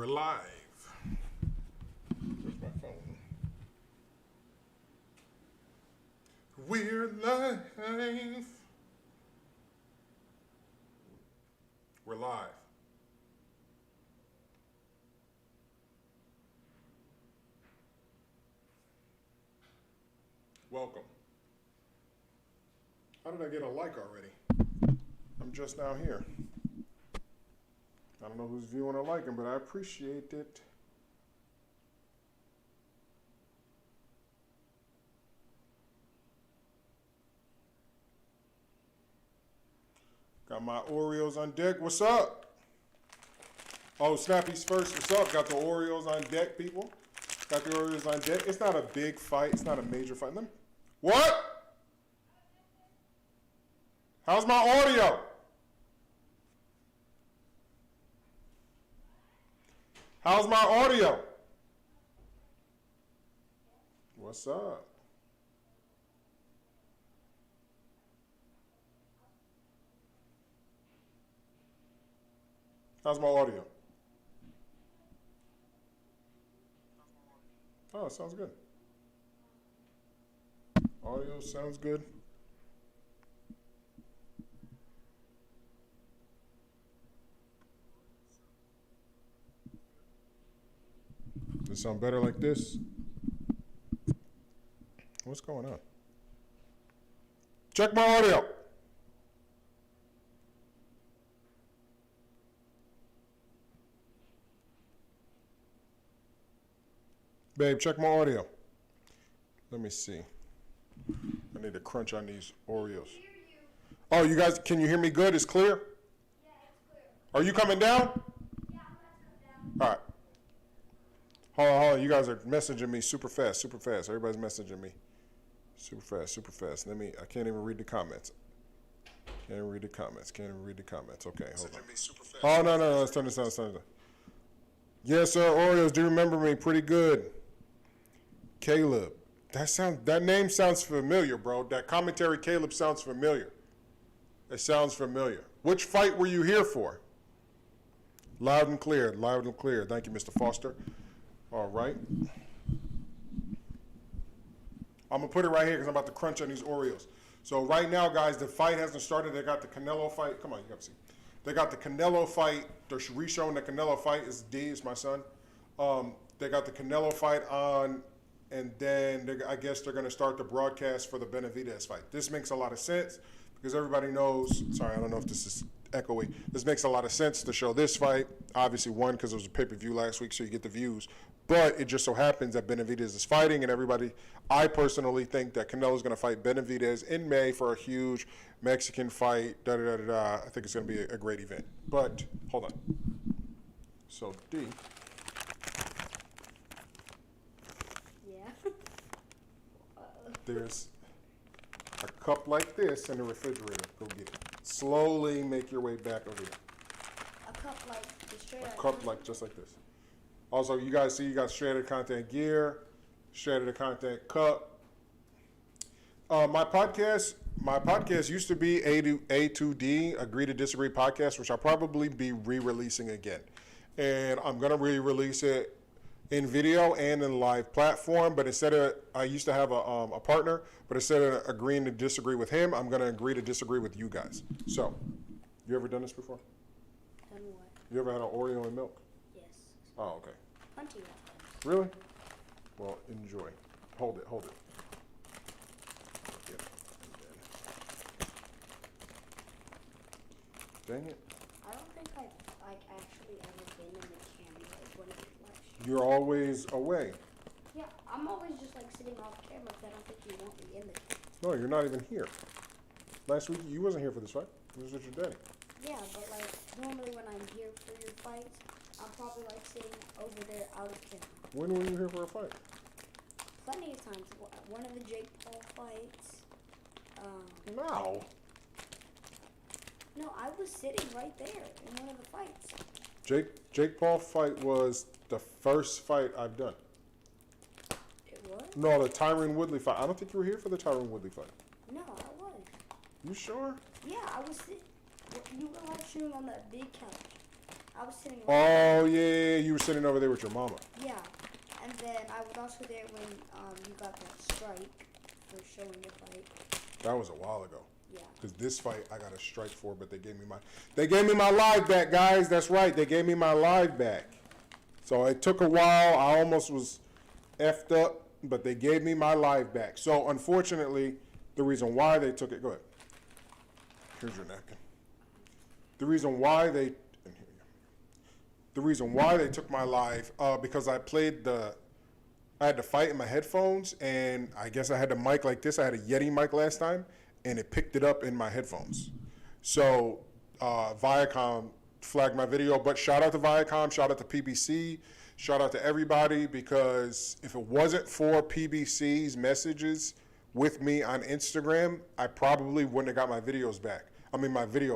We're live. Where's my phone? We're live. We're live. Welcome. How did I get a like already? I'm just now here. I don't know who's viewing or liking, but I appreciate it. Got my Oreos on deck. What's up? Oh, Snappy's first. What's up? Got the Oreos on deck, people. Got the Oreos on deck. It's not a big fight. It's not a major fight. What? How's my audio? How's my audio? What's up? How's my audio? Oh, it sounds good. Audio sounds good. Does it sound better like this? What's going on? Check my audio. Babe, check my audio. Let me see. I need to crunch on these Oreos. Oh, you guys, can you hear me good? It's clear? Yeah, it's clear. Are you coming down? Yeah, I'm about to come down. All right. Hold on. You guys are messaging me super fast. Everybody's messaging me super fast. I can't even read the comments. Can't even read the comments. Okay, hold on. Oh, no. Let's turn this on. Yes, sir. Oreos, do you remember me? Pretty good. Caleb. That name sounds familiar, bro. That commentary, Caleb, sounds familiar. It sounds familiar. Which fight were you here for? Loud and clear. Thank you, Mr. Foster. All right. I'm going to put it right here because I'm about to crunch on these Oreos. So right now, guys, the fight hasn't started. They got the Canelo fight. Come on, you got to see. They got the Canelo fight. They're re-showing the Canelo fight. It's D, it's my son. They got the Canelo fight on, and then I guess they're going to start the broadcast for the Benavidez fight. This makes a lot of sense because everybody knows. Sorry, I don't know if this is echoey. This makes a lot of sense to show this fight. Obviously, one, because it was a pay-per-view last week, so you get the views. But it just so happens that Benavidez is fighting, and I personally think that Canelo is going to fight Benavidez in May for a huge Mexican fight. I think it's going to be a great event. But hold on. So D. Yeah. There's a cup like this in the refrigerator. Go get it. Slowly make your way back over here. A cup like the straight A cup like just like this. Also, you guys see you got straight out of content gear, straight out of content cup. My podcast used to be A2D, Agree to Disagree podcast, which I'll probably be re-releasing again. And I'm going to re-release it in video and in live platform, but I used to have a partner, but instead of agreeing to disagree with him, I'm going to agree to disagree with you guys. So, you ever done this before? Done what? You ever had an Oreo and milk? Yes. Oh, okay. Plenty of times. Really? Well, enjoy. Hold it. Yeah. Dang it. I don't think I've actually ever been in the camera when it's flashed. You're always away. Yeah, I'm always just like sitting off camera because I don't think you want me in the camera. No, you're not even here. Last week, you wasn't here for this fight. It was with your daddy. Yeah, but like normally when I'm here for your fights, I'm probably like sitting over there out of camera. When were you here for a fight? Plenty of times. One of the Jake Paul fights. No. No, I was sitting right there in one of the fights. Jake Paul fight was the first fight I've done. It was? No, the Tyron Woodley fight. I don't think you were here for the Tyron Woodley fight. No, I was. You sure? Yeah, I was sitting. You were like shooting on that big couch. I was sitting. Oh yeah, you were sitting over there with your mama. Yeah, and then I was also there when you got that strike for showing your fight. That was a while ago. Yeah. Because this fight I got a strike for, but they gave me my live back, guys. That's right, they gave me my live back. So it took a while. I almost was effed up, but they gave me my live back. So unfortunately, the reason why they took it. Go ahead. Here's your napkin. The reason why they took my live because I had the fight in my headphones, and I guess I had the mic like this. I had a Yeti mic last time, and it picked it up in my headphones. So Viacom flagged my video, but shout out to Viacom, shout out to PBC, shout out to everybody, because if it wasn't for PBC's messages with me on Instagram, I probably wouldn't have got my video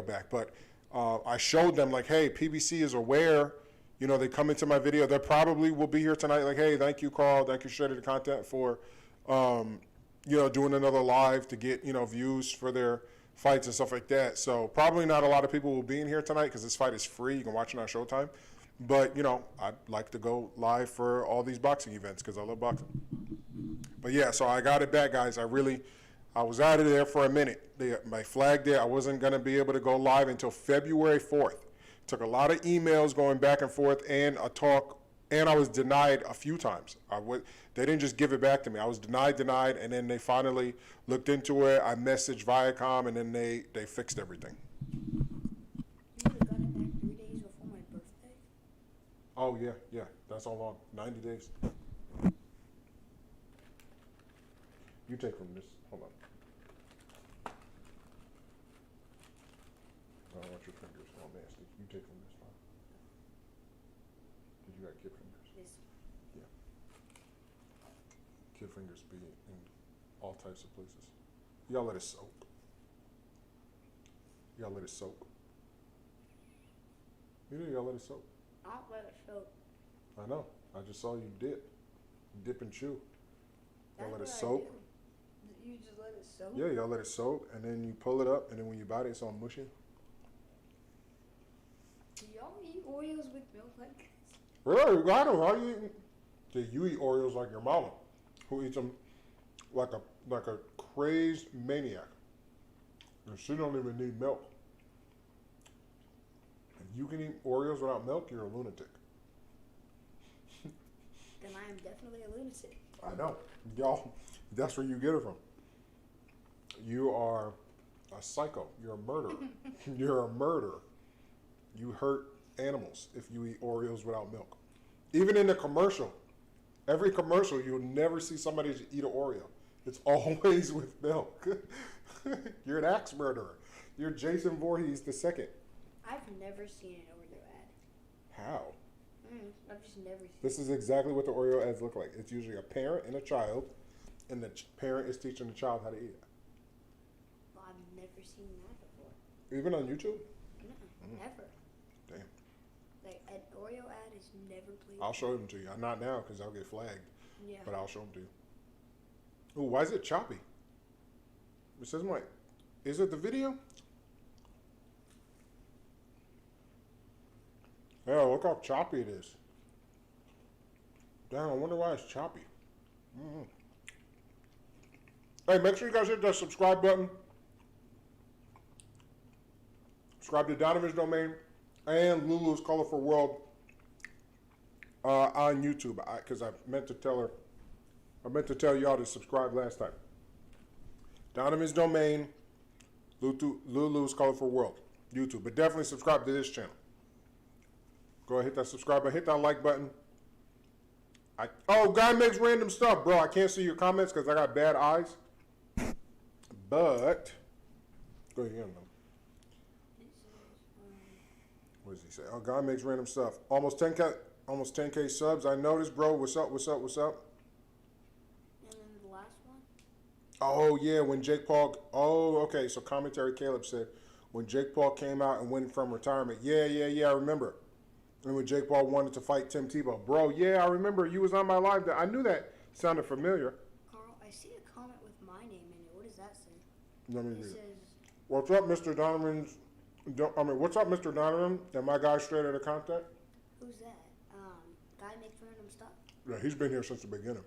back. But I showed them, like, hey, PBC is aware. You know, they come into my video. They probably will be here tonight. Like, hey, thank you, Carl. Thank you, Shredded Content, for, doing another live to get, views for their fights and stuff like that. So probably not a lot of people will be in here tonight because this fight is free. You can watch it on Showtime. But, I'd like to go live for all these boxing events because I love boxing. But, yeah, so I got it back, guys. I was out of there for a minute. My flag there, I wasn't going to be able to go live until February 4th. Took a lot of emails going back and forth and a talk, and I was denied a few times. They didn't just give it back to me. I was denied, and then they finally looked into it. I messaged Viacom, and then they fixed everything. You would have got it back 3 days before my birthday? Oh, yeah. That's all long. 90 days. You take from this. Hold on. I don't want your fingers all nasty. You take from this one. Did you got kid fingers? Yes. Yeah. Kid fingers be in all types of places. You gotta let it soak. You gotta let it soak. You gotta let it soak. I'll let it soak. I know. I just saw you dip. Dip and chew. You gotta let it That's soak. what I do. You just let it soak? Yeah, you gotta let it soak, and then you pull it up, and then when you bite it, it's all mushy. Do y'all eat Oreos with milk like this? Really? You got them. How you eating? See, you eat Oreos like your mama, who eats them like a crazed maniac. And she don't even need milk. If you can eat Oreos without milk, you're a lunatic. Then I am definitely a lunatic. I know. Y'all, that's where you get it from. You are a psycho. You're a murderer. You're a murderer. You hurt animals if you eat Oreos without milk. Even in the commercial, every commercial, you'll never see somebody just eat an Oreo. It's always with milk. You're an axe murderer. You're Jason Voorhees II. I've never seen an Oreo ad. How? I've just never seen This is exactly what the Oreo ads look like. It's usually a parent and a child, and the parent is teaching the child how to eat it. Well, I've never seen that before. Even on YouTube? No, never. Damn. Like, an Oreo ad is never played. I'll show them to you. Not now because I'll get flagged, Yeah. but I'll show them to you. Ooh, why is it choppy? It says my, is it the video? Yeah, look how choppy it is. Damn, I wonder why it's choppy. Hey, make sure you guys hit that subscribe button. Subscribe to Donovan's Domain and Lulu's Colorful World on YouTube, because I meant to tell y'all to subscribe last time. Donovan's Domain, Lulu's Colorful World, YouTube. But definitely subscribe to this channel. Go ahead, hit that subscribe button, hit that like button. Guy makes random stuff, bro. I can't see your comments because I got bad eyes. But go ahead, what does he say? Oh, guy makes random stuff. Almost 10K subs. I noticed, bro. What's up? And then the last one? Oh yeah, when Jake Paul. Oh, okay. So commentary Caleb said when Jake Paul came out and went from retirement. Yeah. I remember. And when Jake Paul wanted to fight Tim Tebow. Bro, yeah, I remember. You was on my live. I knew that sounded familiar. Carl, I see a comment with my name in it. What does that say? Let me It read it. says, What's up, Mr. Donovan's I mean, what's up, Mr. Donovan? And my guy straight out of contact? Who's that? Guy makes random stuff? Yeah, he's been here since the beginning.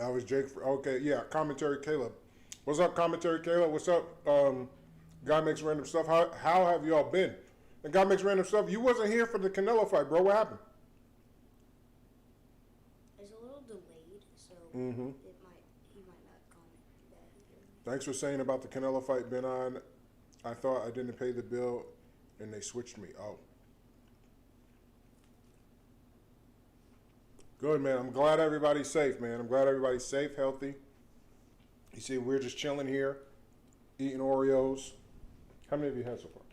I was Jake. Okay, yeah, commentary Caleb. What's up, commentary Caleb? What's up, guy makes random stuff? How have y'all been? And guy makes random stuff. You wasn't here for the Canelo fight, bro. What happened? It's a little delayed, so he might not comment that. Thanks for saying about the Canelo fight, been on. I thought I didn't pay the bill, and they switched me. Oh. Good, man. I'm glad everybody's safe, man. I'm glad everybody's safe, healthy. You see, we're just chilling here, eating Oreos. How many have you had so far?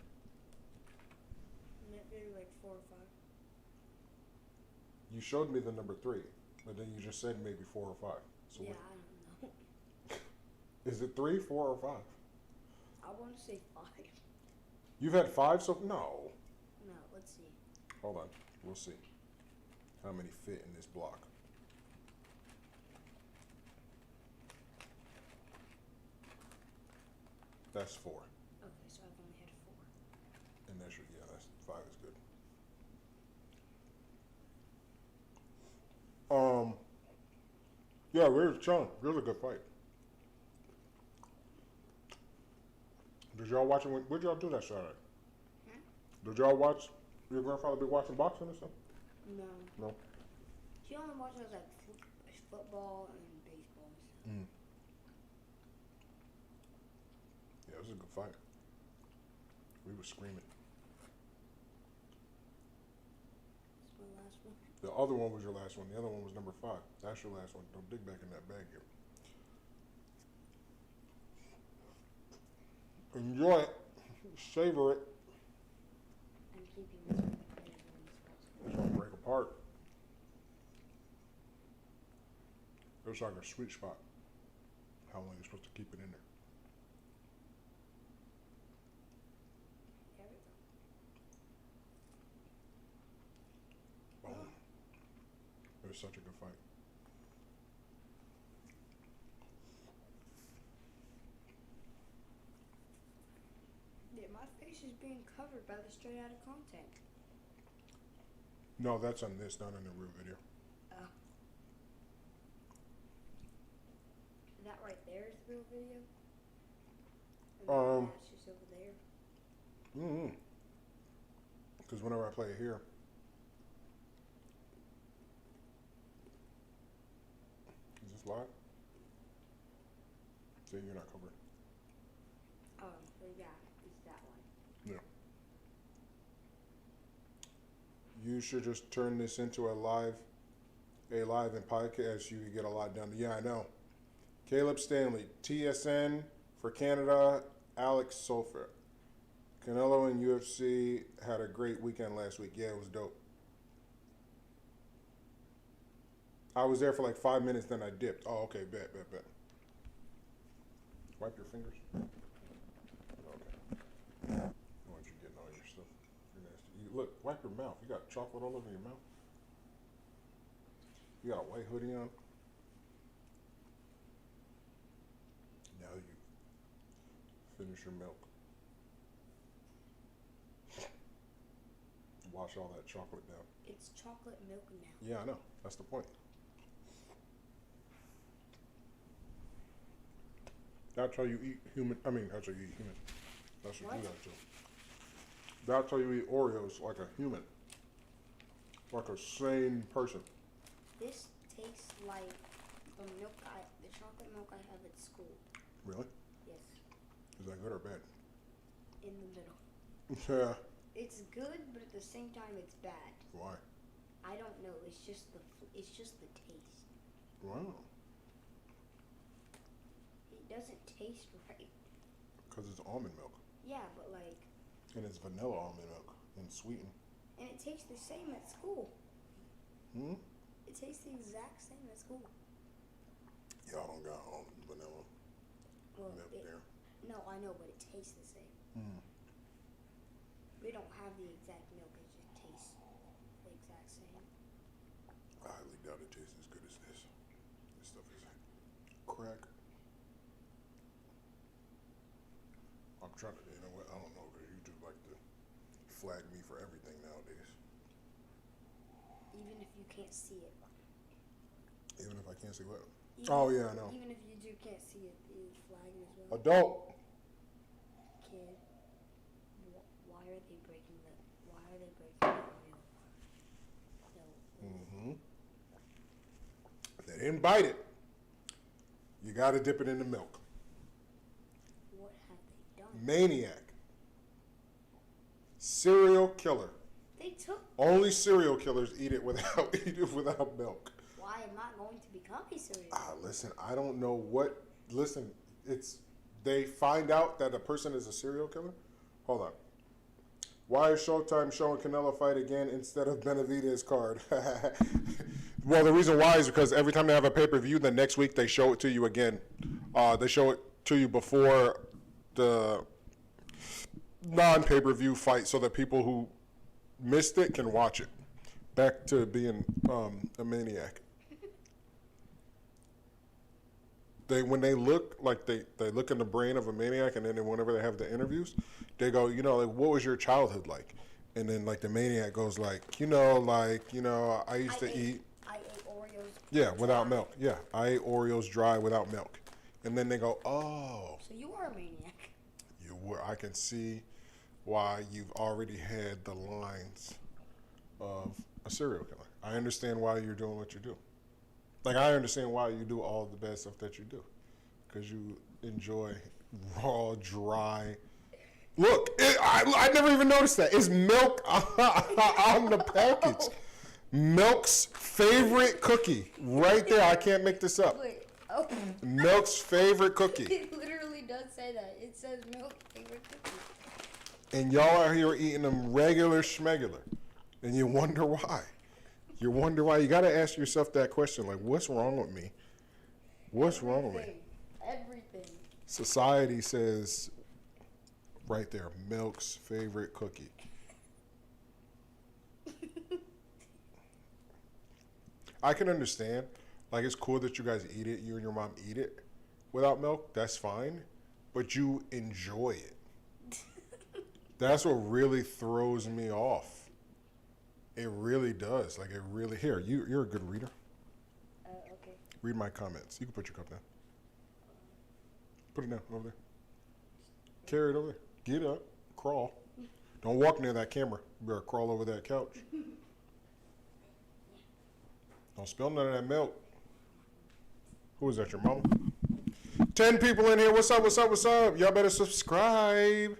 Maybe like 4 or 5. You showed me the number 3, but then you just said maybe 4 or 5. So Yeah, what, I don't know. is it 3, 4, or 5? I want to say 5. You've had 5 so no. No, let's see. Hold on, we'll see how many fit in this block. That's 4. Okay, so I've only had 4. And that's that's 5 is good. Yeah, we're chilling. It was a good fight. Did y'all watch it? What'd y'all do that Saturday? Did y'all watch your grandfather be watching boxing or something? No. No. She only watches like football and baseball and stuff. Yeah, it was a good fight. We were screaming. It's my last one. The other one was your last one. The other one was number 5. That's your last one. Don't dig back in that bag here. Enjoy it. Savor it. I'm keeping this one as long as It's gonna break apart. It's like a sweet spot. How long you're supposed to keep it in there? There we go. Boom. It was such a good fight. Yeah, my face is being covered by the straight out of contact. No, that's on this, not on the real video. That right there is the real video? And that's just over there? Because whenever I play it here, is this live? See, you're not covered. Oh, so yeah, it's that one. Yeah. You should just turn this into a live and podcast. You could get a lot done. Yeah, I know. Caleb Stanley, TSN for Canada, Alex Sulfur. Canelo and UFC had a great weekend last week. Yeah, it was dope. I was there for like 5 minutes, then I dipped. Oh, okay, bet. Wipe your fingers. Okay. I don't want you getting all your stuff. You're nasty. Look, wipe your mouth. You got chocolate all over your mouth. You got a white hoodie on. Now you finish your milk. Wash all that chocolate down. It's chocolate milk now. Yeah, I know. That's the point. That's how you eat human. I mean, that's how you eat human. That's what you do that to. That's how you eat Oreos like a human. Like a sane person. This tastes like the chocolate milk I have at school. Really? Yes. Is that good or bad? In the middle. Yeah. It's good, but at the same time, it's bad. Why? I don't know. It's just the taste. Wow. It doesn't taste right. Because it's almond milk. Yeah, but like. And it's vanilla almond milk and sweetened. And it tastes the same at school. It tastes the exact same at school. Y'all don't got almond vanilla milk there. No, I know, but it tastes the same. We don't have the exact milk. It just tastes the exact same. I highly doubt it tastes as good as this. This stuff is crack. I'll trying to, you know what? I don't know because YouTube like to flag me for everything nowadays. Even if you can't see it. Even if I can't see what? Even Oh yeah, I know. Even if YouTube can't see it, it's flagging as well. Adult. Kid, why are they breaking the? Why are they breaking the Oreo? No. Mm-hmm. If they didn't bite it, you got to dip it in the milk. What have they done? Maniac. Serial killer. They took. Only serial killers eat it without milk. Why am I going to become a serial? Listen, I don't know what. Listen, they find out that a person is a serial killer. Hold on. Why is Showtime showing Canelo fight again instead of Benavidez card? Well, the reason why is because every time they have a pay-per-view, the next week they show it to you again. They show it to you before the non-pay-per-view fight so that people who missed it can watch it. Back to being a maniac. When they look like they look in the brain of a maniac, and then whenever they have the interviews, they go, like, what was your childhood like? And then like the maniac goes like, I used to eat. I ate Oreos. Yeah, without milk. Yeah, I ate Oreos dry without milk. And then they go, oh. So you are a maniac. You were. I can see why you've already had the lines of a serial killer. I understand why you're doing what you do. Like, I understand why you do all the bad stuff that you do. Because you enjoy raw, dry. Look, I never even noticed that. It's milk on the package. Milk's favorite cookie. Right there. I can't make this up. Wait. Oh. Milk's favorite cookie. It literally does say that. It says milk favorite cookie. And y'all are here eating them regular schmegular. And you wonder why. You wonder why. You got to ask yourself that question. Like, what's wrong with me? What's wrong with me? Everything. Society says, right there, milk's favorite cookie. I can understand. Like, it's cool that you guys eat it. You and your mom eat it without milk. That's fine. But you enjoy it. That's what really throws me off. It really does. Like, it really... Here, you're a good reader. Okay. Read my comments. You can put your cup down. Put it down over there. Carry it over there. Get up. Crawl. Don't walk near that camera. You better crawl over that couch. Don't spill none of that milk. Who is that, your mama? 10 people in here. What's up, what's up, what's up? Y'all better subscribe.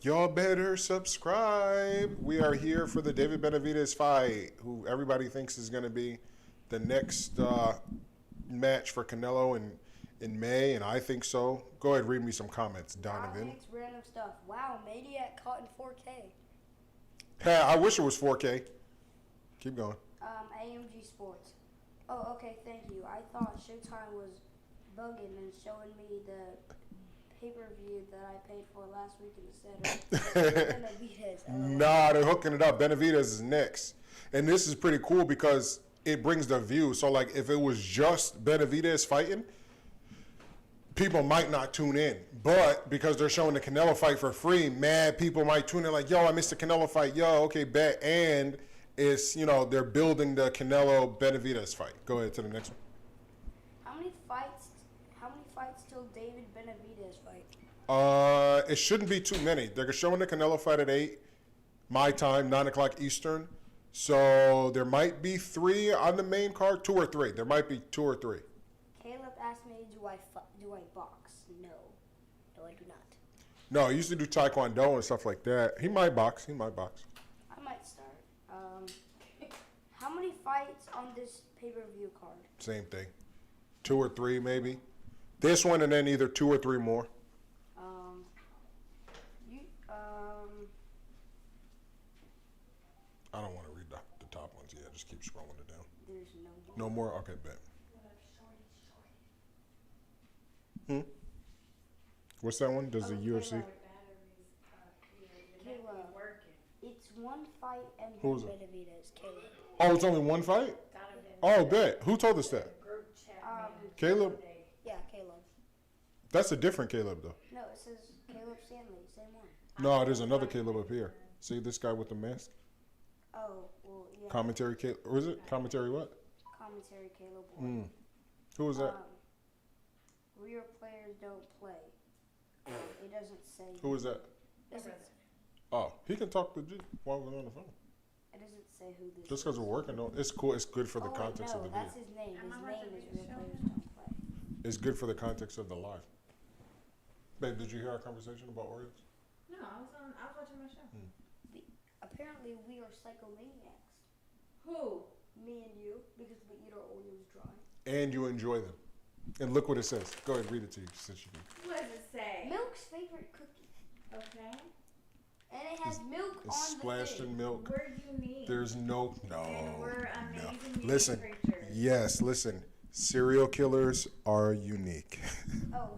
Y'all better subscribe. We are here for the David Benavidez fight, who everybody thinks is going to be the next match for Canelo in May, and I think so. Go ahead, read me some comments, Donovan. Random stuff. Wow, Maniac caught in 4K. Hey, I wish it was 4K. Keep going. AMG Sports. Oh, okay, thank you. I thought Showtime was bugging and showing me the pay-per-view that I paid for last week instead of Benavidez. Nah, they're hooking it up. Benavidez is next. And this is pretty cool because it brings the view. So, like, if it was just Benavidez fighting, people might not tune in. But because they're showing the Canelo fight for free, mad people might tune in like, yo, I missed the Canelo fight. Yo, okay, bet. And it's, they're building the Canelo-Benavidez fight. Go ahead to the next one. How many fights till David Benavidez fight? It shouldn't be too many. They're showing the Canelo fight at 8, my time, 9 o'clock Eastern. So there might be 3 on the main card, 2 or 3. There might be 2 or 3. Caleb asked me, do I box? No, I do not. No, he used to do Taekwondo and stuff like that. He might box. I might start. How many fights on this pay-per-view card? Same thing. 2 or 3 maybe. This one and then either 2 or 3 more. I don't want to read the top ones. Yeah, just keep scrolling it down. There's no more? Okay, bet. What's that one? Does the UFC? It's one fight and Who's it? Benavidez. Caleb. Oh, it's only one fight? Oh, bet. Who told us that? Caleb? Yeah, Caleb. That's a different Caleb, though. No, it says Caleb Caleb Stanley, same one. No, there's another Caleb up here. See this guy with the mask? Oh, well, yeah. Commentary Caleb. Or is it? Commentary what? Commentary Caleb. Who was that? Real players don't play. It doesn't say. Who was that? Doesn't, Oh, he can talk to G while we're on the phone. it doesn't say who this Just because we're working on it's cool. It's good for the wait, context no, of the video. that's his name. His name is Real Players Don't Play. It's good for the context of the live. Babe, did you hear our conversation about Oreos? No, I was watching my show. Apparently, we are psychomaniacs. Who? Me and you, because we eat our Oreos dry. And you enjoy them. And look what it says. Go ahead, read it to you since you can. What does it say? Milk's favorite cookie. Okay. And it has milk It's on the splashed thing. in milk. We're unique. There's no. And we're amazing unique Listen. creatures. Yes, listen. Serial killers are unique. Oh,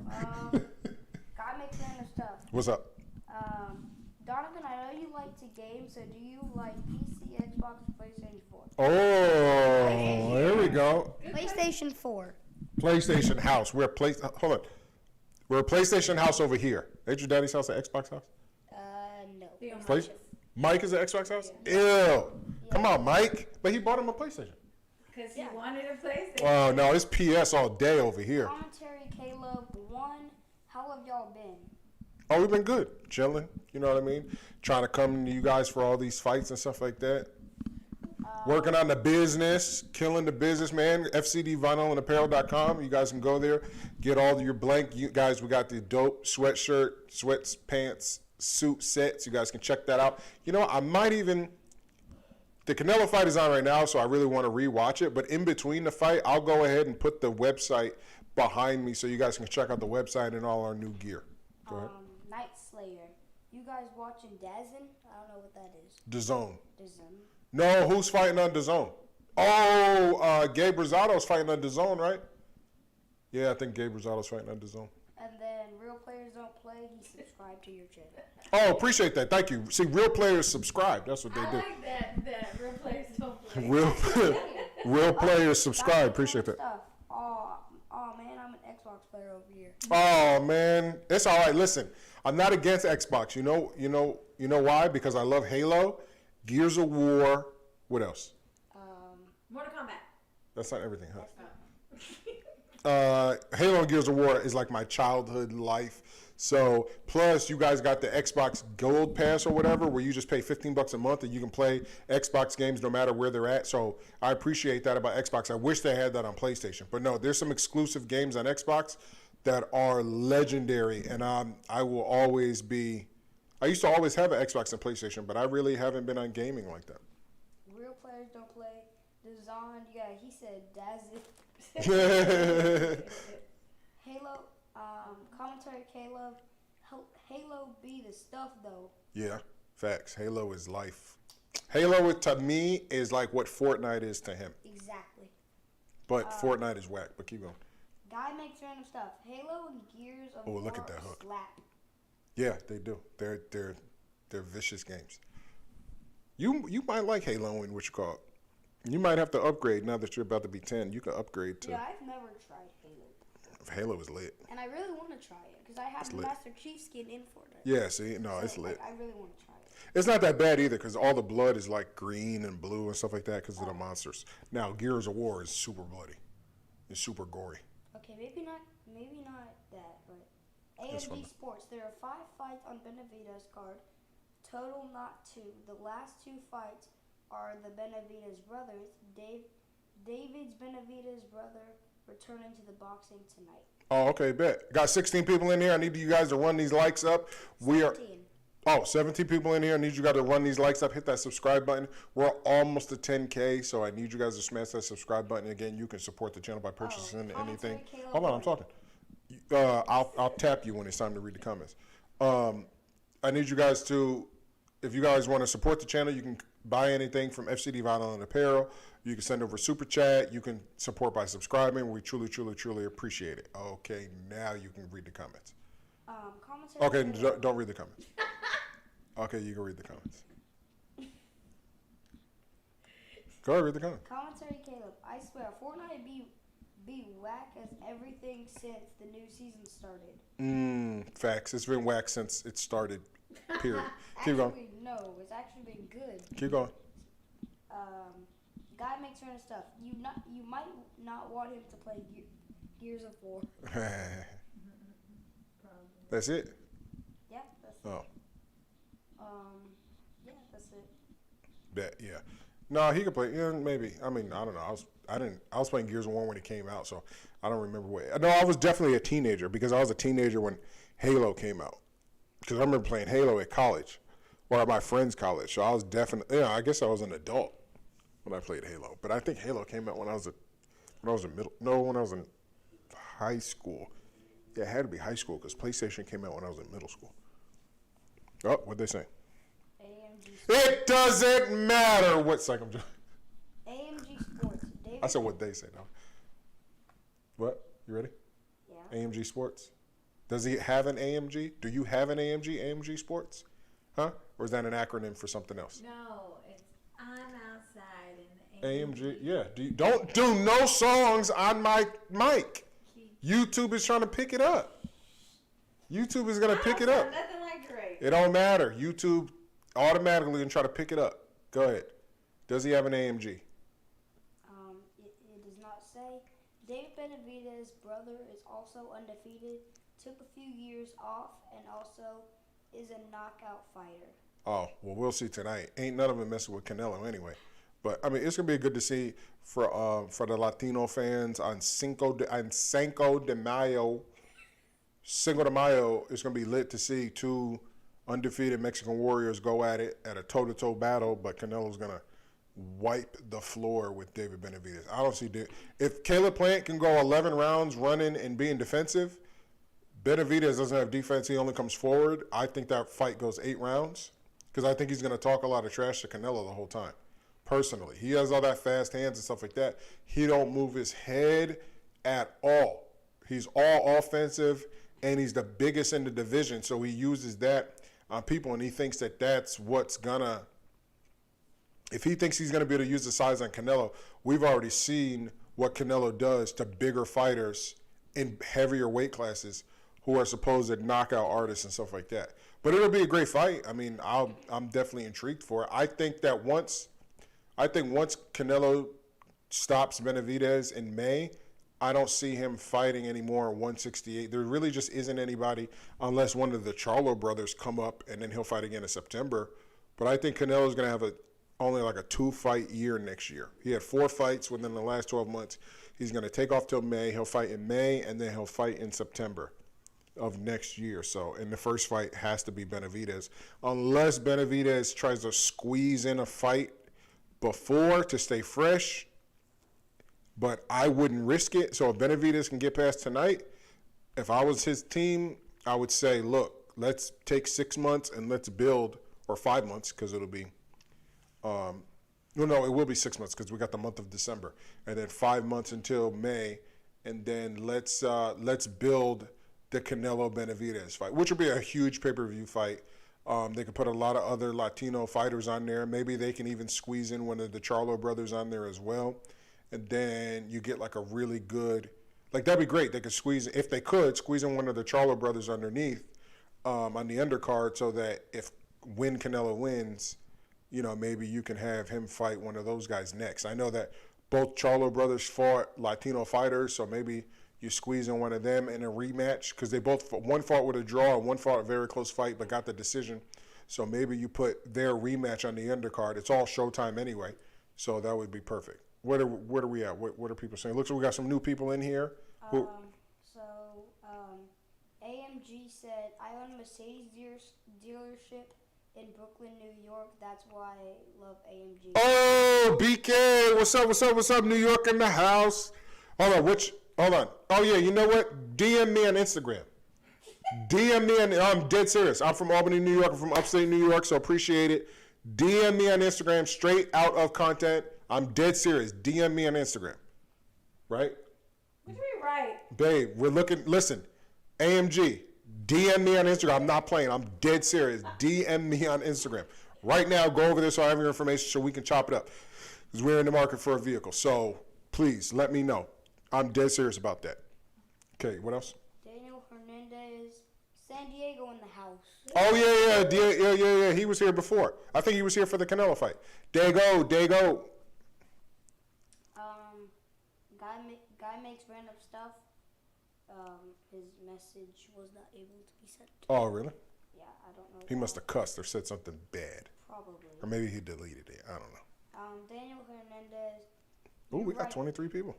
gotta make random stuff. What's up? Donovan, I know you like to game, so do you like PC, Xbox, PlayStation 4? Oh, there we go. PlayStation 4. PlayStation house. Hold on. We're a PlayStation house over here. Ain't your daddy's house an Xbox house? No. The Play- Mike is an Xbox house? Ew. Come on, Mike. But he bought him a PlayStation. Because he wanted a PlayStation. Oh, no, it's PS all day over here. Commentary, Caleb, 1. How have y'all been? Oh, we've been good. Chilling. You know what I mean? Trying to come to you guys for all these fights and stuff like that. Working on the business, killing the business, man. FCDvinylandapparel.com. You guys can go there, get all your blank. You guys, we got the dope sweatshirt, sweats, pants, suit sets. You guys can check that out. You know, I might even. The Canelo fight is on right now, so I really want to rewatch it. But in between the fight, I'll go ahead and put the website behind me so you guys can check out the website and all our new gear. Go ahead. Night Slayer. You guys watching DAZN? I don't know what that is. DAZN. DAZN. No, who's fighting on DAZN? Oh, Gabe Rosado's fighting on DAZN, right? Yeah, I think Gabe Rosado's fighting on DAZN. And then Real Players Don't Play. He subscribed to your channel. Oh, appreciate that. Thank you. See, real players subscribe. That's what they I do. like that real players don't play. Real players subscribe. Appreciate that. Stuff. Oh man, I'm an Xbox player over here. Oh man, it's all right. Listen, I'm not against Xbox. You know why? Because I love Halo, Gears of War. What else? Mortal Kombat. That's not everything, huh? Halo and Gears of War is like my childhood life. So plus you guys got the Xbox Gold Pass or whatever, where you just pay $15 a month and you can play Xbox games no matter where they're at. So I appreciate that about Xbox. I wish they had that on PlayStation, but no, there's some exclusive games on Xbox that are legendary, and I will always be. I used to always have an Xbox and PlayStation, but I really haven't been on gaming like that. Real Players Don't Play. DAZN. Yeah, he said DAZN. Halo. Commentary, Caleb. Halo be the stuff though. Yeah, facts. Halo is life. Halo to me is like what Fortnite is to him. Exactly. But Fortnite is whack. But keep going. Guy makes random stuff. Halo and Gears of War look at that hook. slap. Yeah, they do. They're vicious games. You might like Halo and what you call it. You might have to upgrade now that you're about to be 10. You can upgrade to. Yeah, I've never tried Halo. Halo is lit. And I really want to try it because I have the lit. Master Chief skin in Fortnite. Yeah, see, no, it's lit. I really want to try it. It's not that bad either because all the blood is like green and blue and stuff like that because of the monsters. Now, Gears of War is super bloody. It's super gory. Okay, maybe not that, but That's fun. AMD Sports. There are 5 fights on Benavidez card. Total not 2. The last 2 fights are the Benavidez brothers. David's Benavidez brother returning to the boxing tonight. Oh, okay, bet. Got 16 people in here. I need you guys to run these likes up. 17 people in here. I need you guys to run these likes up. Hit that subscribe button. We're almost to 10K, so I need you guys to smash that subscribe button. Again, you can support the channel by purchasing anything. Hold on, I'm talking. I'll tap you when it's time to read the comments. I need you guys to, if you guys want to support the channel, you can buy anything from FCD Vinyl and Apparel. You can send over super chat. You can support by subscribing. We truly, truly, truly appreciate it. Okay, now you can read the comments. Okay, don't read the comments. Okay, you can read the comments. Go ahead, read the comments. Commentary Caleb. I swear, Fortnite be whack as everything since the new season started. Facts. It's been whack since it started. Period. Keep going. Actually, no, it's actually been good. Keep going. Guy makes random stuff. You might not want him to play Gears of War. That's it? Yeah, that's it. Oh. Yeah, that's it. Bet, yeah. No, he could play. Yeah, maybe. I mean, I don't know. I was playing Gears of War when it came out, so I don't remember what. No, I was definitely a teenager because I was a teenager when Halo came out. Because I remember playing Halo at college, or at my friend's college. So I was definitely. Yeah, I guess I was an adult when I played Halo. But I think Halo came out when I was in high school. Yeah, it had to be high school because PlayStation came out when I was in middle school. Oh, what'd they say? AMG. It doesn't matter what second. AMG Sports. David I said what they say now. What? You ready? Yeah. AMG Sports. Does he have an AMG? Do you have an AMG Sports? Huh? Or is that an acronym for something else? No, it's I'm outside in the AMG, yeah. Don't do no songs on my mic. YouTube is trying to pick it up. YouTube is going to pick it up. Nothing like great. It don't matter. YouTube automatically going to try to pick it up. Go ahead. Does he have an AMG? It does not say. David Benavidez' brother is also undefeated. Took a few years off and also is a knockout fighter. Oh, well, we'll see tonight. Ain't none of them messing with Canelo anyway. But, I mean, it's going to be good to see for the Latino fans on Cinco de Mayo. Cinco de Mayo, it's going to be lit to see two undefeated Mexican warriors go at it at a toe-to-toe battle, but Canelo's going to wipe the floor with David Benavidez. I don't see if Caleb Plant can go 11 rounds running and being defensive, Benavidez doesn't have defense. He only comes forward. I think that fight goes 8 rounds because I think he's going to talk a lot of trash to Canelo the whole time. Personally, he has all that fast hands and stuff like that. He don't move his head at all. He's all offensive, and he's the biggest in the division, so he uses that on people, and he thinks that that's what's gonna. If he thinks he's gonna be able to use the size on Canelo, we've already seen what Canelo does to bigger fighters in heavier weight classes who are supposed knockout artists and stuff like that. But it'll be a great fight. I mean, I'm definitely intrigued for it. I think once Canelo stops Benavidez in May, I don't see him fighting anymore at 168. There really just isn't anybody unless one of the Charlo brothers come up and then he'll fight again in September. But I think Canelo's going to have only like a 2-fight year next year. He had 4 fights within the last 12 months. He's going to take off till May. He'll fight in May, and then he'll fight in September of next year. So, and the first fight has to be Benavidez. Unless Benavidez tries to squeeze in a fight before to stay fresh, but I wouldn't risk it. So if Benavidez can get past tonight, if I was his team, I would say, look, let's take 6 months and let's build, or 5 months, because it'll be, it will be 6 months because we got the month of December, and then 5 months until May, and then let's build the Canelo Benavidez fight, which will be a huge pay-per-view fight. They could put a lot of other Latino fighters on there. Maybe they can even squeeze in one of the Charlo brothers on there as well. And then you get like a really good, like that'd be great. They could squeeze in one of the Charlo brothers underneath on the undercard so that when Canelo wins, maybe you can have him fight one of those guys next. I know that both Charlo brothers fought Latino fighters, so maybe you squeeze in one of them in a rematch because one fought with a draw and one fought a very close fight but got the decision. So maybe you put their rematch on the undercard. It's all Showtime anyway, so that would be perfect. Where are we at? What are people saying? Looks like we got some new people in here. AMG said, I own a Mercedes dealership in Brooklyn, New York. That's why I love AMG. Oh, BK, what's up, New York in the house. Hold on. Oh, yeah, you know what? DM me on Instagram. I'm dead serious. I'm from Albany, New York. I'm from upstate New York, so appreciate it. DM me on Instagram, straight out of content. I'm dead serious. DM me on Instagram. Right? What do you mean, right? Babe, listen, AMG, DM me on Instagram. I'm not playing. I'm dead serious. DM me on Instagram. Right now, go over there so I have your information so we can chop it up. Because we're in the market for a vehicle. So please, let me know. I'm dead serious about that. Okay, what else? Daniel Hernandez, San Diego in the house. Oh, yeah. He was here before. I think he was here for the Canelo fight. Dago. Guy makes random stuff. His message was not able to be sent. Oh, really? Yeah, I don't know. He must have cussed or said something bad. Probably. Or maybe he deleted it. I don't know. Daniel Hernandez. Ooh, we got right. 23 people.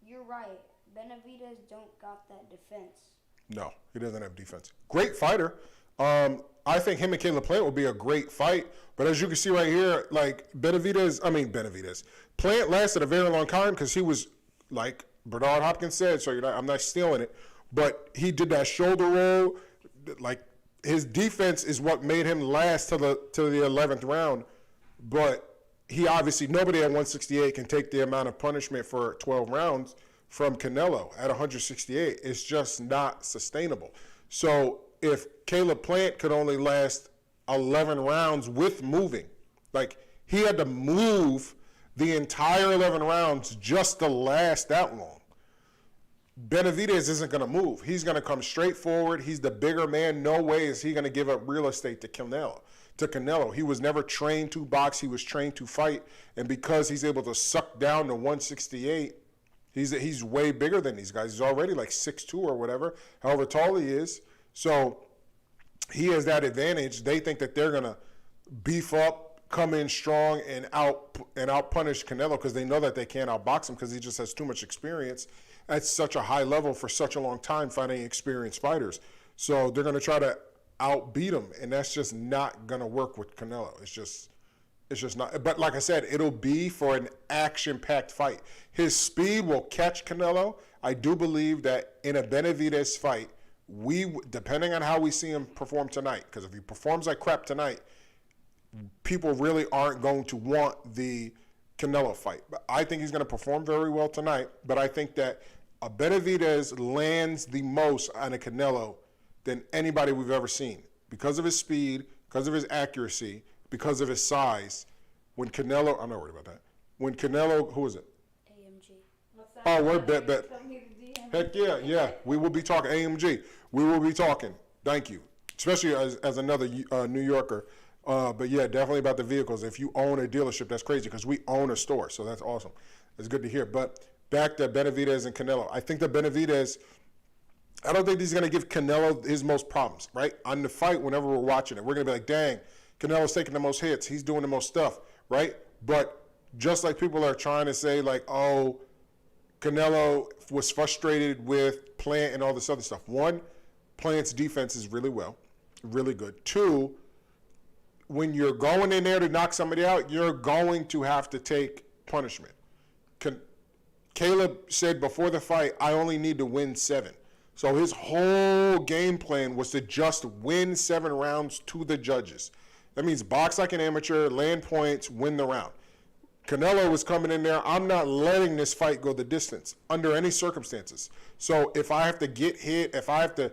You're right. Benavidez don't got that defense. No, he doesn't have defense. Great fighter. I think him and Caleb Plant will be a great fight. But as you can see right here, like Benavidez. Plant lasted a very long time because he was, like Bernard Hopkins said, so I'm not stealing it, but he did that shoulder roll. Like, his defense is what made him last to the 11th round. But he obviously, nobody at 168 can take the amount of punishment for 12 rounds from Canelo at 168. It's just not sustainable. So if Caleb Plant could only last 11 rounds with moving, like he had to move the entire 11 rounds just to last that long. Benavidez isn't going to move. He's going to come straight forward. He's the bigger man. No way is he going to give up real estate to Canelo. He was never trained to box. He was trained to fight. And because he's able to suck down to 168, he's way bigger than these guys. He's already like 6'2" or whatever, however tall he is. So he has that advantage. They think that they're going to beef up, come in strong, and out punish Canelo because they know that they can't outbox him because he just has too much experience at such a high level for such a long time fighting experienced fighters. So they're going to try to outbeat him, and that's just not going to work with Canelo. It's just not. But like I said, it'll be for an action-packed fight. His speed will catch Canelo. I do believe that in a Benavidez fight, depending on how we see him perform tonight, because if he performs like crap tonight, people really aren't going to want the Canelo fight. But I think he's going to perform very well tonight, but I think that a Benavidez lands the most on a Canelo than anybody we've ever seen because of his speed, because of his accuracy, because of his size. When Canelo, I'm not worried about that. When Canelo, who is it? AMG. Oh, we're bet. Heck yeah. We will be talking AMG. We will be talking. Thank you. Especially as another New Yorker. But yeah, definitely about the vehicles. If you own a dealership, that's crazy because we own a store. So that's awesome. It's good to hear. But back to Benavidez and Canelo. I think that Benavidez, I don't think he's going to give Canelo his most problems, right? On the fight, whenever we're watching it, we're going to be like, dang, Canelo's taking the most hits. He's doing the most stuff, right? But just like people are trying to say, like, oh, Canelo was frustrated with Plant and all this other stuff. One, Plant's defense is really good. Two, when you're going in there to knock somebody out, you're going to have to take punishment. Caleb said before the fight, I only need to win 7. So his whole game plan was to just win 7 rounds to the judges. That means box like an amateur, land points, win the round. Canelo was coming in there, I'm not letting this fight go the distance under any circumstances. So if I have to get hit, if I have to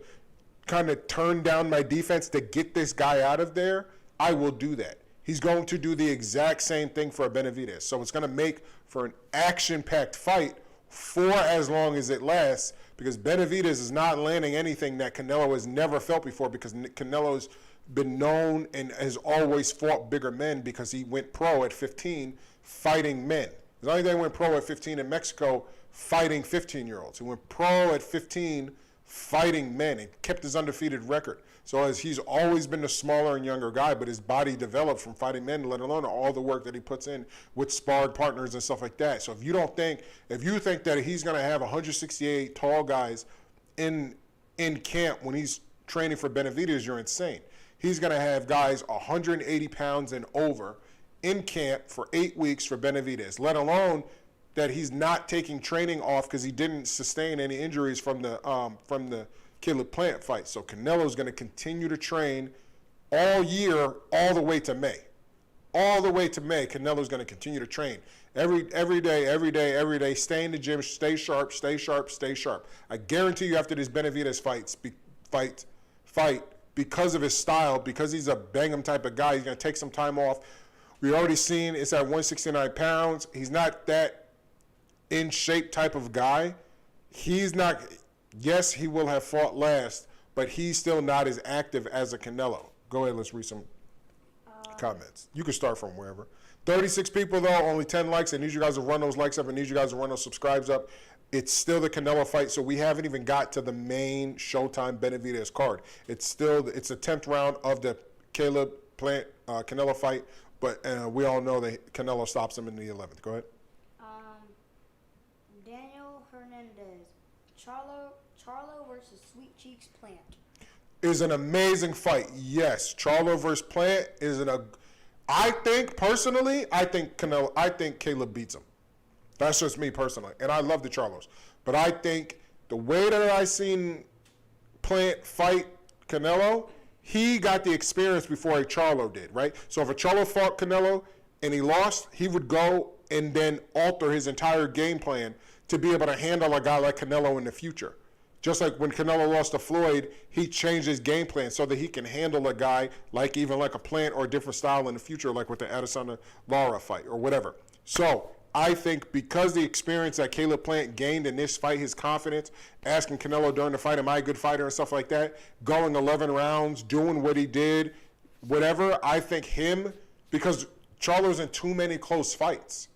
kind of turn down my defense to get this guy out of there, I will do that. He's going to do the exact same thing for a Benavidez. So it's going to make for an action-packed fight for as long as it lasts because Benavidez is not landing anything that Canelo has never felt before because Canelo's been known and has always fought bigger men because he went pro at 15 fighting men. He's only they went pro at 15 in Mexico fighting 15-year-olds. He went pro at 15 fighting men and kept his undefeated record. So as he's always been the smaller and younger guy, but his body developed from fighting men, let alone all the work that he puts in with sparred partners and stuff like that. So if you think that he's going to have 168 tall guys in camp when he's training for Benavidez, you're insane. He's going to have guys 180 pounds and over in camp for 8 weeks for Benavidez, let alone that he's not taking training off because he didn't sustain any injuries from the Caleb Plant fight. So Canelo's going to continue to train all year, all the way to May. All the way to May, Canelo's going to continue to train every day. Stay in the gym, stay sharp. I guarantee you, after this Benavidez fight, because of his style, because he's a bang-em type of guy, he's going to take some time off. We already seen it's at 169 pounds. He's not that in shape type of guy. he's not. Yes, he will have fought last, but he's still not as active as a Canelo. Go ahead, let's read some comments. You can start from wherever. 36 people, though, only 10 likes. I need you guys to run those likes up. I need you guys to run those subscribes up. It's still the Canelo fight, so we haven't even got to the main Showtime Benavidez card. It's the 10th round of the Caleb Plant Canelo fight, but we all know that Canelo stops him in the 11th. Go ahead. Daniel Hernandez, Charlo versus Sweet Cheeks Plant. Is an amazing fight. Yes, Charlo versus Plant is I think personally, I think Caleb beats him. That's just me personally, and I love the Charlos. But I think the way that I seen Plant fight Canelo, he got the experience before a Charlo did, right? So if a Charlo fought Canelo and he lost, he would go and then alter his entire game plan to be able to handle a guy like Canelo in the future. Just like when Canelo lost to Floyd, he changed his game plan so that he can handle a guy like a Plant or a different style in the future, like with the Adesanya Lara fight or whatever. So I think because the experience that Caleb Plant gained in this fight, his confidence, asking Canelo during the fight, am I a good fighter and stuff like that, going 11 rounds, doing what he did, whatever, I think him, because Charlo's in too many close fights.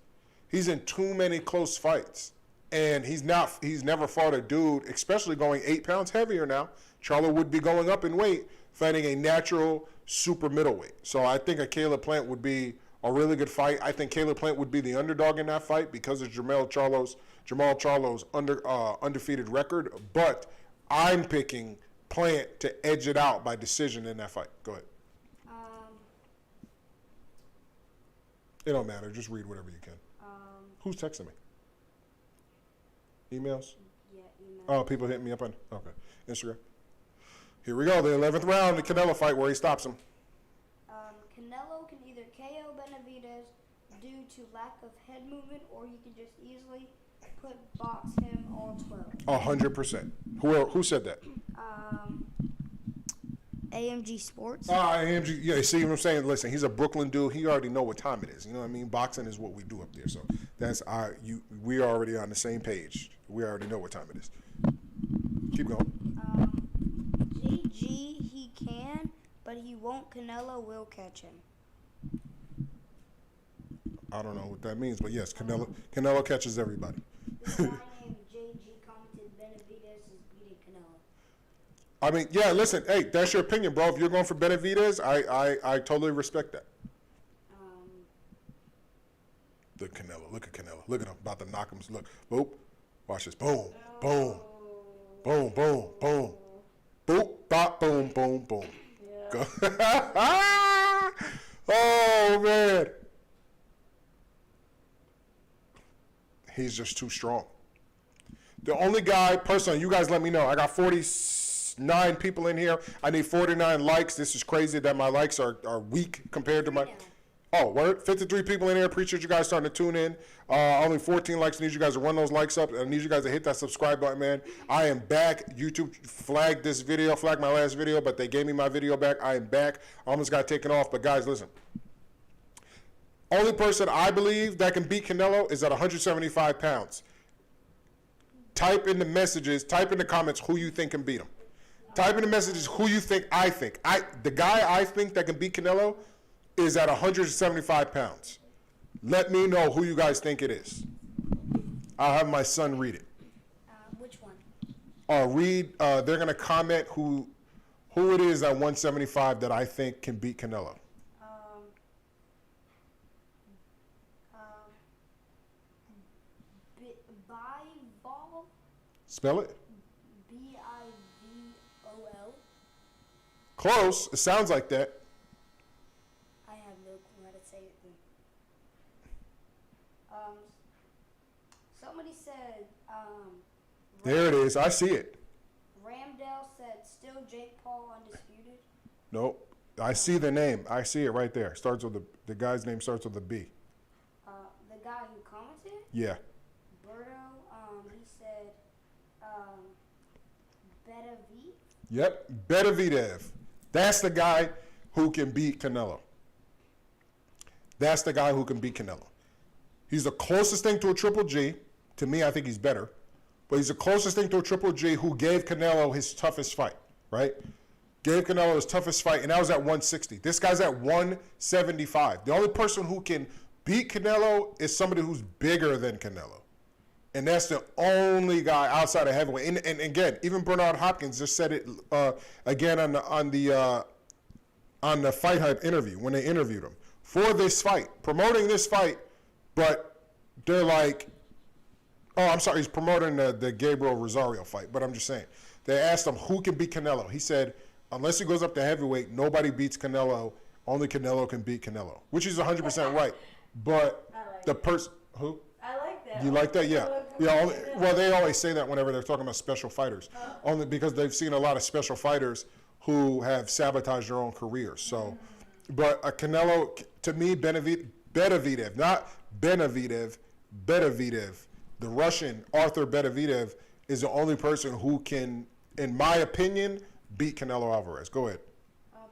He's in too many close fights. And he's never fought a dude, especially going 8 pounds heavier now. Charlo would be going up in weight, fighting a natural super middleweight. So I think a Caleb Plant would be a really good fight. I think Caleb Plant would be the underdog in that fight because of Jamal Charlo's undefeated record. But I'm picking Plant to edge it out by decision in that fight. Go ahead. It don't matter. Just read whatever you can. Who's texting me? Emails? Yeah, email. Oh, people hitting me up on Instagram. Here we go, the 11th round, the Canelo fight where he stops him. Canelo can either KO Benavidez due to lack of head movement, or you can just easily box him all 12. 100%. Who said that? AMG Sports. AMG. Yeah, see what I'm saying? Listen, he's a Brooklyn dude. He already know what time it is. You know what I mean? Boxing is what we do up there. So we are already on the same page. We already know what time it is. Keep going. JG, he can, but he won't. Canelo will catch him. I don't know what that means, but yes, Canelo catches everybody. This guy named JG commented Benavidez is beating Canelo. I mean, yeah, listen, hey, that's your opinion, bro. If you're going for Benavidez, I totally respect that. Look at Canelo. Look at him. About to knock him. Look. Boop. Watch this. Boom. Boom. Boom. Boom. Boom. Boop. Bop. Boom. Boom. Boom. Yeah. Go. Oh, man. He's just too strong. The only guy, personally, you guys let me know. I got 49 people in here. I need 49 likes. This is crazy that my likes are weak compared to my... Oh, word? 53 people in here. Appreciate you guys starting to tune in. Only 14 likes. I need you guys to run those likes up. I need you guys to hit that subscribe button, man. I am back. YouTube flagged my last video, but they gave me my video back. I am back. I almost got taken off. But, guys, listen. Only person I believe that can beat Canelo is at 175 pounds. Type in the comments who you think can beat him. Type in the messages who you think I think. The guy I think that can beat Canelo is at 175 pounds. Let me know who you guys think it is. I'll have my son read it. Which one? They're going to comment who it is at 175 that I think can beat Canelo. Bivol. Spell it. Bivol. Close. It sounds like that. I have no clue how to say it. Somebody said. There it is. I see it. Ramdale said, "Still Jake Paul undisputed." Nope. I see the name. I see it right there. Starts with the guy's name starts with a B. The guy who commented. Yeah. He said, Benavidez. Yep, Benavidez. That's the guy who can beat Canelo. He's the closest thing to a Triple G. To me, I think he's better. but he's the closest thing to a Triple G who gave Canelo his toughest fight, right? Gave Canelo his toughest fight, and that was at 160. This guy's at 175. The only person who can beat Canelo is somebody who's bigger than Canelo. And that's the only guy outside of heavyweight. And again, even Bernard Hopkins just said it again on the Fight Hype interview when they interviewed him for this fight, promoting this fight. But they're like, oh, I'm sorry, he's promoting the Gabriel Rosario fight. But I'm just saying, they asked him who can beat Canelo. He said, unless he goes up to heavyweight, nobody beats Canelo. Only Canelo can beat Canelo, which is 100% right. But the person who. I like that. You like that? Yeah. Yeah. Well, they always say that whenever they're talking about special fighters, only because they've seen a lot of special fighters who have sabotaged their own careers. So, but Canelo, to me, Benavidez, not Benavidez, the Russian Arthur Benavidez is the only person who can, in my opinion, beat Canelo Alvarez. Go ahead.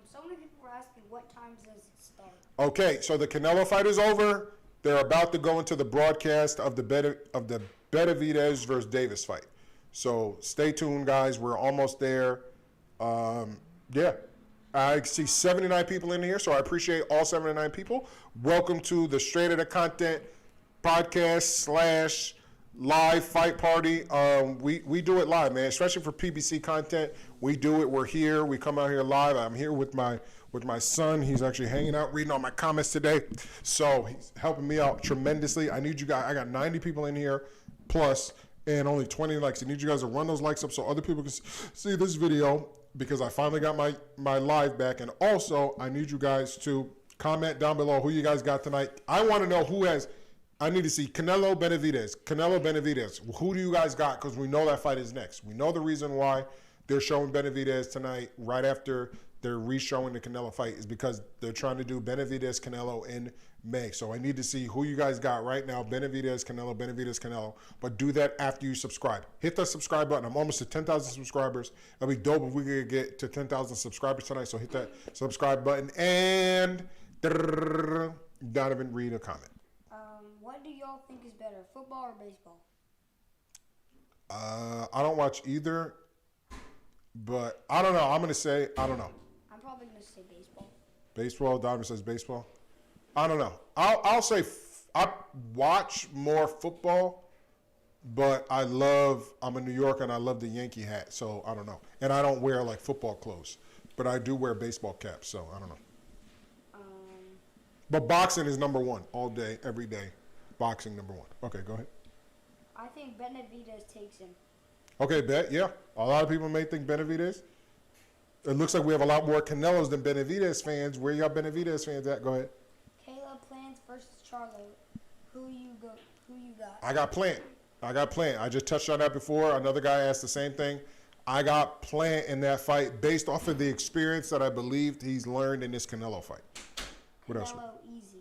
So many people were asking what times does it start? Okay, so the Canelo fight is over. They're about to go into the broadcast of the Benavidez versus Davis fight. So stay tuned, guys. We're almost there. Yeah. I see 79 people in here, so I appreciate all 79 people. Welcome to the Straight Outta Content podcast / live fight party. We do it live, man, especially for PBC content. We do it. We're here. We come out here live. I'm here with my son. He's actually hanging out, reading all my comments today. So he's helping me out tremendously. I need you guys. I got 90 people in here plus and only 20 likes. I need you guys to run those likes up so other people can see this video because I finally got my live back. And also, I need you guys to comment down below who you guys got tonight. I want to know who has. I need to see Canelo Benavidez. Who do you guys got? Because we know that fight is next. We know the reason why they're showing Benavidez tonight right after they're re-showing the Canelo fight is because they're trying to do Benavidez-Canelo in May. So I need to see who you guys got right now, Benavidez-Canelo. But do that after you subscribe. Hit the subscribe button. I'm almost at 10,000 subscribers. It'll be dope if we could get to 10,000 subscribers tonight. So hit that subscribe button. And Donovan, read a comment. What do y'all think is better, football or baseball? I don't watch either, but I don't know. I'm going to say, I don't know. I'm probably going to say baseball. Baseball. Donovan says baseball. I don't know. I'll say I watch more football, but I'm a New Yorker and I love the Yankee hat, so I don't know. And I don't wear like football clothes, but I do wear baseball caps, so I don't know. But boxing is number one all day, every day. Boxing number one. Okay, go ahead. I think Benavidez takes him. Okay, yeah. A lot of people may think Benavidez. It looks like we have a lot more Canelos than Benavidez fans. Where y'all Benavidez fans at? Go ahead. Caleb Plant versus Charlo. Who you got? I got Plant. I just touched on that before. Another guy asked the same thing. I got Plant in that fight based off of the experience that I believed he's learned in this Canelo fight. What else? Canelo easy.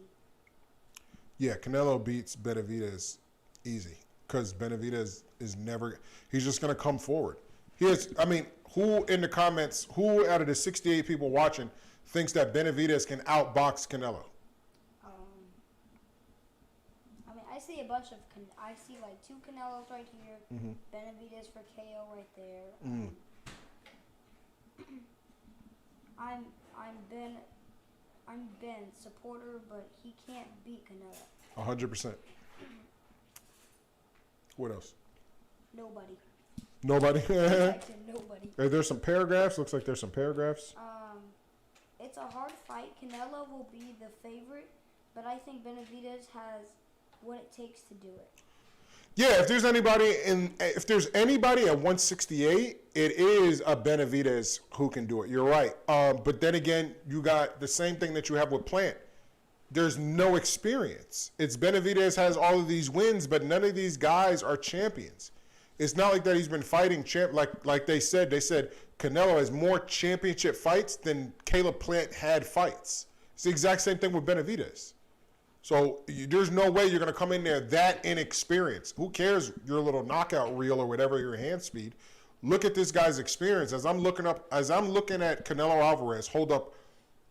Yeah, Canelo beats Benavidez easy because Benavidez is never. He's just going to come forward. Who in the comments? Who out of the 68 people watching thinks that Benavidez can outbox Canelo? I see a bunch of. I see like two Canelos right here. Mm-hmm. Benavidez for KO right there. I'm Ben supporter, but he can't beat Canelo. 100%. What else? Nobody. Nobody. Nobody. There's some paragraphs. Looks like there's some paragraphs. It's a hard fight. Canelo will be the favorite, but I think Benavidez has what it takes to do it. Yeah, if there's anybody at 168, it is a Benavidez who can do it. You're right. But then again, you got the same thing that you have with Plant. There's no experience. It's Benavidez has all of these wins, but none of these guys are champions. It's not like that he's been fighting like they said. They said Canelo has more championship fights than Caleb Plant had fights. It's the exact same thing with Benavidez. So there's no way you're going to come in there that inexperienced. Who cares your little knockout reel or whatever your hand speed? Look at this guy's experience. As I'm looking at Canelo Alvarez hold up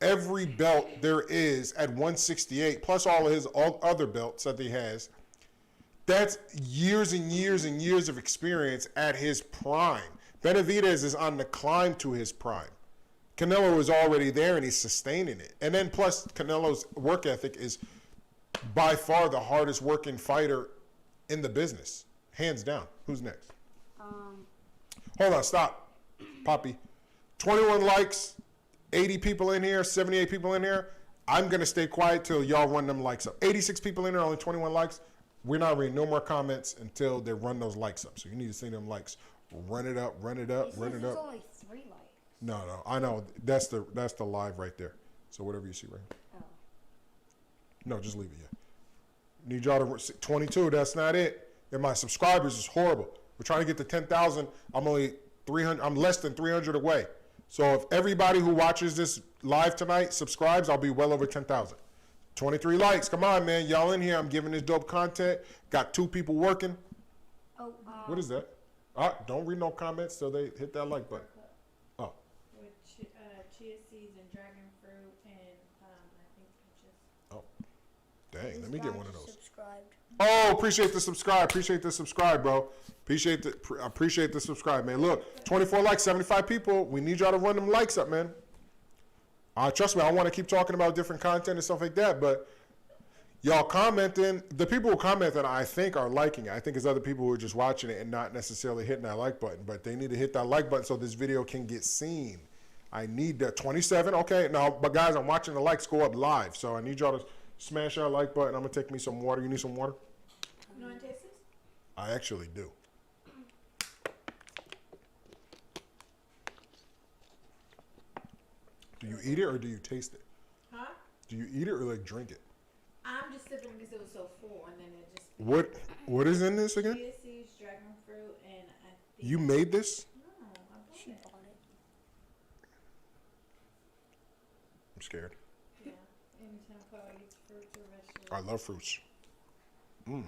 every belt there is at 168, plus all of his other belts that he has. That's years and years and years of experience at his prime. Benavidez is on the climb to his prime. Canelo is already there and he's sustaining it. And then plus Canelo's work ethic is by far the hardest working fighter in the business. Hands down. Who's next? Hold on, stop. Poppy. 21 likes, 80 people in here, 78 people in here. I'm going to stay quiet till y'all run them likes up. 86 people in there, only 21 likes. We're not reading no more comments until they run those likes up. So you need to see them likes. Run it up, run it up, run it There's up. only 3 likes. No, I know. That's the live right there. So whatever you see right here. Oh. No, just leave it, yeah. Need y'all to 22, that's not it. And my subscribers is horrible. We're trying to get to 10,000. I'm only 300, I'm less than 300 away. So if everybody who watches this live tonight subscribes, I'll be well over 10,000. 23 likes, come on, man. Y'all in here, I'm giving this dope content. Got 2 people working. Oh, What is that? Don't read no comments till they hit that like button. Oh. With chia seeds and dragon fruit and I think peaches. Oh. Dang, let me get one of those. Subscribed. Oh, appreciate the subscribe. Appreciate the subscribe, bro. Appreciate the subscribe, man. Look, 24 likes, 75 people. We need y'all to run them likes up, man. Trust me, I want to keep talking about different content and stuff like that, but y'all commenting, the people who comment that I think are liking it. I think it's other people who are just watching it and not necessarily hitting that like button, but they need to hit that like button so this video can get seen. I need that 27. Okay, now, but guys, I'm watching the likes go up live, so I need y'all to smash that like button. I'm going to take me some water. You need some water? You want to taste this? I actually do. Do you eat it or do you taste it? Huh? Do you eat it or like drink it? I'm just sipping because it was so full, and then it just. What is in this again? Chia seeds, dragon fruit, and I think. You made this? No, I bought She it. bought it. I'm scared. Yeah. Anytime Paul eats fruits or vegetables. I love fruits. Told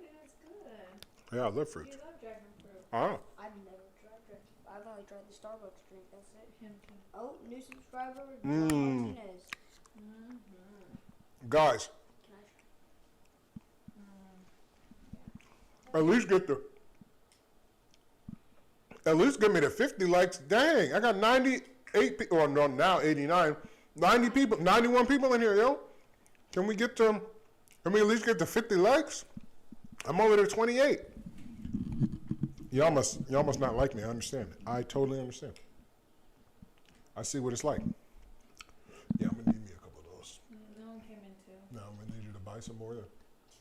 you it's good. Yeah, I love fruits. You love dragon fruit. Ah, I've never tried it. I've only tried the Starbucks drink. That's it. Him too. Oh, new subscriber, John Martinez. guys, Can I try? at least give me the 50 likes. Dang, I got 98 people, or no, now 89. 90 people, 91 people in here, yo. Can we at least get to 50 likes? I'm over there 28. Y'all must not like me. I understand. I totally understand. I see what it's like. Yeah, I'm gonna need me a couple of those. No one came in too. No, I'm gonna need you to buy some more. That's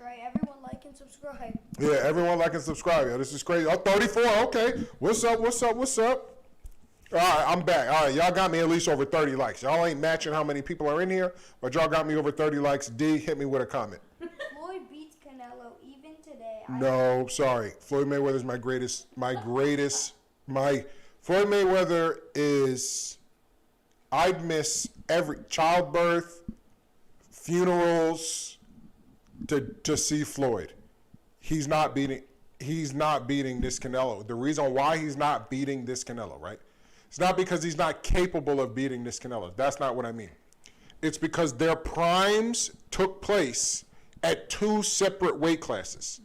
right. Everyone like and subscribe. Yeah, everyone like and subscribe. Yo, this is crazy. Oh, 34. Okay. What's up? All right, I'm back. All right, y'all got me at least over 30 likes. Y'all ain't matching how many people are in here, but y'all got me over 30 likes. D, hit me with a comment. Floyd beats Canelo even today. No, sorry. Floyd Mayweather's Floyd Mayweather is, I'd miss every childbirth, funerals to see Floyd. He's not beating this Canelo. The reason why he's not beating this Canelo, right? It's not because he's not capable of beating this Canelo. That's not what I mean. It's because their primes took place at 2 separate weight classes.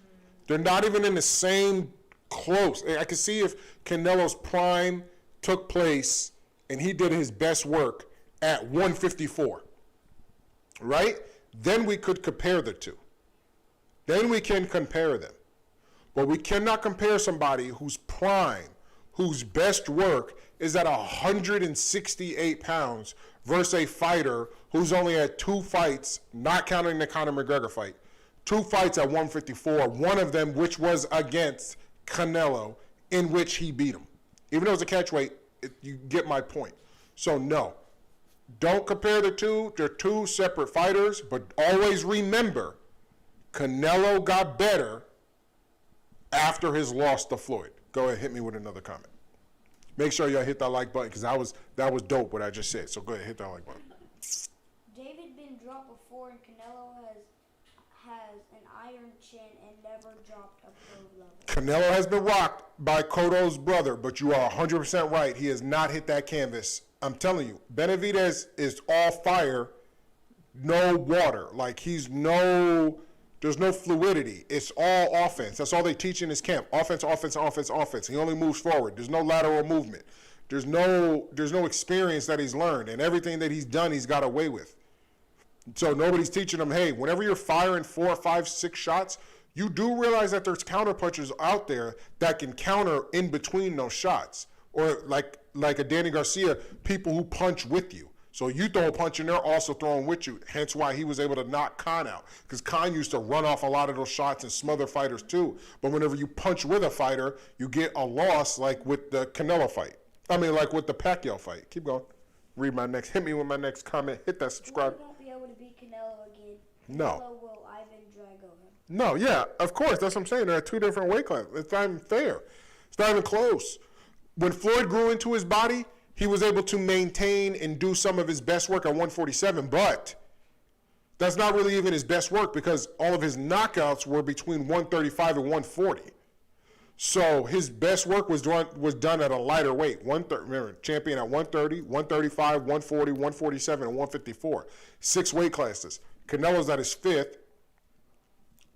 They're not even in the same close. I can see if Canelo's prime took place and he did his best work at 154, right? Then we could compare the two. Then we can compare them. But we cannot compare somebody whose prime, whose best work is at 168 pounds versus a fighter who's only had 2 fights, not counting the Conor McGregor fight, 2 fights at 154, one of them which was against Canelo, in which he beat him. Even though it's a catchweight, you get my point. So no, don't compare the two. They're 2 separate fighters, but always remember, Canelo got better after his loss to Floyd. Go ahead, hit me with another comment. Make sure y'all hit that like button, because that was dope what I just said. So go ahead, hit that like button. David been dropped before, and Canelo has an iron chin and never dropped a pro level. Canelo has been rocked by Cotto's brother, but you are 100% right. He has not hit that canvas. I'm telling you, Benavidez is all fire, no water. Like, there's There's no fluidity. It's all offense. That's all they teach in his camp. Offense, offense, offense, offense. He only moves forward. There's no lateral movement. There's no experience that he's learned, and everything that he's done, he's got away with. So nobody's teaching him, hey, whenever you're firing 4, 5, 6 shots, you do realize that there's counter punchers out there that can counter in between those shots. Or like a Danny Garcia, people who punch with you. So you throw a punch and they're also throwing with you. Hence why he was able to knock Khan out. Because Khan used to run off a lot of those shots and smother fighters too. But whenever you punch with a fighter, you get a loss like with the Canelo fight. I mean, like with the Pacquiao fight. Keep going. Hit me with my next comment. Hit that subscribe. You won't be able to beat Canelo again. No. Canelo will Ivan Drago him. No, yeah, of course. That's what I'm saying. There are 2 different weight classes. It's not even fair. It's not even close. When Floyd grew into his body, he was able to maintain and do some of his best work at 147, but that's not really even his best work because all of his knockouts were between 135 and 140. So his best work was done at a lighter weight. Remember, champion at 130, 135, 140, 147, and 154. 6 weight classes. Canelo's at his 5th,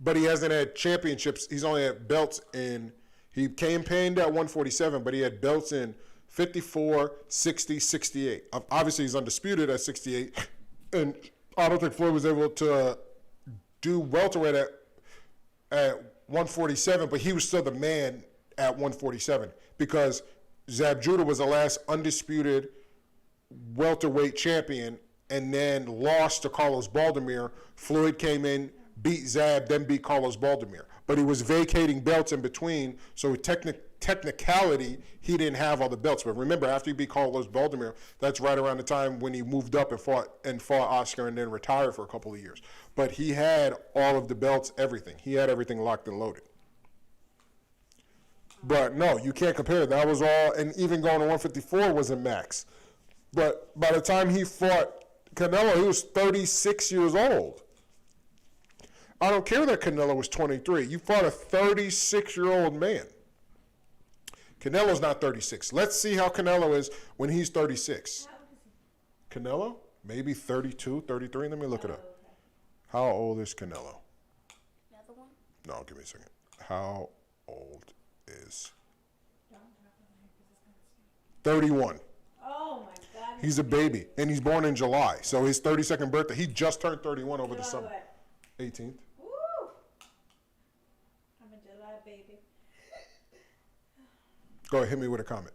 but he hasn't had championships. He's only had belts in. He campaigned at 147, but he had belts in 54, 60, 68. Obviously, he's undisputed at 68, and I don't think Floyd was able to do welterweight at 147, but he was still the man at 147 because Zab Judah was the last undisputed welterweight champion and then lost to Carlos Baldomir. Floyd came in, beat Zab, then beat Carlos Baldomir. But he was vacating belts in between, so technicality, he didn't have all the belts. But remember, after he beat Carlos Baldomir, that's right around the time when he moved up and fought Oscar and then retired for a couple of years. But he had all of the belts, everything. He had everything locked and loaded. But no, you can't compare. That was all, and even going to 154 wasn't max. But by the time he fought Canelo, he was 36 years old. I don't care that Canelo was 23. You fought a 36-year-old man. Canelo's not 36. Let's see how Canelo is when he's 36. Canelo? Maybe 32, 33. Let me look it up. How old is Canelo? Another one? No, give me a second. How old is 31? Oh my God. He's a baby, and he's born in July. So his 32nd birthday, he just turned 31 over the summer. 18th. Woo! I'm a July baby. Go ahead, hit me with a comment.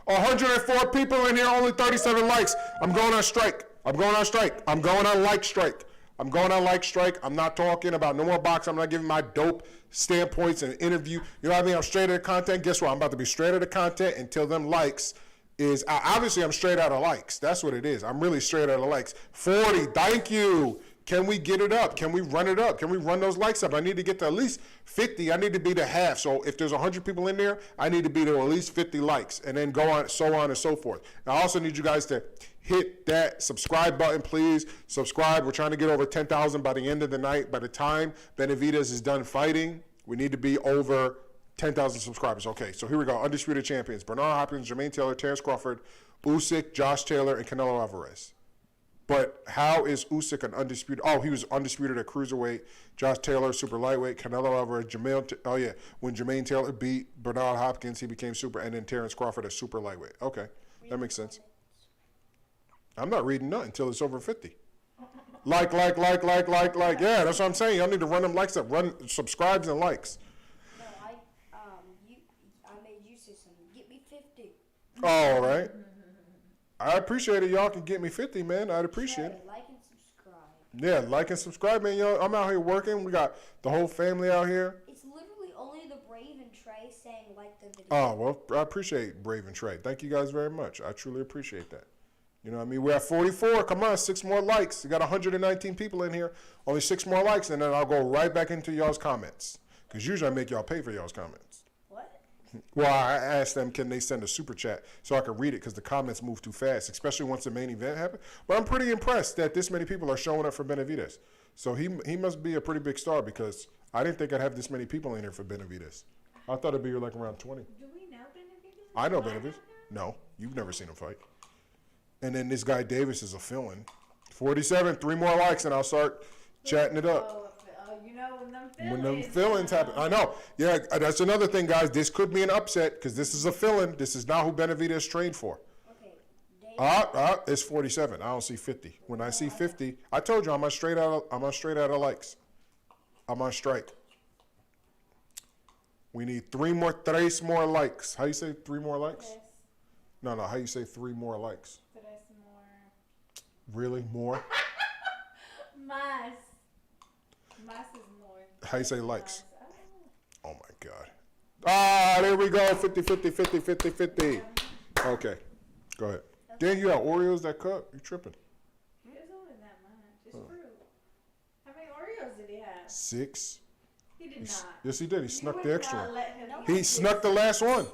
104 people in here, only 37 likes. I'm going on strike. I'm going on strike. I'm going on like strike. I'm going on like strike. I'm not talking about no more boxing. I'm not giving my dope standpoints and interview. You know what I mean? I'm straight out of content. Guess what? I'm about to be straight out of content until them likes is, obviously I'm straight out of likes. That's what it is. I'm really straight out of likes. 40, thank you. Can we get it up? Can we run it up? Can we run those likes up? I need to get to at least 50. I need to be to half. So if there's 100 people in there, I need to be to at least 50 likes and then go on, so on and so forth. I also need you guys to hit that subscribe button, please. Subscribe. We're trying to get over 10,000 by the end of the night. By the time Benavidez is done fighting, we need to be over 10,000 subscribers. Okay, so here we go. Undisputed champions. Bernard Hopkins, Jermaine Taylor, Terrence Crawford, Usyk, Josh Taylor, and Canelo Alvarez. But how is Usyk an undisputed? Oh, he was undisputed at cruiserweight. Josh Taylor, super lightweight. Canelo Alvarez, when Jermaine Taylor beat Bernard Hopkins, he became super, and then Terrence Crawford, a super lightweight. Okay, that makes sense. I'm not reading nothing until it's over 50. Like. Yeah, that's what I'm saying. Y'all need to run them likes up. Run subscribes and likes. No, I made you say something. Get me 50. All right. I appreciate it. Y'all can get me 50, man. I'd appreciate it. Like and subscribe. Yeah, like and subscribe, man. Yo, I'm out here working. We got the whole family out here. It's literally only the Brave and Trey saying like the video. Oh, well, I appreciate Brave and Trey. Thank you guys very much. I truly appreciate that. You know what I mean? We're at 44. Come on, 6 more likes. We got 119 people in here. Only 6 more likes, and then I'll go right back into y'all's comments. Because usually I make y'all pay for y'all's comments. What? Well, I asked them, can they send a super chat so I can read it because the comments move too fast, especially once the main event happened. But I'm pretty impressed that this many people are showing up for Benavidez. So he must be a pretty big star because I didn't think I'd have this many people in here for Benavidez. I thought it'd be like around 20. Do we know Benavidez? I know Benavidez. No, you've never seen him fight. And then this guy Davis is a fill-in. 47, 3 more likes, and I'll start chatting it up. Oh, them When them feelings happen. I know. Yeah, that's another thing, guys. This could be an upset because this is a fill-in. This is not who Benavidez trained for. Okay. David, It's 47. I don't see 50. When I see 50, I told you I'm on straight out of likes. I'm on strike. We need tres more likes. How you say 3 more likes? Tres. No, how you say 3 more likes? Tres more. Really? More? Más. Más is more. How you say likes? Más. I don't know. Oh my God. There we go. 50, 50, 50, 50, 50. Okay. Go ahead. Then you got Oreos that cut? You tripping. It wasn't that much. It's fruit. How many Oreos did he have? 6. He did not. Yes, he did. He snuck the extra one. Let him No. He snuck the last one.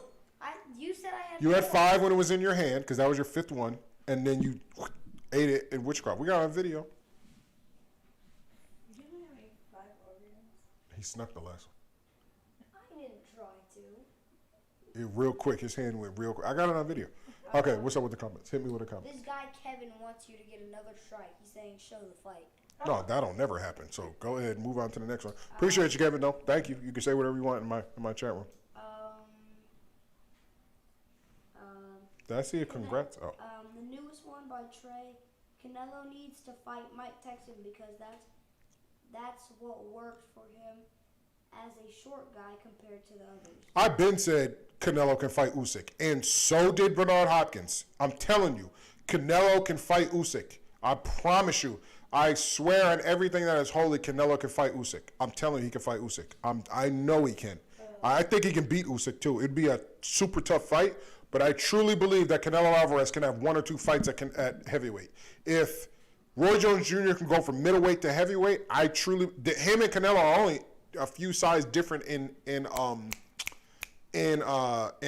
you said I had. You had 4. 5 when it was in your hand because that was your 5th one, and then you ate it in witchcraft. We got it on video. You didn't have any 5 Oreos? He snuck the last I didn't try to. one. Real quick. His hand went real quick. I got it on video. Okay, what's up with the comments? Hit me with a comment. This guy Kevin wants you to get another strike. He's saying show the fight. No, that'll never happen. So go ahead and move on to the next one. Appreciate you, Kevin, though. Thank you. You can say whatever you want in my chat room. Did I see a congrats? Oh. The newest one by Trey. Canelo needs to fight Mike Tyson because that's what worked for him as a short guy compared to the others. I've been said Canelo can fight Usyk, and so did Bernard Hopkins. I'm telling you, Canelo can fight Usyk. I promise you. I swear on everything that is holy, Canelo can fight Usyk. I'm telling you, he can fight Usyk. I know he can. I think he can beat Usyk too. It'd be a super tough fight, but I truly believe that Canelo Alvarez can have 1 or 2 fights at heavyweight. If Roy Jones Jr. can go from middleweight to heavyweight, him and Canelo are only a few sizes different in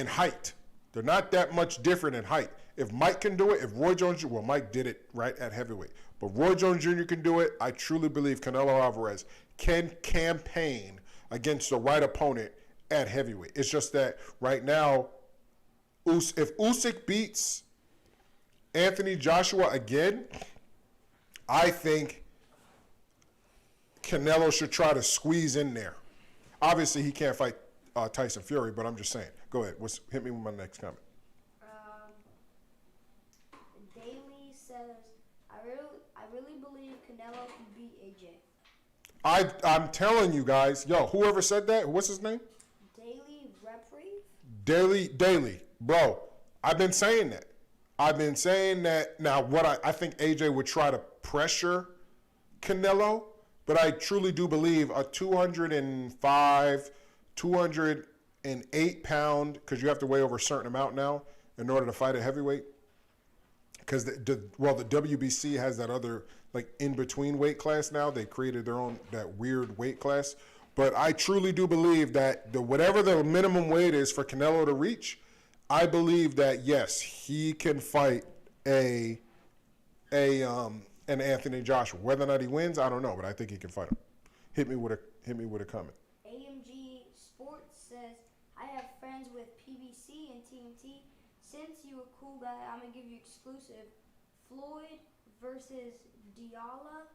height. They're not that much different in height. If Mike can do it, if Roy Jones, well, Mike did it right at heavyweight, but Roy Jones Jr. can do it, I truly believe Canelo Alvarez can campaign against the right opponent at heavyweight. It's just that right now, if Usyk beats Anthony Joshua again, I think Canelo should try to squeeze in there. Obviously, he can't fight Tyson Fury, but I'm just saying. Go ahead. Hit me with my next comment. Daly says, I really believe Canelo can beat AJ. I'm telling you guys, whoever said that, what's his name? Daily Reprieve? Daily. Bro, I've been saying that. Now, what I think AJ would try to pressure Canelo, but I truly do believe a 205, 208 pound, because you have to weigh over a certain amount now in order to fight a heavyweight. Because the WBC has that other in-between weight class now. They created their own, that weird weight class. But I truly do believe that whatever the minimum weight is for Canelo to reach, I believe that, yes, he can fight an Anthony Joshua. Whether or not he wins, I don't know, but I think he can fight him. Hit me with a comment. AMG Sports says, I have friends with PBC and TNT. Since you a cool guy, I'm going to give you exclusive. Floyd versus Diala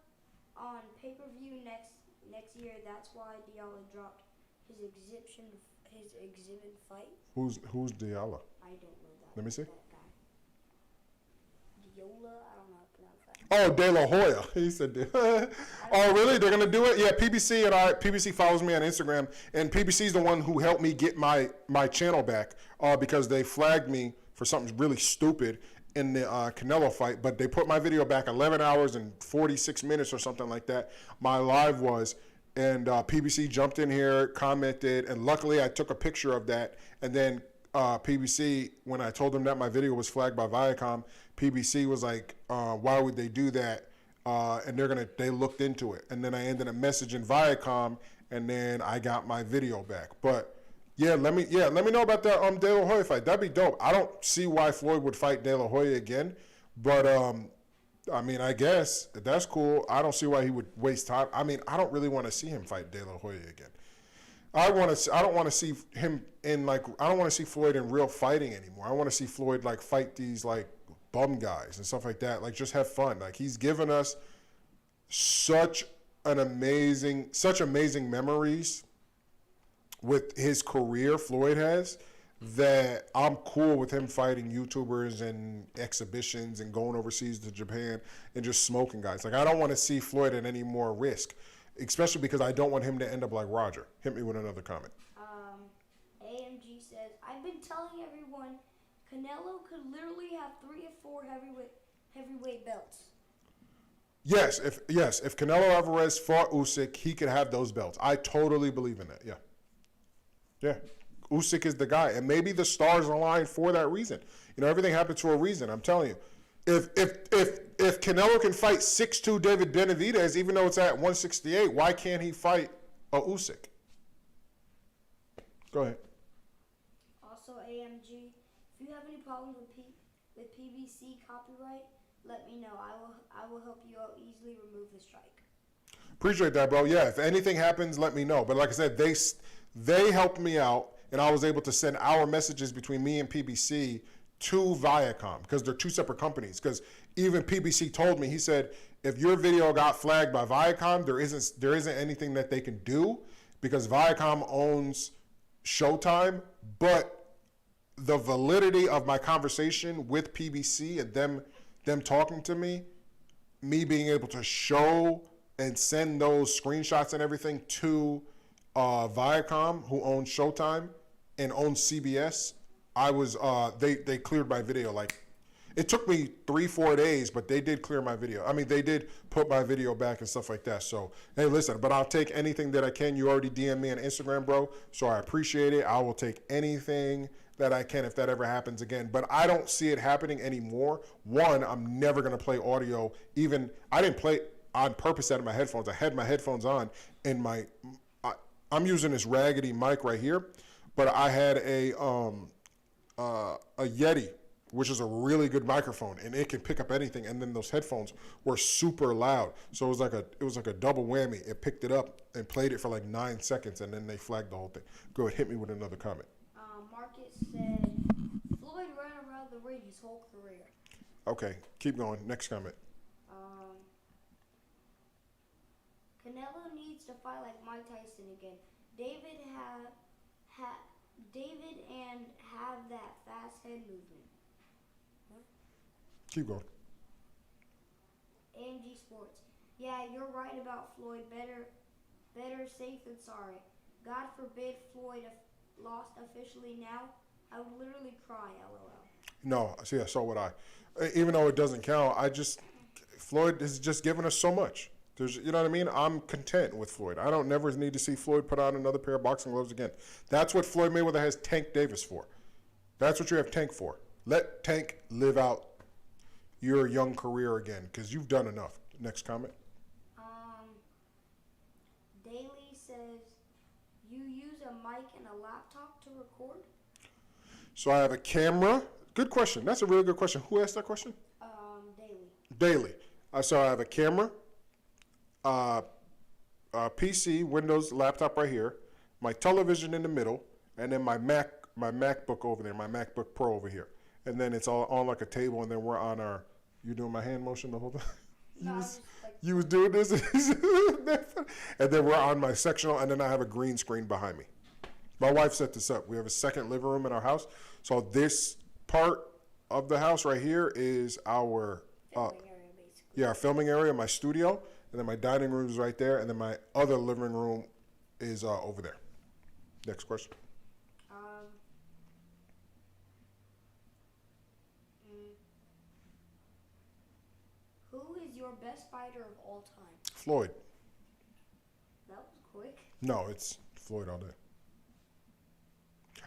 on pay-per-view next year. That's why Diala dropped his exhibit fight. Who's Diala? I don't know that. Let me see. That guy. Diola, I don't know how to pronounce that. Oh, De La Hoya. He said, oh, really? They're going to do it? Yeah, PBC follows me on Instagram, and PBC is the one who helped me get my channel back because they flagged me for something really stupid in the Canelo fight, but they put my video back 11 hours and 46 minutes or something like that. My live was, and PBC jumped in here, commented, and luckily I took a picture of that, and then PBC, when I told them that my video was flagged by Viacom, PBC was like, why would they do that? And they looked into it. And then I ended up messaging Viacom, and then I got my video back. But let me know about that De La Hoya fight. That'd be dope. I don't see why Floyd would fight De La Hoya again, but I mean, I guess that's cool. I don't see why he would waste time. I mean, I don't really want to see him fight De La Hoya again. I don't want to see him I don't want to see Floyd in real fighting anymore. I want to see Floyd fight these bum guys and stuff like that. Just have fun. He's given us such such amazing memories with his career, Floyd has, that I'm cool with him fighting YouTubers and exhibitions and going overseas to Japan and just smoking guys. Like, I don't want to see Floyd at any more risk, especially because I don't want him to end up like Roger. Hit me with another comment. AMG says, I've been telling everyone Canelo could literally have 3 or 4 heavyweight belts. Yes, if Canelo Alvarez fought Usyk, he could have those belts. I totally believe in that. Yeah. Usyk is the guy, and maybe the stars align for that reason. You know, everything happens for a reason. I'm telling you, if Canelo can fight 6'2" David Benavidez, even though it's at 168, why can't he fight a Usyk? Go ahead. Also, AMG, if you have any problems with PBC copyright, let me know. I will help you out easily remove the strike. Appreciate that, bro. Yeah, if anything happens, let me know. But like I said, they helped me out, and I was able to send our messages between me and PBC to Viacom because they're 2 separate companies. Because even PBC told me, he said, if your video got flagged by Viacom, there isn't anything that they can do because Viacom owns Showtime, but the validity of my conversation with PBC and them talking to me being able to show and send those screenshots and everything to Viacom, who owns Showtime and owns CBS, they cleared my video. Like, it took me 3-4 days, but they did clear my video. I mean, they did put my video back and stuff like that. So, hey, listen, but I'll take anything that I can. You already DM me on Instagram, bro, so I appreciate it. I will take anything that I can if that ever happens again. But I don't see it happening anymore. One, I'm never going to play audio. I didn't play on purpose out of my headphones. I had my headphones on, and I'm using this raggedy mic right here, but I had a Yeti, which is a really good microphone, and it can pick up anything. And then those headphones were super loud, so it was like a double whammy. It picked it up and played it for like 9 seconds, and then they flagged the whole thing. Go ahead, hit me with another comment. Marcus said Floyd ran around the ring his whole career. Okay, keep going. Next comment. Canelo needs to fight like Mike Tyson again. David and have that fast head movement. Keep going. AMG Sports. Yeah, you're right about Floyd. Better safe than sorry. God forbid Floyd lost officially now. I would literally cry, LOL. No, yeah, so would I. Even though it doesn't count, Floyd has just given us so much. You know what I mean? I'm content with Floyd. I don't never need to see Floyd put on another pair of boxing gloves again. That's what Floyd Mayweather has Tank Davis for. That's what you have Tank for. Let Tank live out your young career again, because you've done enough. Next comment. Daly says, you use a mic and a laptop to record? So I have a camera. Good question. That's a really good question. Who asked that question? Daily. So I have a camera, PC, Windows, laptop right here, my television in the middle, and then my MacBook over there, my MacBook Pro over here. And then it's all on like a table, and then we're on our, you doing my hand motion the whole time? You was doing this? And then we're on my sectional, and then I have a green screen behind me. My wife set this up. We have a second living room in our house. So this part of the house right here is our Filming area, basically. our filming area, my studio, and then my dining room is right there, and then my other living room is over there. Next question. Who is your best fighter of all time? Floyd. That was quick. No, it's Floyd all day.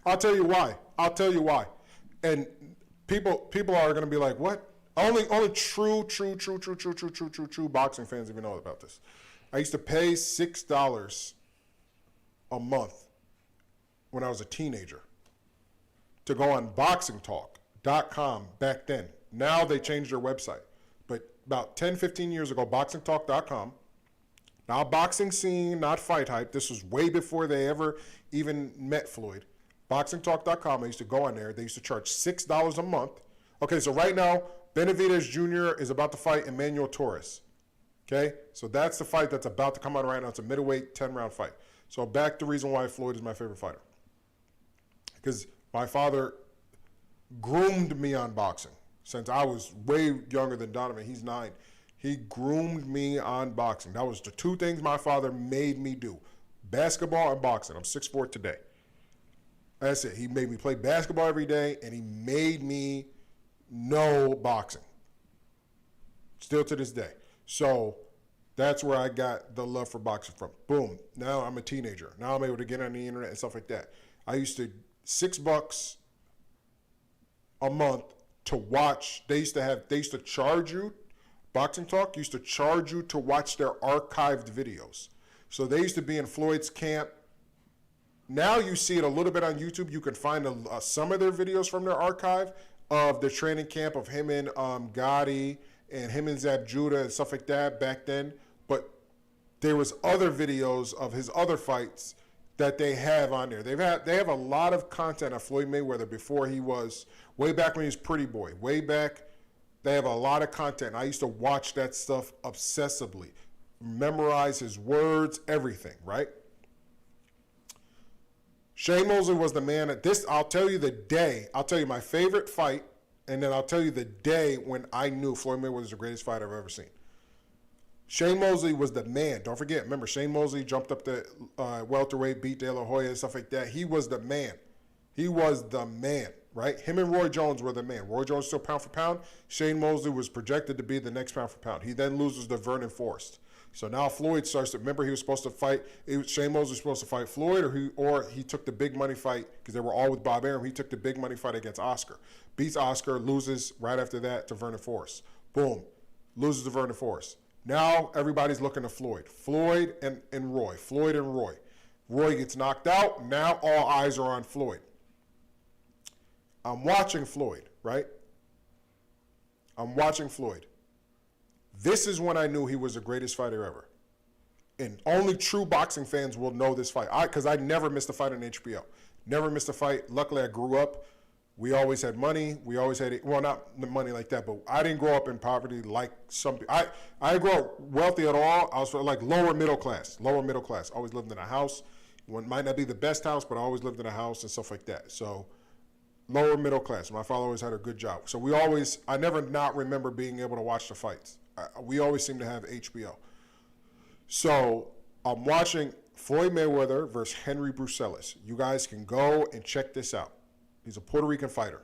I'll tell you why. And people are going to be like, what? Only true boxing fans even know about this. I used to pay $6 a month when I was a teenager to go on boxingtalk.com back then. Now they changed their website. But about 10, 15 years ago, boxingtalk.com, now Boxing Scene, not Fight Hype. This was way before they ever even met Floyd. Boxingtalk.com, I used to go on there. They used to charge $6 a month. Okay, so right now, Benavidez Jr. is about to fight Emmanuel Torres. Okay? So that's the fight that's about to come out right now. It's a middleweight 10-round fight. So back to the reason why Floyd is my favorite fighter. Because my father groomed me on boxing since I was way younger than Donovan. He's 9. He groomed me on boxing. That was the 2 things my father made me do. Basketball and boxing. I'm 6'4" today. That's it. He made me play basketball every day, and he made me know boxing. Still to this day. So that's where I got the love for boxing from. Boom. Now I'm a teenager. Now I'm able to get on the internet and stuff like that. I used to $6 a month to watch. They used to charge you. Boxing Talk used to charge you to watch their archived videos. So they used to be in Floyd's camp. Now you see it a little bit on YouTube. You can find some of their videos from their archive of the training camp of him and Gotti and him and Zab Judah and stuff like that back then. But there was other videos of his other fights that they have on there. They have a lot of content of Floyd Mayweather before he was, way back when he was Pretty Boy. Way back, they have a lot of content. I used to watch that stuff obsessively. Memorize his words, everything, right? Shane Mosley was the man at this. I'll tell you the day. I'll tell you my favorite fight, and then I'll tell you the day when I knew Floyd Mayweather was the greatest fighter I've ever seen. Shane Mosley was the man. Don't forget. Remember, Shane Mosley jumped up to welterweight, beat De La Hoya and stuff like that. He was the man. He was the man, right? Him and Roy Jones were the man. Roy Jones still pound for pound. Shane Mosley was projected to be the next pound for pound. He then loses to Vernon Forrest. So now Floyd starts to, remember he was supposed to fight, Shane Mosley was supposed to fight Floyd, or he took the big money fight, because they were all with Bob Arum. He took the big money fight against Oscar. Beats Oscar, loses right after that to Vernon Forrest. Boom, loses to Vernon Forrest. Now everybody's looking to Floyd. Floyd and Roy. Floyd and Roy. Roy gets knocked out. Now all eyes are on Floyd. I'm watching Floyd, right? I'm watching Floyd. This is when I knew he was the greatest fighter ever. And only true boxing fans will know this fight. Because I never missed a fight on HBO. Never missed a fight. Luckily, I grew up. We always had money. We always had, well, not money like that, but I didn't grow up in poverty like some people. I didn't grow up wealthy at all. I was like lower middle class. Always lived in a house. One might not be the best house, but I always lived in a house and stuff like that. So lower middle class. My father always had a good job. So I never not remember being able to watch the fights. We always seem to have HBO. So I'm watching Floyd Mayweather versus Henry Brucelis. You guys can go and check this out. He's a Puerto Rican fighter.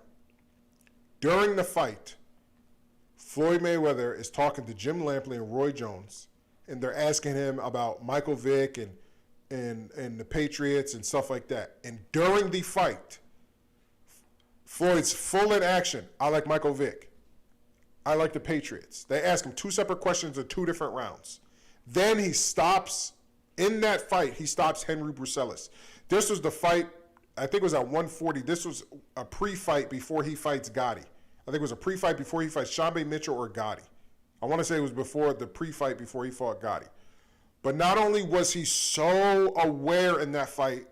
During the fight, Floyd Mayweather is talking to Jim Lampley and Roy Jones, and they're asking him about Michael Vick and the Patriots and stuff like that. And during the fight, Floyd's full in action. I like Michael Vick. I like the Patriots. They ask him 2 separate questions in 2 different rounds. Then he stops, in that fight, he stops Henry Brucelis. This was the fight, I think it was at 140. This was a pre-fight before he fights Gotti. I think it was a pre-fight before he fights Shambe Mitchell or Gotti. I want to say it was before the pre-fight before he fought Gotti. But not only was he so aware in that fight,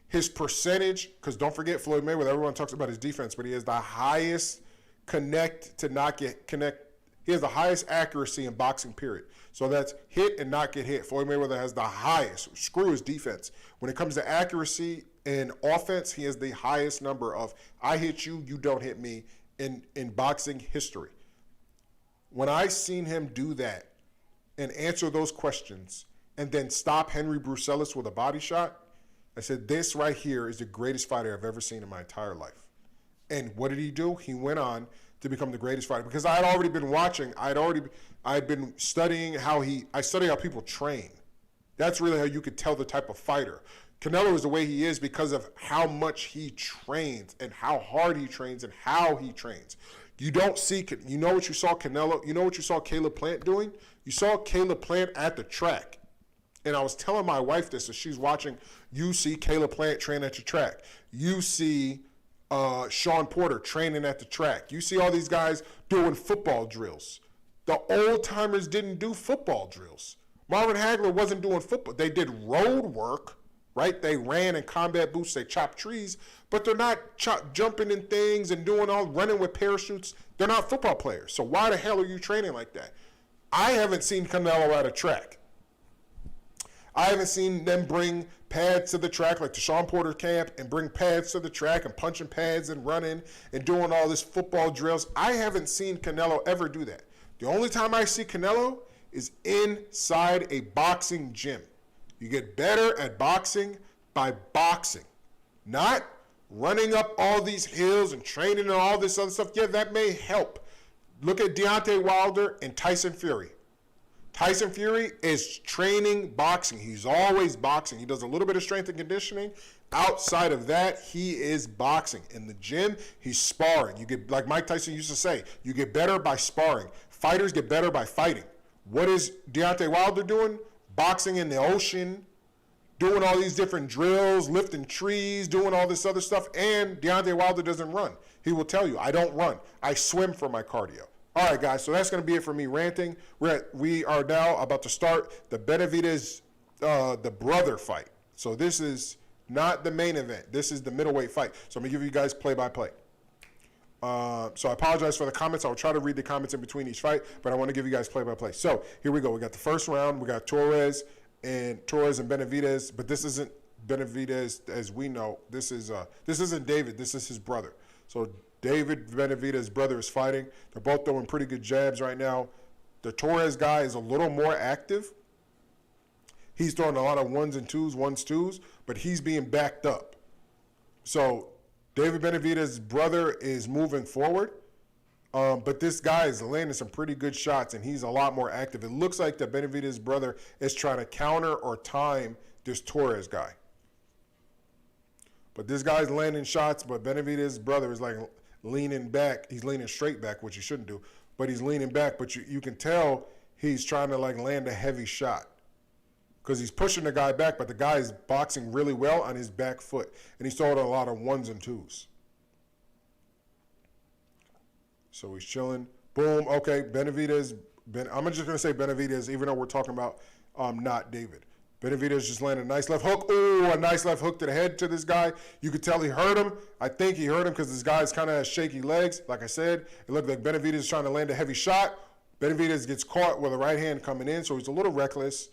his percentage, because don't forget Floyd Mayweather, everyone talks about his defense, but he has the highest connect to not get connect. He has the highest accuracy in boxing, period. So that's hit and not get hit. Floyd Mayweather has the highest. Screw his defense. When it comes to accuracy and offense, he has the highest number of I hit you, you don't hit me in boxing history. When I seen him do that and answer those questions and then stop Henry Brucelis with a body shot, I said, this right here is the greatest fighter I've ever seen in my entire life. And what did he do? He went on to become the greatest fighter because I had already been watching. I'd been studying I study how people train. That's really how you could tell the type of fighter. Canelo is the way he is because of how much he trains and how hard he trains and how he trains. You don't see, you know what you saw Canelo, you know what you saw Caleb Plant doing? You saw Caleb Plant at the track. And I was telling my wife this as she's watching, you see Caleb Plant train at your track. You see Sean Porter training at the track. You see all these guys doing football drills. The old timers didn't do football drills. Marvin Hagler wasn't doing football. They did road work, right? They ran in combat boots, they chopped trees, but they're not jumping in things and doing all running with parachutes. They're not football players. So why the hell are you training like that? I haven't seen Canelo at a track. I haven't seen them bring pads to the track like the Sean Porter camp and bring pads to the track and punching pads and running and doing all this football drills. I haven't seen Canelo ever do that. The only time I see Canelo is inside a boxing gym. You get better at boxing by boxing, not running up all these hills and training and all this other stuff. Yeah, that may help. Look at Deontay Wilder and Tyson Fury. Tyson Fury is training boxing. He's always boxing. He does a little bit of strength and conditioning. Outside of that, he is boxing. In the gym, he's sparring. You get, like Mike Tyson used to say, you get better by sparring. Fighters get better by fighting. What is Deontay Wilder doing? Boxing in the ocean, doing all these different drills, lifting trees, doing all this other stuff. And Deontay Wilder doesn't run. He will tell you, I don't run. I swim for my cardio. All right, guys, so that's going to be it for me ranting. We are now about to start the Benavidez, the brother fight. So this is not the main event. This is the middleweight fight. So I'm going to give you guys play-by-play. So I apologize for the comments. I'll try to read the comments in between each fight, but I want to give you guys play-by-play. So here we go. We got the first round. We got Torres and Benavidez, but this isn't Benavidez as we know. This isn't David. This is his brother. So David Benavidez's brother is fighting. They're both throwing pretty good jabs right now. The Torres guy is a little more active. He's throwing a lot of ones, twos, but he's being backed up. So David Benavidez's brother is moving forward, but this guy is landing some pretty good shots, and he's a lot more active. It looks like the Benavidez's brother is trying to counter or time this Torres guy. But this guy's landing shots, but Benavidez's brother is like leaning back. He's leaning straight back, which you shouldn't do, but he's leaning back. But you can tell he's trying to like land a heavy shot because he's pushing the guy back, but the guy is boxing really well on his back foot, and he's throwing a lot of ones and twos. So he's chilling. Boom. Okay, Benavidez. I'm just going to say Benavidez, even though we're talking about not David. Benavidez just landed a nice left hook. Oh, a nice left hook to the head to this guy. You could tell he hurt him. I think he hurt him because this guy's kind of has shaky legs. Like I said, it looked like Benavidez is trying to land a heavy shot. Benavidez gets caught with a right hand coming in, so he's a little reckless.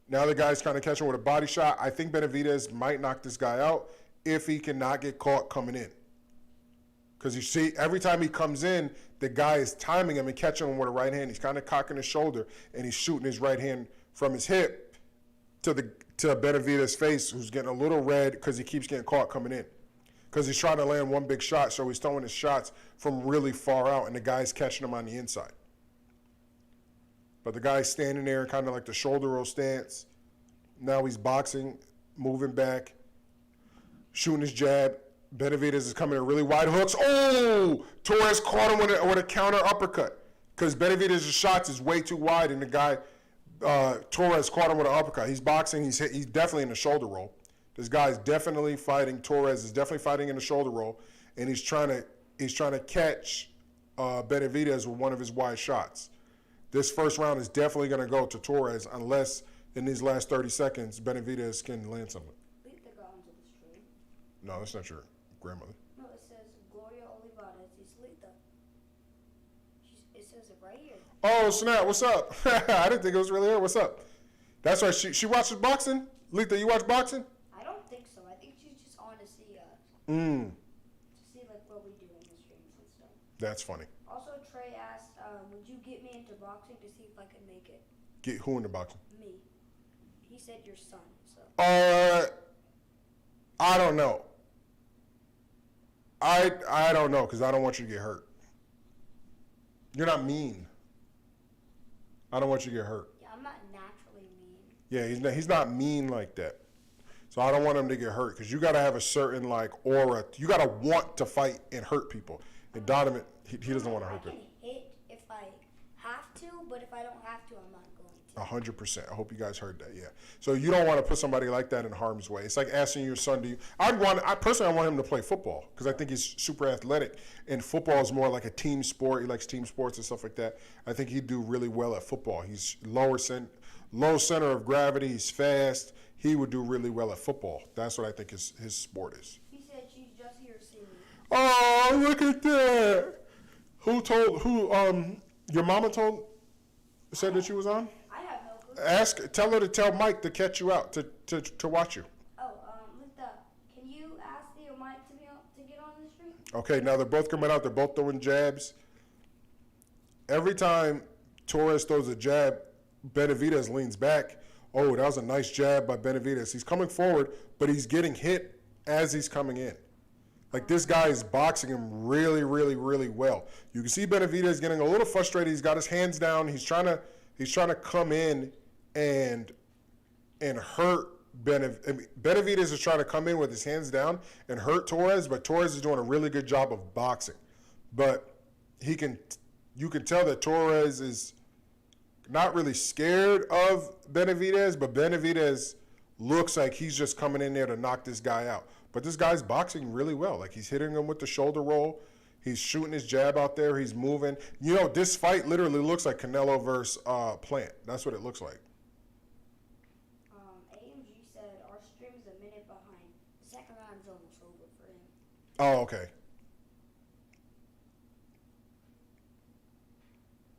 Now the guy's trying to catch him with a body shot. I think Benavidez might knock this guy out if he cannot get caught coming in. Because you see, every time he comes in, the guy is timing him and catching him with a right hand. He's kind of cocking his shoulder, and he's shooting his right hand from his hip to Benavidez's face, who's getting a little red because he keeps getting caught coming in. Because he's trying to land one big shot, so he's throwing his shots from really far out, and the guy's catching him on the inside. But the guy's standing there, kind of like the shoulder roll stance. Now he's boxing, moving back, shooting his jab. Benavidez is coming in really wide hooks. Oh! Torres caught him with a counter uppercut because Benavidez's shots is way too wide, and the guy, Torres, caught him with an uppercut. He's boxing. He's definitely in the shoulder roll. This guy's definitely fighting. Torres is definitely fighting in the shoulder roll, and he's trying to catch Benavidez with one of his wide shots. This first round is definitely going to go to Torres unless in these last 30 seconds Benavidez can land something. Lita got onto the stream. No, that's not your grandmother. No, it says Gloria Olivares is Lita. It says it right here. Oh, snap. What's up? I didn't think it was really her. What's up? That's right. She watches boxing? Lita, you watch boxing? I don't think so. I think she's just on to see us. To see like what we do in the streams and stuff. That's funny. Also, Trey asked, would you get me into boxing to see if I could make it? Get who into boxing? Me. He said your son, so. I don't know. I don't know because I don't want you to get hurt. You're not mean. I don't want you to get hurt. Yeah, I'm not naturally mean. Yeah, he's not mean like that. So I don't want him to get hurt because you got to have a certain like aura. You got to want to fight and hurt people. And Donovan, he doesn't want to hurt people. I can hit if I have to, but if I don't have to, I'm not going to. 100%. I hope you guys heard that. Yeah. So you don't want to put somebody like that in harm's way. It's like asking your son, I personally want him to play football because I think he's super athletic, and football is more like a team sport. He likes team sports and stuff like that. I think he'd do really well at football. He's low center of gravity. He's fast. He would do really well at football. That's what I think his sport is. He said she's just here seeing me. Oh, look at that. Your mama said that you was on? I have no clue. Tell her to tell Mike to catch you out, to watch you. Oh, Linda, can you ask Theo Mike to get on the stream? Okay, now they're both coming out. They're both throwing jabs. Every time Torres throws a jab, Benavidez leans back. Oh, that was a nice jab by Benavidez. He's coming forward, but he's getting hit as he's coming in. Like, this guy is boxing him really, really, really well. You can see Benavidez getting a little frustrated. He's got his hands down. He's trying to come in and hurt Benavidez is trying to come in with his hands down and hurt Torres, but Torres is doing a really good job of boxing. But you can tell that Torres is not really scared of Benavidez, but Benavidez looks like he's just coming in there to knock this guy out. But this guy's boxing really well. Like, he's hitting him with the shoulder roll. He's shooting his jab out there. He's moving. You know, this fight literally looks like Canelo versus Plant. That's what it looks like. AMG said our stream is a minute behind. The second round's almost over for him. Oh, okay.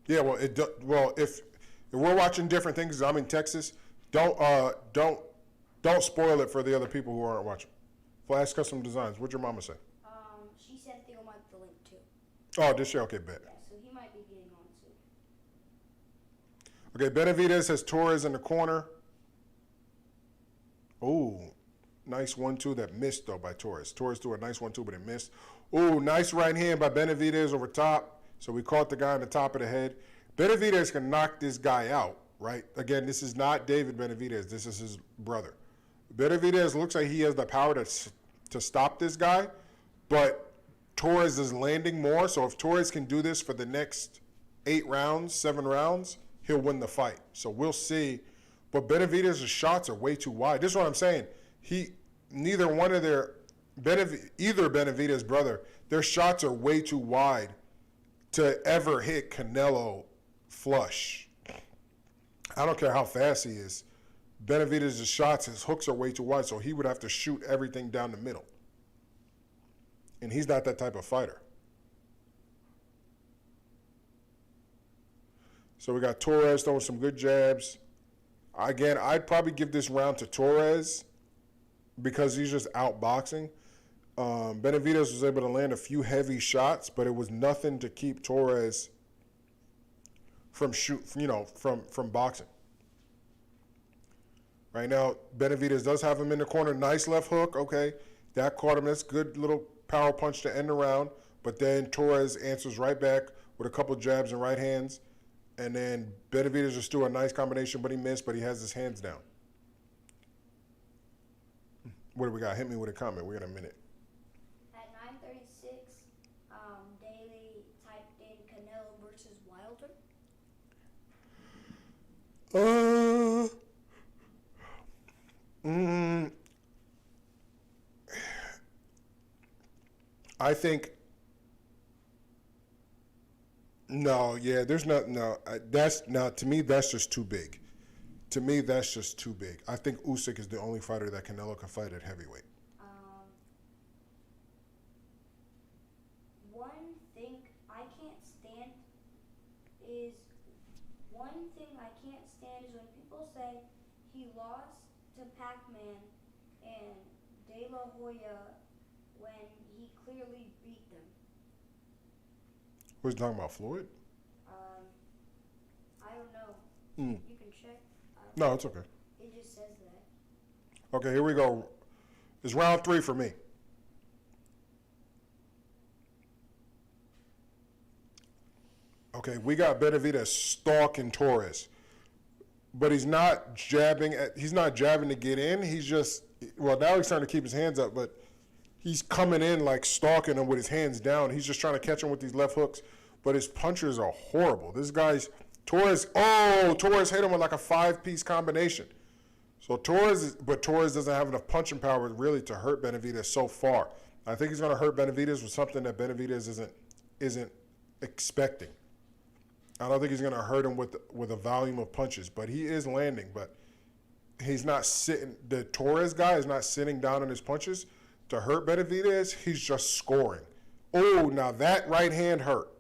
Yeah, well, if we're watching different things, I'm in Texas. Don't spoil it for the other people who aren't watching. Flash Custom Designs. What'd your mama say? She sent Theo Mike the link too. Oh, did she? Okay, bet. Yeah, so he might be getting on soon. Okay, Benavidez has Torres in the corner. Ooh, nice 1-2 that missed, though, by Torres. Torres threw a nice 1-2, but it missed. Ooh, nice right hand by Benavidez over top. So we caught the guy on the top of the head. Benavidez can knock this guy out, right? Again, this is not David Benavidez. This is his brother. Benavidez looks like he has the power to stop this guy, but Torres is landing more. So if Torres can do this for the next 7 rounds, he'll win the fight. So we'll see. But Benavidez's shots are way too wide. This is what I'm saying. Either Benavidez's brother, their shots are way too wide to ever hit Canelo flush. I don't care how fast he is. Benavidez's shots, his hooks are way too wide, so he would have to shoot everything down the middle. And he's not that type of fighter. So we got Torres throwing some good jabs. Again, I'd probably give this round to Torres because he's just outboxing. Benavidez was able to land a few heavy shots, but it was nothing to keep Torres from boxing. Right now, Benavidez does have him in the corner. Nice left hook. Okay, that caught him. That's good little power punch to end the round. But then Torres answers right back with a couple jabs and right hands. And then Benavidez just threw a nice combination, but he missed, but he has his hands down. What do we got? Hit me with a comment. We got a minute. At 9:36, Daily typed in Canelo versus Wilder. I think no, yeah, there's not to me that's just too big. To me, that's just too big. I think Usyk is the only fighter that Canelo can fight at heavyweight. One thing I can't stand is when people say he lost to Pac-Man and De La Hoya when he clearly beat them. Who's talking about, Floyd? I don't know. You can check. No, it's okay. It just says that. Okay, here we go. It's round 3 for me. Okay, we got Benavidez stalking Torres, but he's not jabbing to get in. He's just, well, now he's trying to keep his hands up, but he's coming in like stalking him with his hands down. He's just trying to catch him with these left hooks, but his punches are horrible. Torres hit him with like a 5-piece combination. So Torres doesn't have enough punching power really to hurt Benavidez so far. I think he's going to hurt Benavidez with something that Benavidez isn't expecting. I don't think he's going to hurt him with a volume of punches, but he is landing. But he's not sitting. The Torres guy is not sitting down on his punches to hurt Benavidez. He's just scoring. Oh, now that right hand hurt.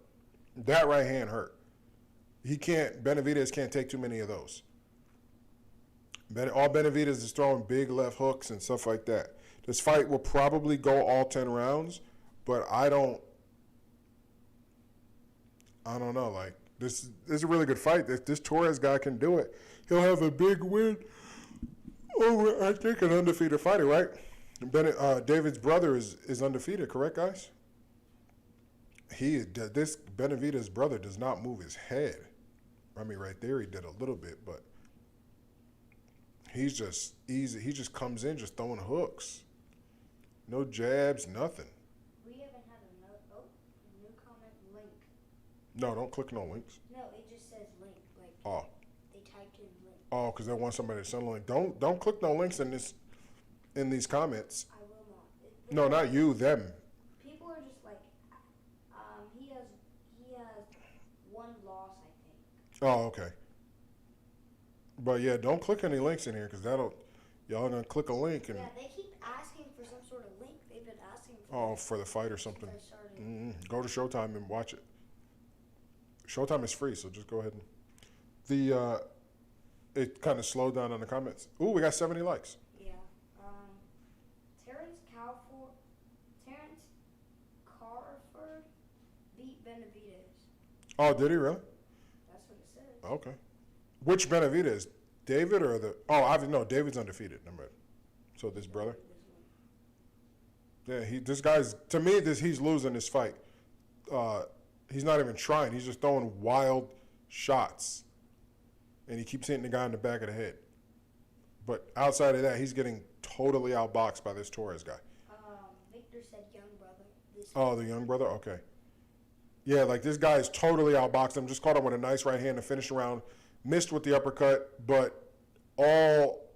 That right hand hurt. Benavidez can't take too many of those. All Benavidez is throwing big left hooks and stuff like that. This fight will probably go all 10 rounds, but I don't know. Like, this is a really good fight. If this Torres guy can do it, he'll have a big win over, I think, an undefeated fighter, right? David's brother is undefeated, correct, guys? This Benavidez brother does not move his head. I mean, right there he did a little bit, but he's just easy. He just comes in just throwing hooks. No jabs, nothing. We haven't had a new comment link. No, don't click no links. No, it just says link. Like, Oh. they typed in link. Oh, because they want somebody to send a link. Don't click no links in these comments. I will not. No, not you, them. People are just like, he has one loss, I think. Oh, okay. But yeah, don't click any links in here because y'all gonna click a link and Yeah, they keep asking for some sort of link. They've been asking for for the fight or something. since I started. Go to Showtime and watch it. Showtime is free, so just go ahead and it kind of slowed down on the comments. Ooh, we got 70 likes. Yeah. Terrence Carford beat Benavidez. Oh, did he really? That's what it says. Okay. Which Benavidez? David or the? Oh, no, David's undefeated. Number. So this brother. Yeah, this guy's, to me, he's losing this fight. He's not even trying. He's just throwing wild shots. And he keeps hitting the guy in the back of the head. But outside of that, he's getting totally outboxed by this Torres guy. Victor said young brother. The young brother? Okay. Yeah, like this guy is totally outboxed him. Just caught him with a nice right hand to finish around. Missed with the uppercut, but all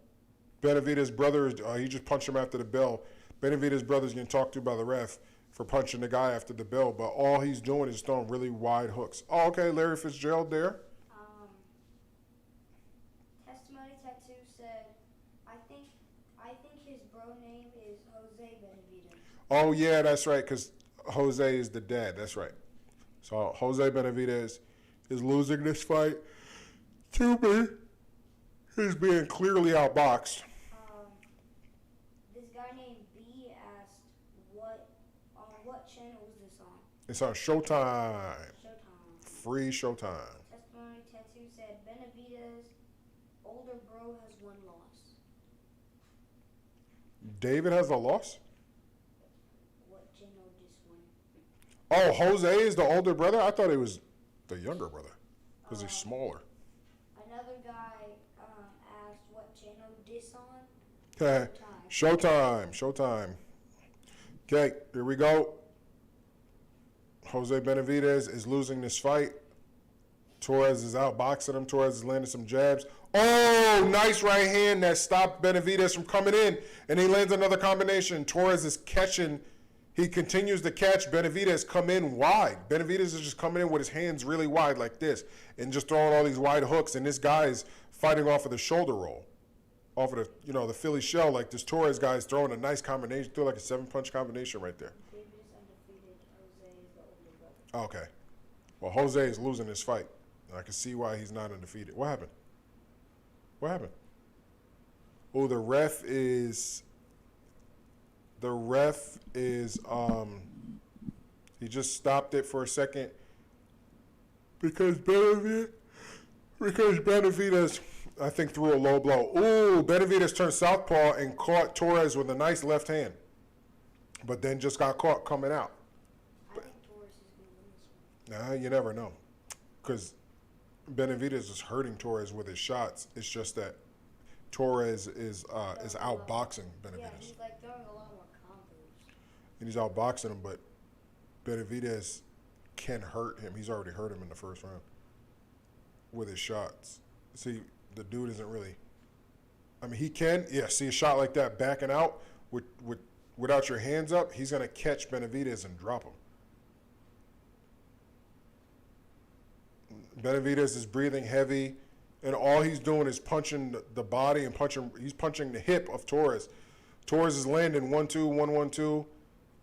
Benavidez brothers, he just punched him after the bell. Benavidez brothers getting talked to by the ref for punching the guy after the bell, but all he's doing is throwing really wide hooks. Oh, okay, Larry Fitzgerald there. Testimony Tattoo said, I think his bro name is Jose Benavidez. Oh, yeah, that's right, because Jose is the dad. That's right. So Jose Benavidez is losing this fight to me. He's being clearly outboxed. This guy named B asked, what channel is this on? It's on Showtime. Showtime. Free Showtime. Testimony Tattoo said, Benavidez' older bro has one loss. David has a loss? What channel just won? Oh, Jose is the older brother? I thought he was the younger brother because he's smaller. Another guy asked what channel this on? Showtime. Okay, here we go. Jose Benavidez is losing this fight. Torres is outboxing him. Torres is landing some jabs. Oh, nice right hand that stopped Benavidez from coming in. And he lands another combination. Torres is catching. He continues to catch. Benavidez come in wide. Benavidez is just coming in with his hands really wide like this and just throwing all these wide hooks. And this guy's fighting off of the shoulder roll, off of the Philly shell. Like this Torres guy is throwing a nice combination, threw like a 7-punch combination right there. David is undefeated. Jose is the older brother. Okay. Well, Jose is losing this fight. And I can see why he's not undefeated. What happened? Oh, the ref is he just stopped it for a second because Benavidez, I think, threw a low blow. Ooh, Benavidez turned southpaw and caught Torres with a nice left hand, but then just got caught coming out. I think Torres is going to win this one. Nah, you never know, because Benavidez is hurting Torres with his shots. It's just that Torres is outboxing Benavidez. Yeah, he's like throwing a lot more combos. And he's outboxing him, but Benavidez can hurt him. He's already hurt him in the first round with his shots. See, the dude isn't really. I mean, he can. Yeah, see a shot like that backing out without your hands up, he's gonna catch Benavidez and drop him. Benavidez is breathing heavy, and all he's doing is punching the body and he's punching the hip of Torres. Torres is landing 1-2, 1-1-2.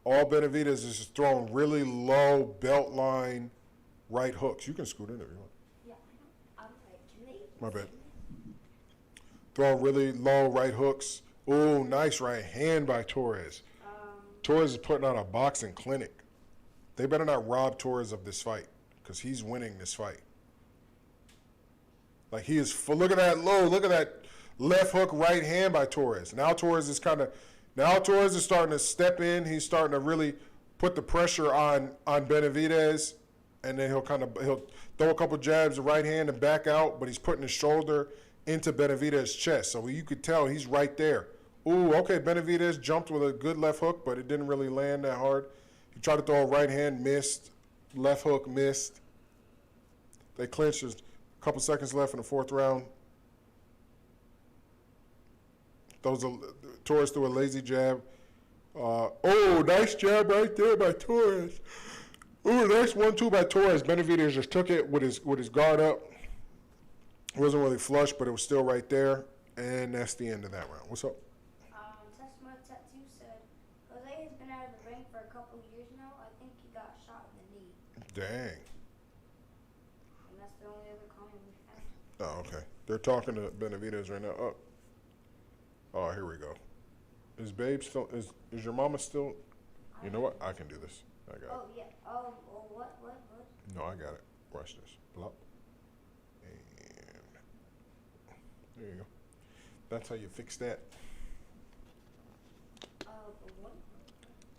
All Benavidez is just throwing really low belt line right hooks. You can scoot in if you want. Yeah. My bad. Throwing really low right hooks. Ooh, nice right hand by Torres. Torres is putting on a boxing clinic. They better not rob Torres of this fight because he's winning this fight. Like he is full. Look at that low. Look at that left hook right hand by Torres. Now Torres is starting to step in. He's starting to really put the pressure on Benavidez, and then he'll throw a couple jabs, the right hand, and back out. But he's putting his shoulder into Benavidez's chest, so you could tell he's right there. Ooh, okay, Benavidez jumped with a good left hook, but it didn't really land that hard. He tried to throw a right hand, missed. Left hook, missed. They clinched. There's a couple seconds left in the fourth round. Torres threw a lazy jab. Oh, nice jab right there by Torres. Ooh, nice 1-2 by Torres. Benavidez just took it with his guard up. It wasn't really flush, but it was still right there. And that's the end of that round. What's up? Tessma Tattoo said, Jose has been out of the ring for a couple of years now. I think he got shot in the knee. Dang. And that's the only other comment we have. Oh, okay. They're talking to Benavidez right now. Oh, here we go. Is Babe still? Is your mama still? You know what? I can do this. I got it. Oh, yeah. Oh, what? No, I got it. Watch this. Plop. And there you go. That's how you fix that. What?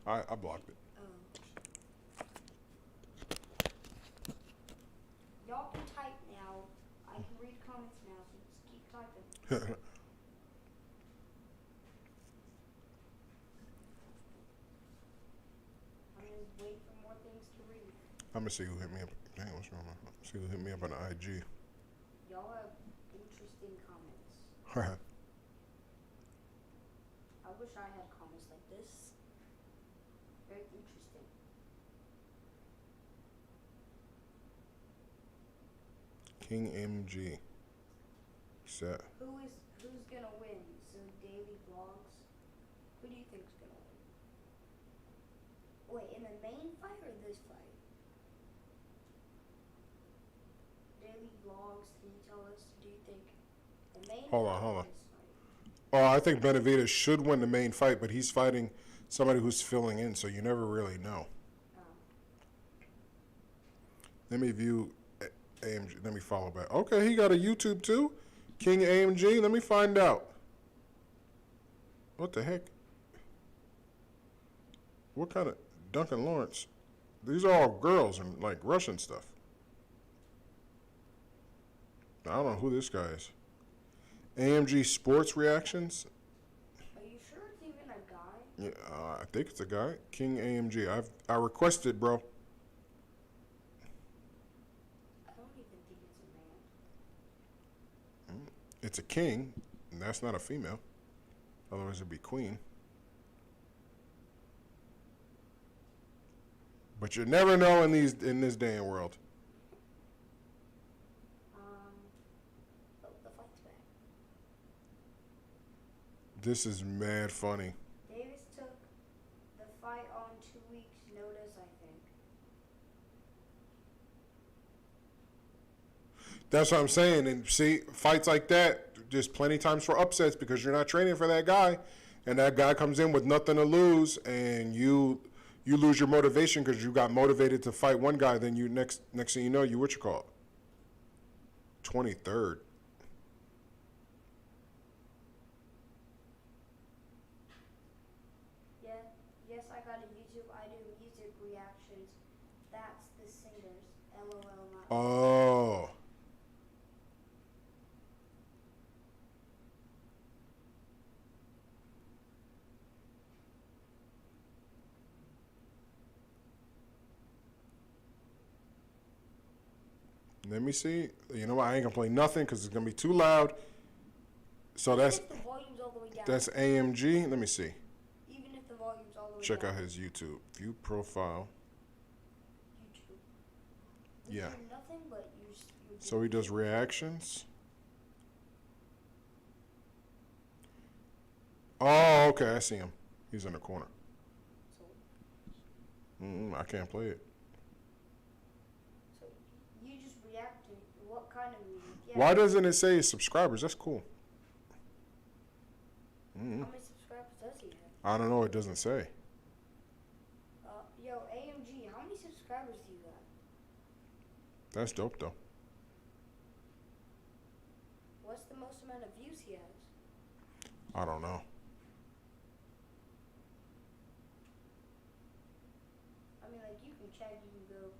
I blocked it. Y'all can type now. I can read comments now, so just keep typing. I'm just waiting for more things to read. I'm gonna see who hit me up. Dang, what's wrong? See who hit me up on the IG. Y'all have interesting comments. Alright. I wish I had comments like this. Very interesting. King MG. Set. Who's gonna win? So Daily Vlogs. Who do you think's gonna win? Wait, in the main fight or this fight? Daily Vlogs, can you tell us? Do you think the main Hold fight on. or this fight? Oh, I think Benavidez should win the main fight, but he's fighting somebody who's filling in, so you never really know. Let me view AMG. Let me follow back. Okay, he got a YouTube too? King AMG? Let me find out. What the heck? What kind of Duncan Lawrence? These are all girls and like Russian stuff. I don't know who this guy is. AMG Sports Reactions? Are you sure it's even a guy? Yeah, I think it's a guy. King AMG. I requested, bro. I don't even think it's a man. It's a king, and that's not a female. Otherwise, it'd be queen. But you never know in this day and world. The fight's back. This is mad funny. Davis took the fight on 2 weeks' notice, I think. That's what I'm saying. And see, fights like that, just plenty times for upsets because you're not training for that guy, and that guy comes in with nothing to lose, and you lose your motivation because you got motivated to fight one guy. Then you next thing you know, you what you call it? 23rd. Yeah, yes, I got a YouTube. I do music reactions. That's the singers. LOL, not. Oh. Let me see. You know what? I ain't gonna play nothing because it's gonna be too loud. So Even that's if the volume's all the way down. that's AMG. Let me see. Even if the volume's all the way Check down. out his YouTube. View profile. YouTube. Yeah. You do nothing but you. So he does reactions. Oh, okay. I see him. He's in the corner. So, I can't play it. so you just react to what kind reminded me. Yeah. Why doesn't it say subscribers? That's cool. How many subscribers does he have? I don't know. It doesn't say. Yo, AMG, how many subscribers do you got? That's dope, though. What's the most amount of views he has? I don't know. I mean, like, you can check, you can go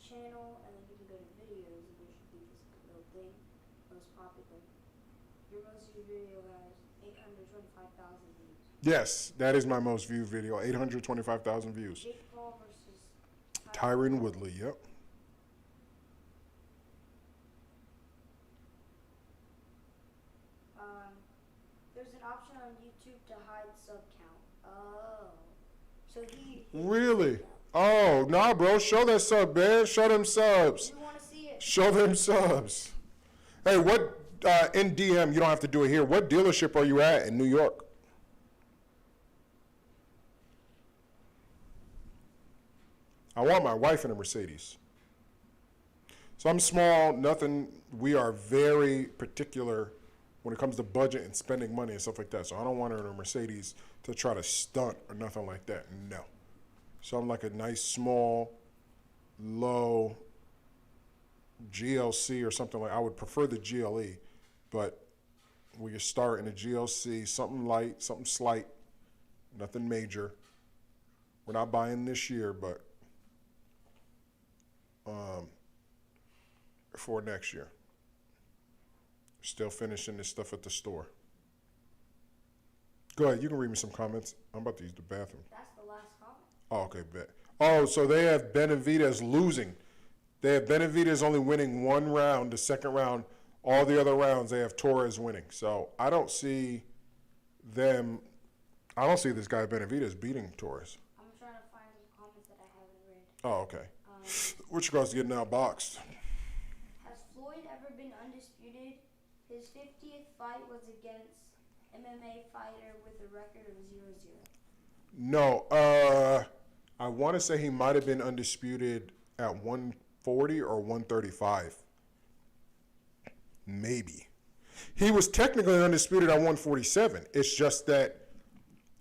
channel, and then you can go to videos, and there should be this little thing, most popular. Your most viewed video has 825,000 views. Yes, that is my most viewed video. 825,000 views. Jake Paul versus Tyron Woodley, yep. There's an option on YouTube to hide sub count. Oh. So he Really? Oh, nah, bro. Show that sub, man. Show them subs. We want to see it. Show them subs. Hey, what, in DM, you don't have to do it here. What dealership are you at in New York? I want my wife in a Mercedes. So I'm small, nothing. We are very particular when it comes to budget and spending money and stuff like that. So I don't want her in a Mercedes to try to stunt or nothing like that. No. So I'm like a nice, small, low GLC or something like. I would prefer the GLE, but we can start in a GLC, something light, something slight, nothing major. We're not buying this year, but for next year. Still finishing this stuff at the store. Go ahead, you can read me some comments. I'm about to use the bathroom. That's the last comment. Oh, okay, bet. Oh, so they have Benavidez losing. They have Benavidez only winning one round, the second round. All the other rounds, they have Torres winning. So I don't see them, I don't see this guy Benavidez beating Torres. I'm trying to find some comments that I haven't read. Oh, okay. Which guy's getting outboxed? Has Floyd ever been undisputed? His 50th fight was against MMA fighter with a record of 0-0. No, I want to say he might have been undisputed at 140 or 135. Maybe. He was technically undisputed at 147. It's just that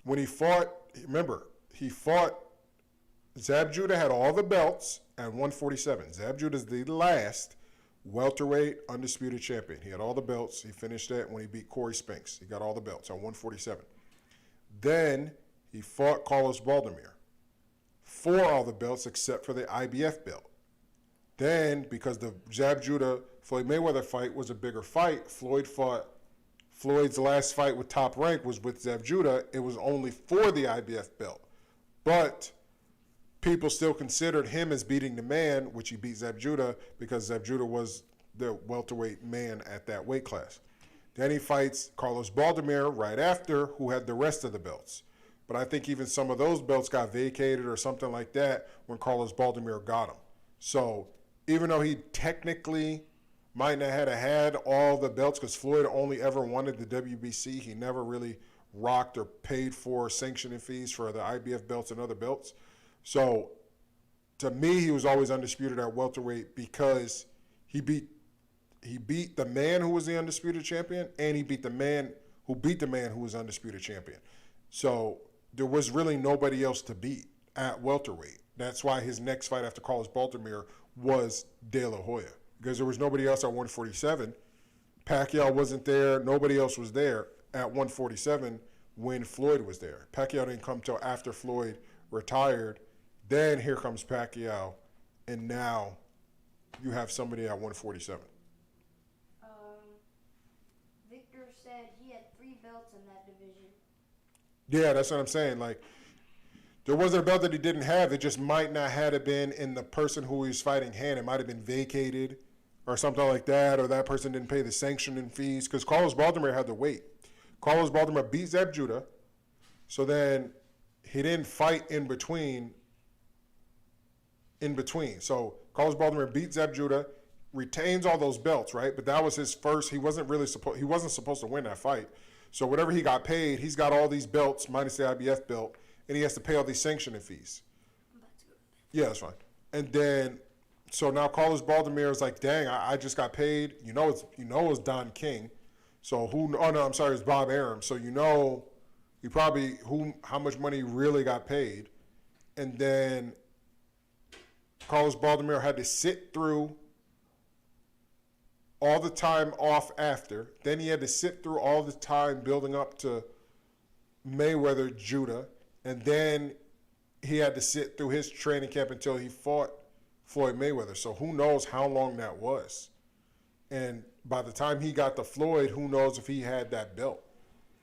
when he fought, remember, he fought, Zab Judah had all the belts at 147. Zab Judah is the last welterweight undisputed champion. He had all the belts. He finished that when he beat Corey Spinks. He got all the belts at 147. Then he fought Carlos Baldomir for all the belts except for the IBF belt. Then, because the Zab Judah Floyd Mayweather fight was a bigger fight, Floyd's last fight with Top Rank was with Zab Judah. It was only for the IBF belt. But people still considered him as beating the man, which he beat Zab Judah because Zab Judah was the welterweight man at that weight class. Then he fights Carlos Baldomir right after, who had the rest of the belts. But I think even some of those belts got vacated or something like that when Carlos Baldomir got him. So even though he technically might not have had all the belts because Floyd only ever wanted the WBC, he never really rocked or paid for sanctioning fees for the IBF belts and other belts. So to me, he was always undisputed at welterweight because he beat the man who was the undisputed champion, and he beat the man who was undisputed champion. So there was really nobody else to beat at welterweight. That's why his next fight after Carlos Baldomir was De La Hoya, because there was nobody else at 147. Pacquiao wasn't there. Nobody else was there at 147 when Floyd was there. Pacquiao didn't come till after Floyd retired. Then here comes Pacquiao, and now you have somebody at 147. Victor said he had 3 belts in that division. Yeah, that's what I'm saying. Like, there wasn't a belt that he didn't have. It just might not have been in the person who he was fighting hand. It might have been vacated or something like that, or that person didn't pay the sanctioning fees, because Carlos Baldomir had the weight. Carlos Baldomir beat Zab Judah, so then he didn't fight in between. So Carlos Baldomir beat Zab Judah, retains all those belts, right? But that was his first. He wasn't supposed to win that fight. So whatever he got paid, he's got all these belts minus the IBF belt, and he has to pay all these sanctioning fees. Yeah, that's fine. And then So now Carlos Baldomir is like, dang, I just got paid. It's Don King. So it's Bob Arum. So he probably how much money he really got paid. And then Carlos Baldomir had to sit through all the time off after. Then he had to sit through all the time building up to Mayweather Judah. And then he had to sit through his training camp until he fought Floyd Mayweather. So who knows how long that was. And by the time he got to Floyd, who knows if he had that belt.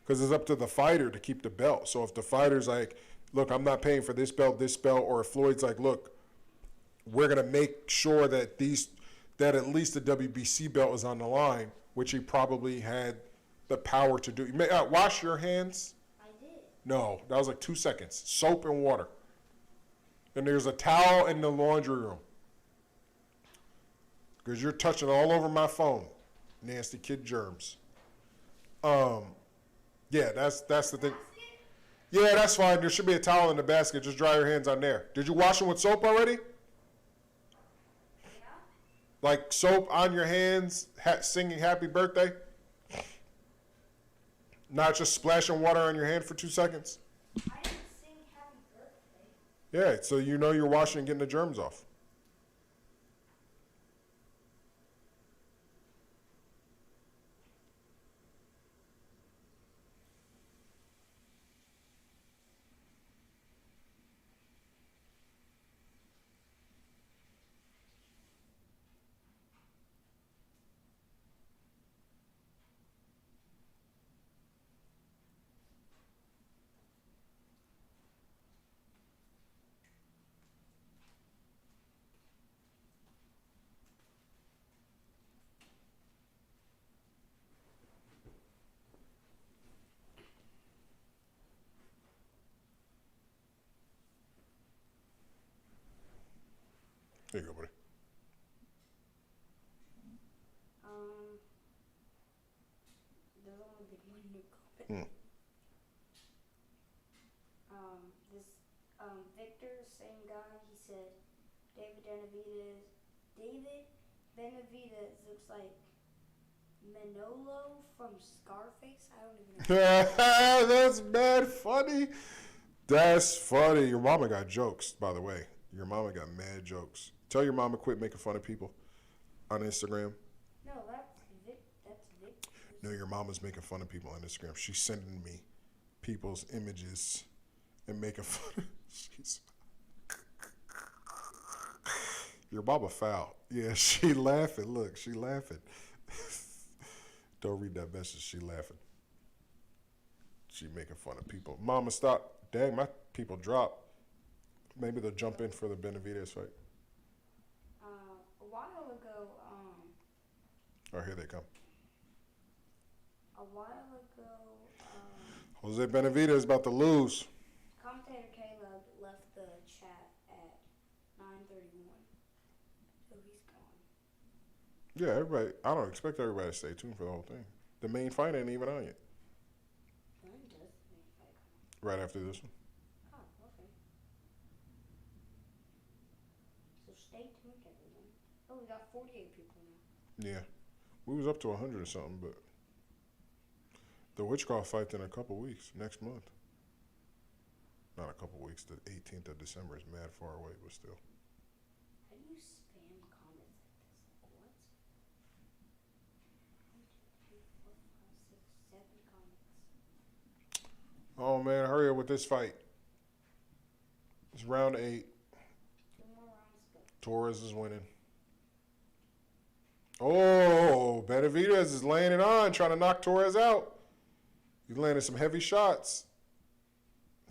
Because it's up to the fighter to keep the belt. So if the fighter's like, look, I'm not paying for this belt, or if Floyd's like, look, we're going to make sure that at least the WBC belt is on the line, which he probably had the power to do. Wash your hands. I did. No, that was like 2 seconds. Soap and water. And there's a towel in the laundry room. Because you're touching all over my phone. Nasty kid germs. Yeah, that's the thing. Yeah, that's fine. There should be a towel in the basket. Just dry your hands on there. Did you wash them with soap already? Yeah. Like soap on your hands, singing happy birthday? Not just splashing water on your hand for 2 seconds? I didn't sing happy birthday. Yeah, so you're washing and getting the germs off. There you go, buddy. There's only been one new comment. This Victor, same guy. He said David Benavidez looks like Manolo from Scarface. I don't even know. That's mad funny. That's funny. Your mama got jokes, by the way. Your mama got mad jokes. Tell your mama quit making fun of people on Instagram. No, that's Vic. No, your mama's making fun of people on Instagram. She's sending me people's images and making fun of she's your mama foul. Yeah, she laughing. Look, she laughing. Don't read that message. She laughing. She making fun of people. Mama, stop. Dang, my people drop. Maybe they'll jump in for the Benavidez fight. A while ago, Oh, here they come. a while ago, Jose Benavidez is about to lose. commentator Caleb left the chat at 9:31, so he's gone. Yeah, everybody. I don't expect everybody to stay tuned for the whole thing. The main fight ain't even on yet. When does the main fight come? Right after this one. Oh, okay. So stay tuned, everyone. Oh, we got 48 people now. Yeah. We was up to 100 or something, but the Witchcraft fight's in a couple weeks, next month. Not a couple weeks, the 18th of December is mad far away, but still. How do you spam comments like this? What? 1, 2, 3, 4, 5, 6, 7 comments. Oh, man, hurry up with this fight. It's round 8. 2 more rounds to go. Torres is winning. Oh, Benavidez is laying it on, trying to knock Torres out. He's landing some heavy shots.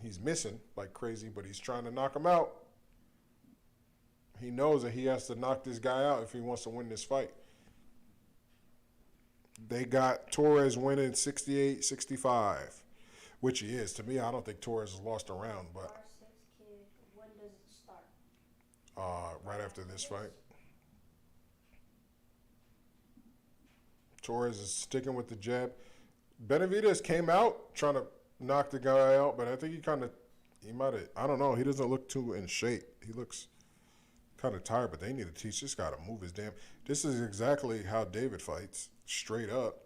He's missing like crazy, but he's trying to knock him out. He knows that he has to knock this guy out if he wants to win this fight. They got Torres winning 68-65, which he is. To me, I don't think Torres has lost a round, but R6 kid, when does it start? right after this fight. Torres is sticking with the jab. Benavidez came out trying to knock the guy out, but I think he might have, I don't know, he doesn't look too in shape. He looks kind of tired, but they need to teach this guy to move his damn. This is exactly how David fights, straight up.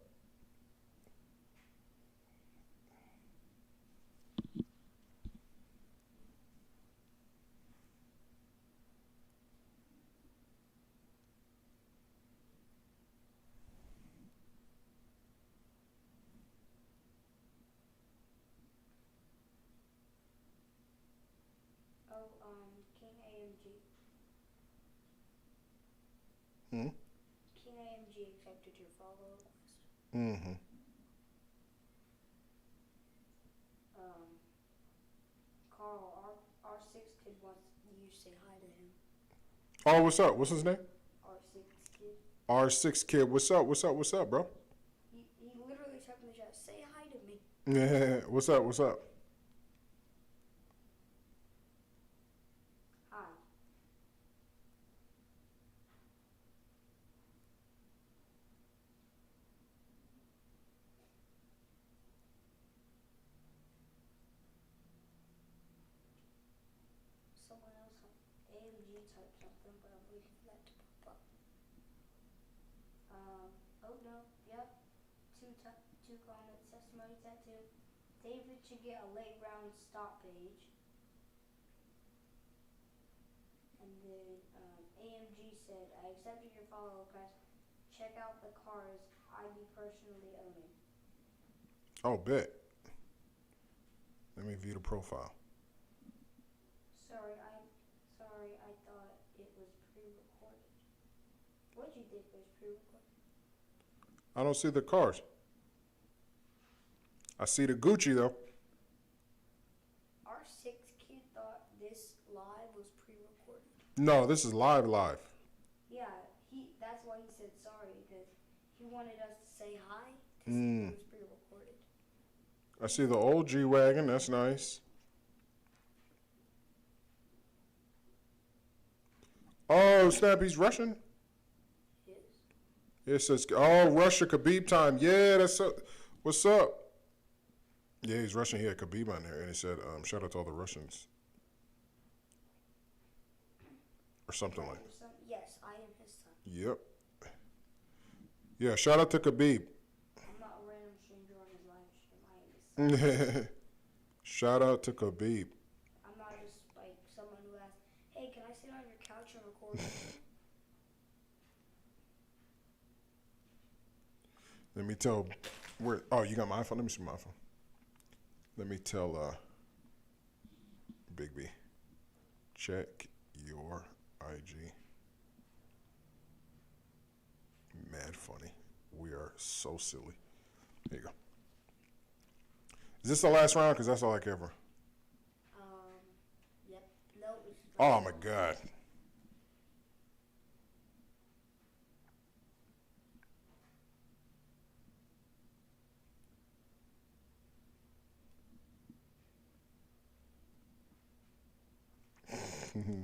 King AMG. Hmm? King AMG accepted your follow request. Mm-hmm. Carl, our 6 kid wants you to say hi to him. Oh, what's up? What's his name? R6 kid. R6 kid. What's up? What's up? What's up, bro? He literally typed in the chat, say hi to me. Yeah. What's up? What's up? Hi. Someone else on AMG typed something, but I'm waiting for that to pop up. Oh no, yep. Two comments, testimony tattoo. David should get a late round stop page. And then AMG said, I accepted your follow request. Check out the cars I be personally owning. Oh, bet. Let me view the profile. Sorry, I thought it was pre-recorded. What'd you think was pre-recorded? I don't see the cars. I see the Gucci, though. Our 6 kid thought this live was pre-recorded. No, this is live. Yeah, that's why he said sorry, because he wanted us to say hi to see if it was pre-recorded. I see the old G-Wagon. That's nice. Oh, snap, he's Russian? Yes. It says, oh, Russia, Khabib time. Yeah, that's up. What's up? Yeah, he's Russian. He had Khabib on there, and he said, shout out to all the Russians. Or something like that. Yes, I am his son. Yep. Yeah, shout out to Khabib. I'm not a random stranger on his live stream. I am his son. Shout out to Khabib. I'm not just like someone who asks, hey, can I sit on your couch and record? Let me tell where. Oh, you got my iPhone? Let me see my iPhone. Let me tell Big B. Check your IG. Mad funny. We are so silly. There you go. Is this the last round? Because that's all I care for. Yep. No, it's Oh, my God.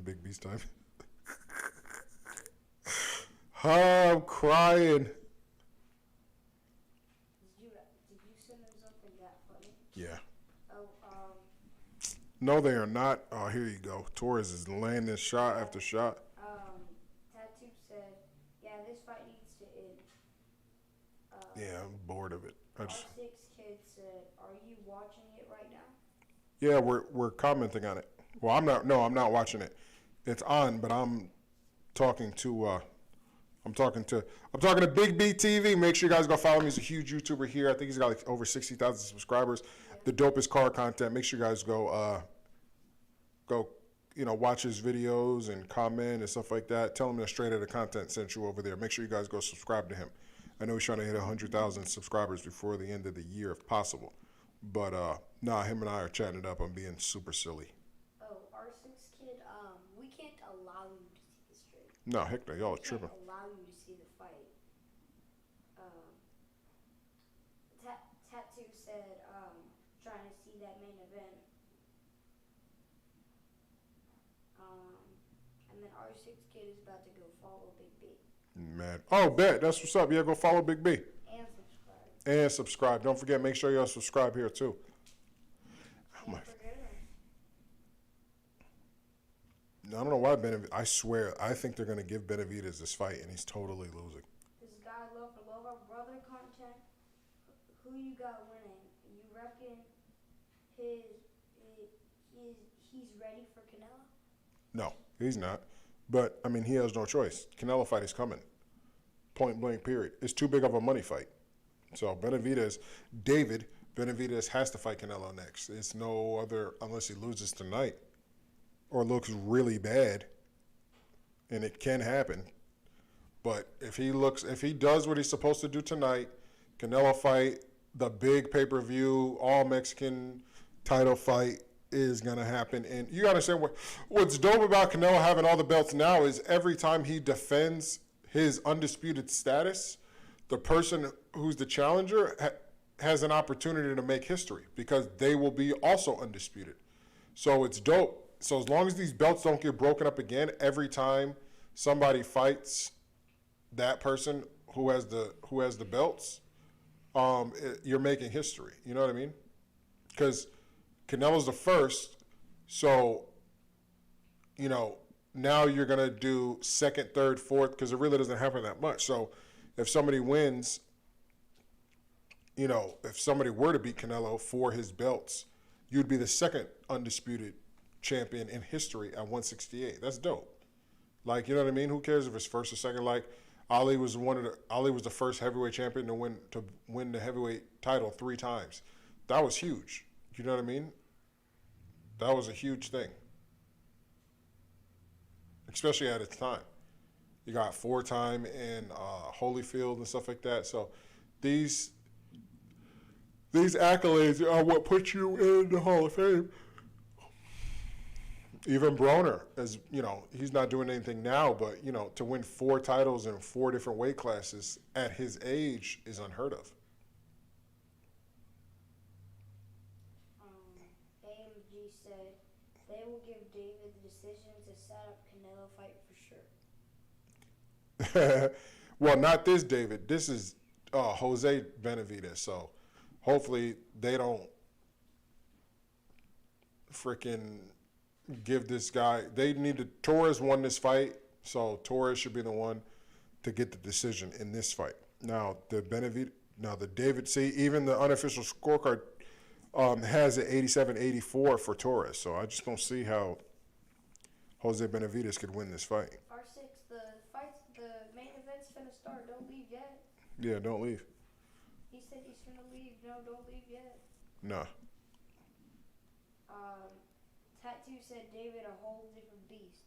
Big B's time. I'm crying. Did you send them something that funny? Yeah. Oh, No, they are not. Oh, here you go. Torres is landing shot after shot. Tattoo said, yeah, this fight needs to end. Yeah, I'm bored of it. Our 6 kid said, are you watching it right now? Yeah, we're commenting on it. Well, I'm not. No, I'm not watching it. It's on, but I'm talking to. I'm talking to Big B TV. Make sure you guys go follow me. He's a huge YouTuber here. I think he's got like over 60,000 subscribers. Yeah. The dopest car content. Make sure you guys go watch his videos and comment and stuff like that. Tell him that Straight Outta Content sent you over there. Make sure you guys go subscribe to him. I know he's trying to hit 100,000 subscribers before the end of the year if possible. But him and I are chatting it up. I'm being super silly. Oh, our 6 kid, we can't allow you to see the stream. No, heck no, y'all are tripping. We can't allow you to see the fight. Tattoo said, trying to see that main event. And then our 6 kid is about to go follow Big B. Man. Oh, bet. That's what's up. Yeah, go follow Big B. And subscribe. And subscribe. Don't forget, make sure y'all subscribe here, too. And forget I don't know why Benavidez. I swear, I think they're gonna give Benavidez this fight, and he's totally losing. This guy love for love our brother content. Who you got winning? You reckon he's ready for Canelo? No, he's not. But I mean, he has no choice. Canelo fight is coming. Point blank. Period. It's too big of a money fight. So David Benavidez has to fight Canelo next. It's no other unless he loses tonight or looks really bad, and it can happen. But if he does what he's supposed to do tonight, Canelo fight, the big pay-per-view, all Mexican title fight is gonna happen. And you gotta understand what's dope about Canelo having all the belts now is every time he defends his undisputed status, the person who's the challenger has an opportunity to make history because they will be also undisputed. So it's dope. So as long as these belts don't get broken up again, every time somebody fights that person who has the belts, you're making history. You know what I mean? Because Canelo's the first, so now you're gonna do second, third, fourth, because it really doesn't happen that much. So if somebody wins, if somebody were to beat Canelo for his belts, you'd be the second undisputed champion in history at 168. That's dope. Like, you know what I mean? Who cares if it's first or second? Like, Ali was the first heavyweight champion to win the heavyweight title 3 times. That was huge. You know what I mean? That was a huge thing, especially at its time. You got 4-time in Holyfield and stuff like that. So these accolades are what put you in the Hall of Fame. Even Broner, as he's not doing anything now, but to win 4 titles in 4 different weight classes at his age is unheard of. AMG said they will give David the decision to set up Canelo fight for sure. Well, not this David. This is Jose Benavidez. So hopefully they don't freaking give this guy. Torres won this fight, so Torres should be the one to get the decision in this fight. Now the David, see, even the unofficial scorecard has it 87-84 for Torres. So I just don't see how Jose Benavidez could win this fight. R6, the main event's finna start. Don't leave yet. Yeah, don't leave. He said he's finna leave. No, don't leave yet. Nah. Tattoo said David a whole different beast.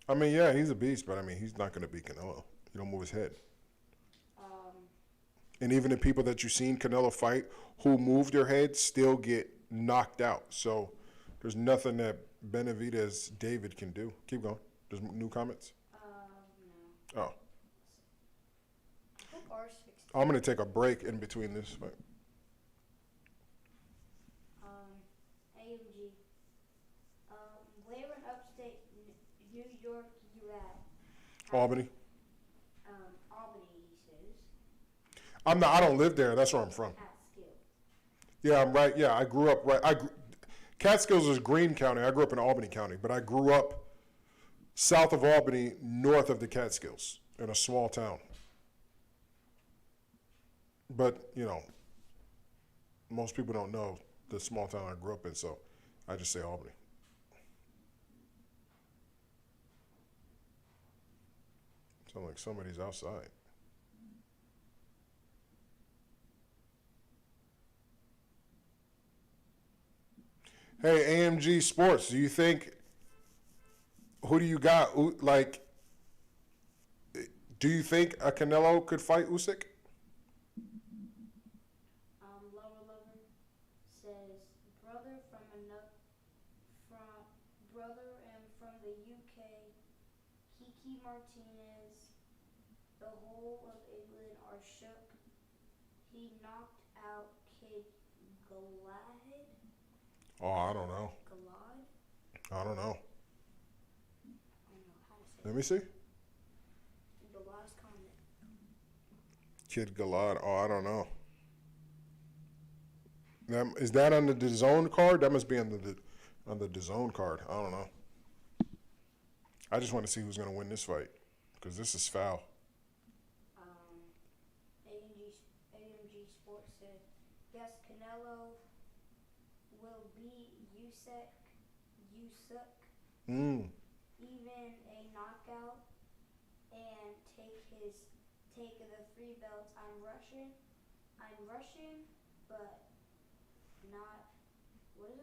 I mean, yeah, he's a beast, but I mean, he's not gonna beat Canelo. He don't move his head. And even the people that you've seen Canelo fight who move their heads still get knocked out. So there's nothing that Benavidez David can do. Keep going. There's new comments? No. Oh. Hope ours fixed it. I'm going to take a break in between this fight. AMG. Where in upstate New York you at? Albany. Albany, he says. I don't live there. That's where I'm from. Catskill. Yeah, I'm right. Yeah, I grew up right. Catskills is Greene County. I grew up in Albany County, but I grew up south of Albany, north of the Catskills, in a small town. But, most people don't know the small town I grew up in, so I just say Albany. Sound like somebody's outside. Hey, AMG Sports, do you think, who do you got? Do you think a Canelo could fight Usyk? Lover Lover says, brother from the UK, Kiki Martinez, the whole of England are shook. He knocked out Kid Galahad. Oh, I don't know. Galad? I don't know. I don't know how to say Let me see. Galad's comment. Kid Galad. Oh, I don't know. Is that on the DAZN card? That must be on the DAZN card. I don't know. I just want to see who's going to win this fight because this is foul. AMG Sports said, yes, Canelo will beat Usyk, Mm. even a knockout, and take the 3 belts. I'm Russian, but not. What is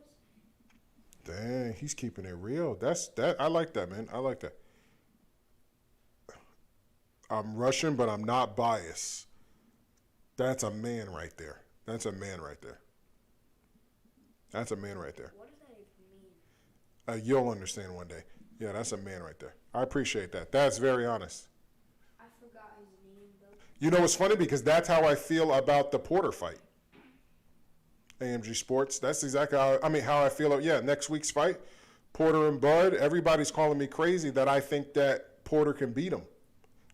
this? Dang, he's keeping it real. That. I like that, man. I like that. I'm Russian, but I'm not biased. That's a man right there. That's a man right there. That's a man right there. What does that even mean? You'll understand one day. Yeah, that's a man right there. I appreciate that. That's very honest. I forgot his name though. You know what's funny? Because that's how I feel about the Porter fight. AMG Sports. That's exactly how I feel. Yeah, next week's fight, Porter and Bud. Everybody's calling me crazy that I think that Porter can beat him.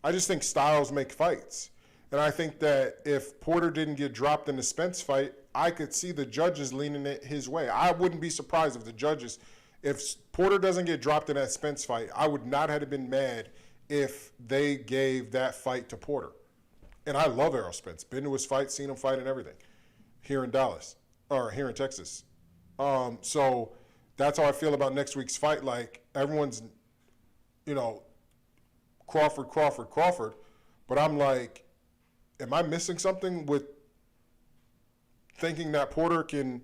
I just think styles make fights. And I think that if Porter didn't get dropped in the Spence fight, I could see the judges leaning it his way. I wouldn't be surprised if the judges, if Porter doesn't get dropped in that Spence fight, I would not have been mad if they gave that fight to Porter. And I love Errol Spence. Been to his fight, seen him fight and everything here in Dallas, or here in Texas. So that's how I feel about next week's fight. Like, everyone's, Crawford. But I'm like, am I missing something with thinking that Porter can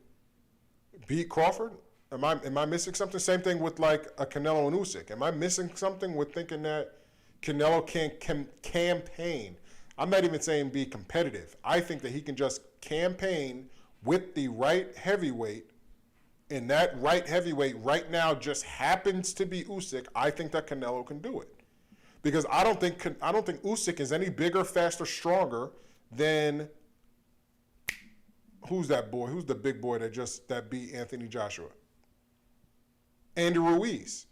beat Crawford? Am I missing something? Same thing with like a Canelo and Usyk. Am I missing something with thinking that Canelo can campaign? I'm not even saying be competitive. I think that he can just campaign with the right heavyweight, and that right heavyweight right now just happens to be Usyk. I think that Canelo can do it. Because I don't think Usyk is any bigger, faster, stronger than who's that boy? Who's the big boy that beat Anthony Joshua? Andy Ruiz.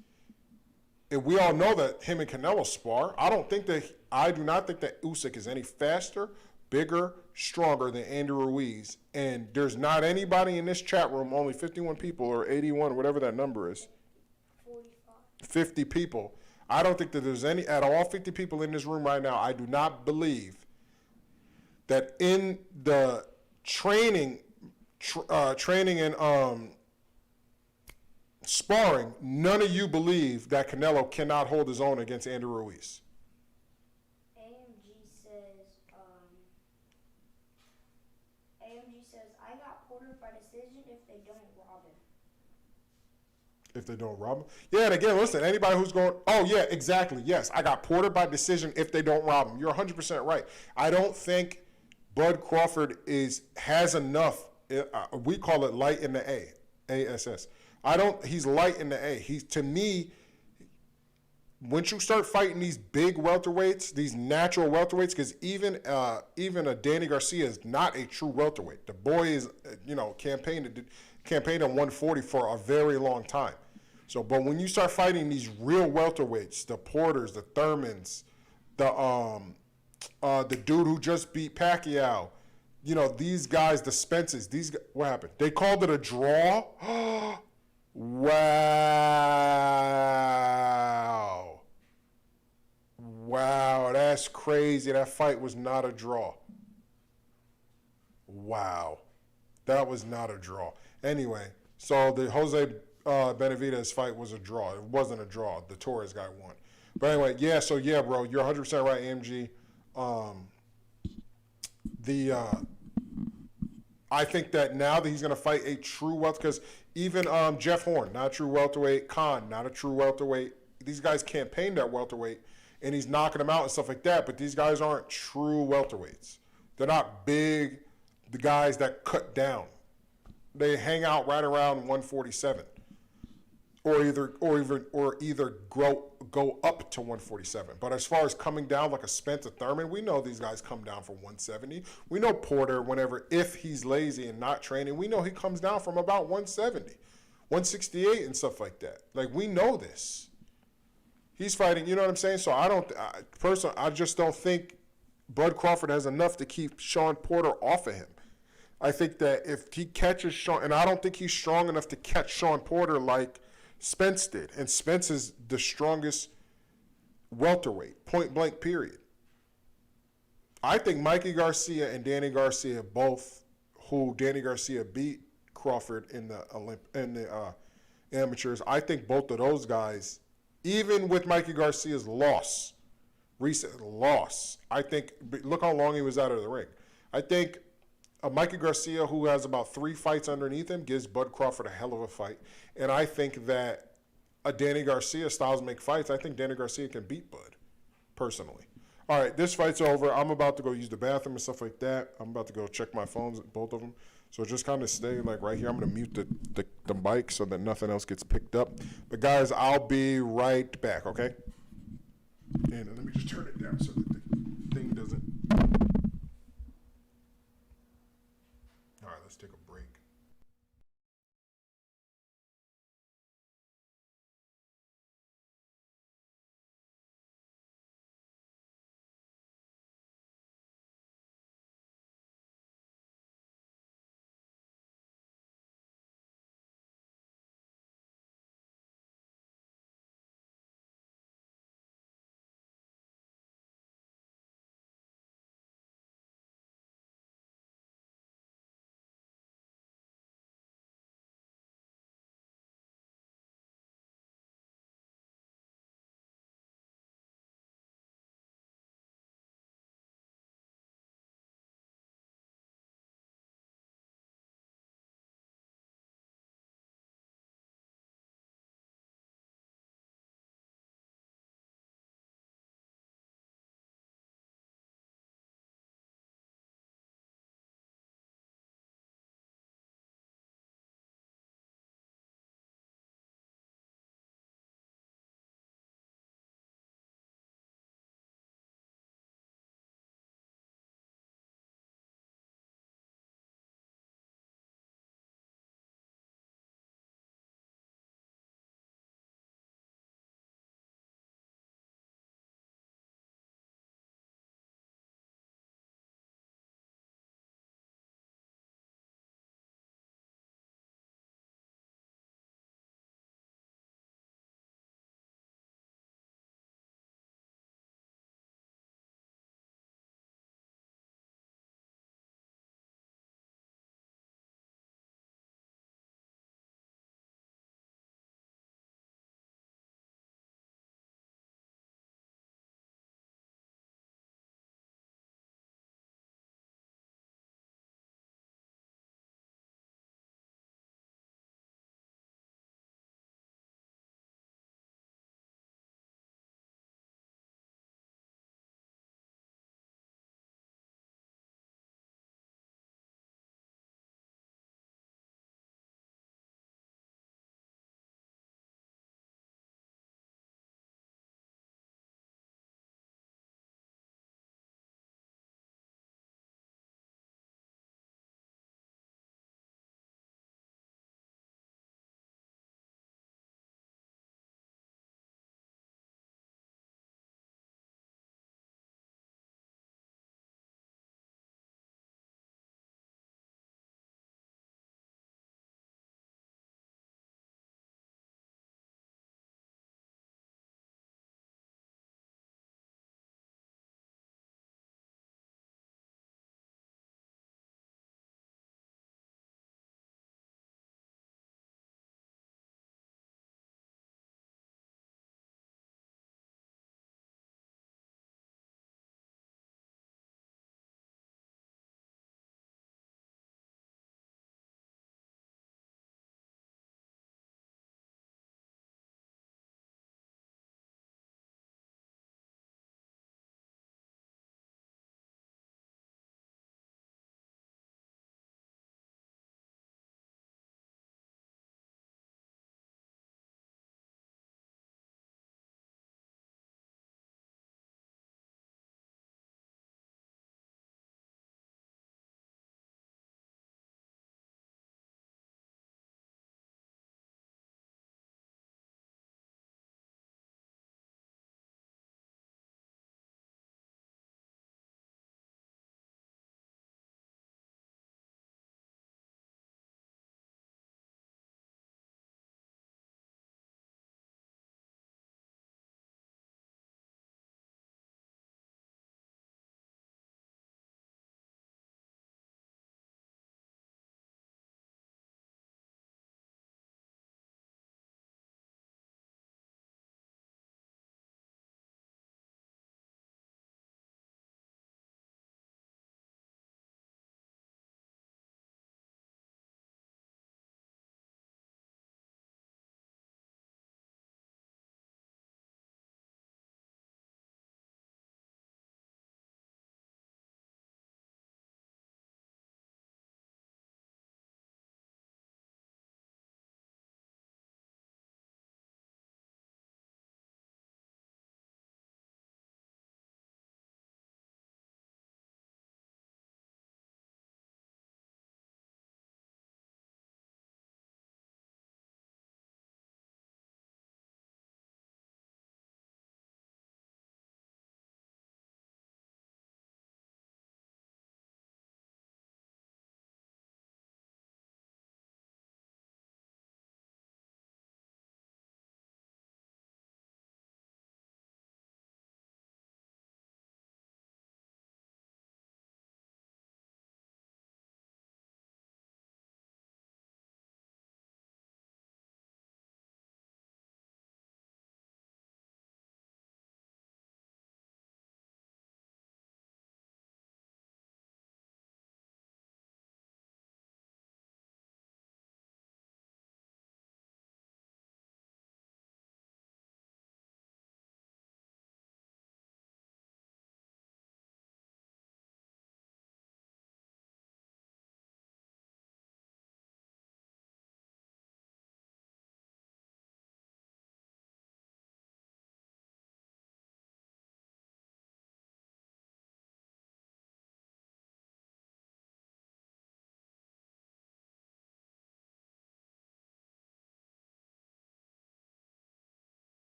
And we all know that him and Canelo spar. I do not think that Usyk is any faster, bigger, stronger than Andy Ruiz. And there's not anybody in this chat room, only 51 people or 81, whatever that number is. 45. 50 people. I don't think that there's any, at all 50 people in this room right now, I do not believe that in the training and sparring, none of you believe that Canelo cannot hold his own against Andy Ruiz. AMG says, I got Porter by decision if they don't rob him. If they don't rob him? Yeah, and again, listen, anybody who's going, oh, yeah, exactly, yes, I got Porter by decision if they don't rob him. You're 100% right. I don't think Bud Crawford has enough, we call it light in the ASS. He's light in the A. To me, once you start fighting these big welterweights, these natural welterweights, because even a Danny Garcia is not a true welterweight. The boy is, campaigned at 140 for a very long time. So, but when you start fighting these real welterweights, the Porters, the Thurmans, the dude who just beat Pacquiao, these guys, the Spences, what happened? They called it a draw? Wow. Wow, that's crazy. That fight was not a draw. Wow. That was not a draw. Anyway, so the Jose Benavidez fight was a draw. It wasn't a draw. The Torres guy won. But anyway, yeah, bro, you're 100% right, AMG. I think that now that he's going to fight a true welterweight, because even Jeff Horn, not a true welterweight, Khan, not a true welterweight. These guys campaigned at welterweight, and he's knocking them out and stuff like that, but these guys aren't true welterweights. They're not big, the guys that cut down. They hang out right around 147, or either go up to 147. But as far as coming down like a Spencer Thurman, we know these guys come down from 170. We know Porter, if he's lazy and not training, we know he comes down from about 170, 168 and stuff like that. Like, we know this. He's fighting, you know what I'm saying? So I just don't think Bud Crawford has enough to keep Sean Porter off of him. I think that if he catches Sean, and I don't think he's strong enough to catch Sean Porter like Spence did. And Spence is the strongest welterweight, point blank, period. I think Mikey Garcia and Danny Garcia both, who Danny Garcia beat Crawford in the amateurs. I think both of those guys, even with Mikey Garcia's recent loss, I think, look how long he was out of the ring. I think Mikey Garcia, who has about 3 fights underneath him, gives Bud Crawford a hell of a fight. And I think that a Danny Garcia, styles make fights, I think Danny Garcia can beat Bud, personally. All right, this fight's over. I'm about to go use the bathroom and stuff like that. I'm about to go check my phones, both of them. So just kind of stay like right here. I'm going to mute the mic so that nothing else gets picked up. But guys, I'll be right back, okay? And let me just turn it down so that the thing doesn't. All right, let's take a break.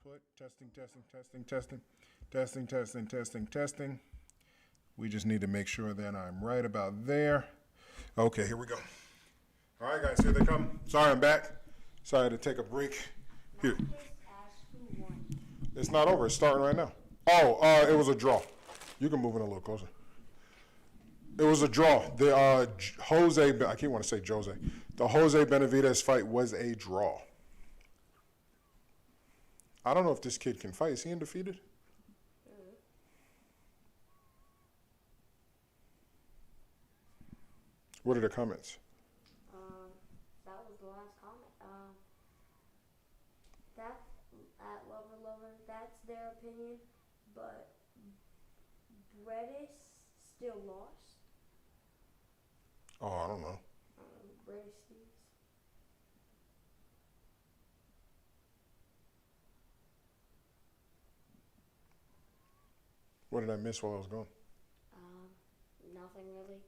input. Testing. We just need to make sure that I'm right about there. Okay, here we go. All right, guys, here they come. Sorry, I'm back. Sorry to take a break. Here. Just ask who won. It's not over. It's starting right now. Oh, it was a draw. You can move it a little closer. It was a draw. The I can't want to say Jose. The Jose Benavidez fight was a draw. I don't know if this kid can fight. Is he undefeated? What are the comments? That was the last comment. That at Lover, that's their opinion, but Bredis still lost. Oh, I don't know. Bredis Steves. What did I miss while I was gone? Nothing really.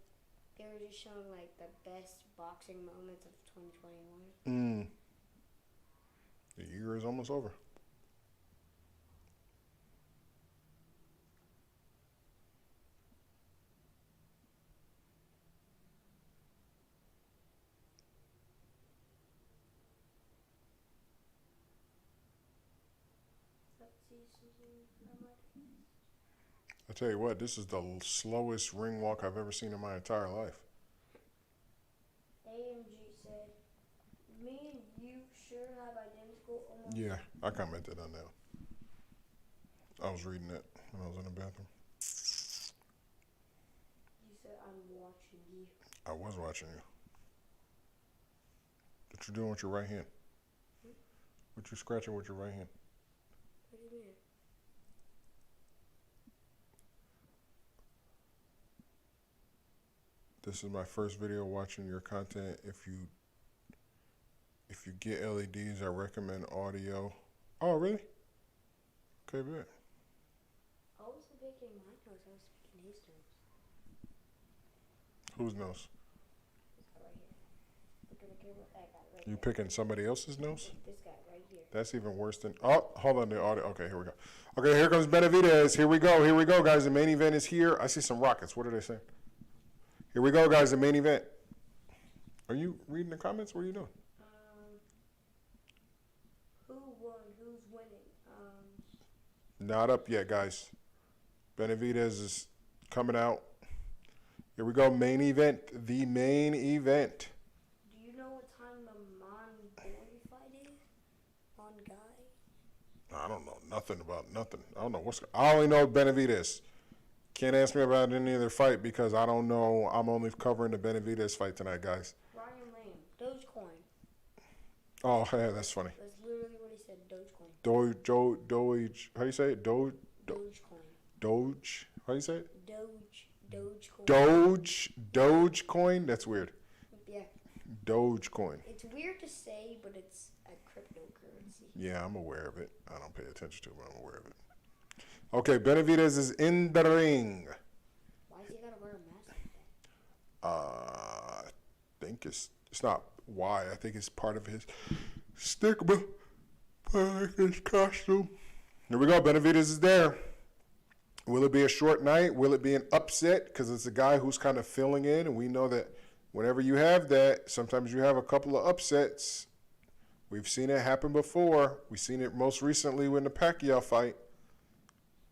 They were just showing like the best boxing moments of 2021. The year is almost over. I tell you what, this is the slowest ring walk I've ever seen in my entire life. AMG said, "Me and you sure have identical." Almost. Yeah, I commented on that. I was reading it when I was in the bathroom. You said, "I'm watching you." I was watching you. What you doing with your right hand? What you scratching with your right hand? What do you mean? This is my first video watching your content. If you get LEDs, I recommend audio. Oh, really? Okay, bet. I wasn't picking my nose. I was picking his nose. Whose nose? This guy right here. Look at the camera. That guy right You there. picking somebody else's nose? This guy right here. That's even worse than. Oh, hold on, the audio. Okay, here we go. Okay, here comes Benavidez. Here we go, guys. The main event is here. I see some rockets. What are they saying? Here we go, guys. The main event. Are you reading the comments? What are you doing? Who won? Who's winning? Not up yet, guys. Benavidez is coming out. Here we go. Main event. The main event. Do you know what time the boy fight is? On guy? I don't know nothing about nothing. I don't know what's. I only know Benavidez. Can't ask me about any other fight because I don't know. I'm only covering the Benavidez fight tonight, guys. Ryan Lamb. Dogecoin. Oh, yeah, that's funny. That's literally what he said. Dogecoin. Doge. How do you say it? Dogecoin. Doge. How do you say it? Dogecoin. Dogecoin. That's weird. Yeah. Dogecoin. It's weird to say, but it's a cryptocurrency. Yeah, I'm aware of it. I don't pay attention to it, but I'm aware of it. Okay, Benavidez is in the ring. Why is he gotta wear a mask like that? I think it's not why. I think it's part of his stigma, part of his costume. Here we go. Benavidez is there. Will it be a short night? Will it be an upset? Because it's a guy who's kind of filling in, and we know that whenever you have that, sometimes you have a couple of upsets. We've seen it happen before. We've seen it most recently in the Pacquiao fight.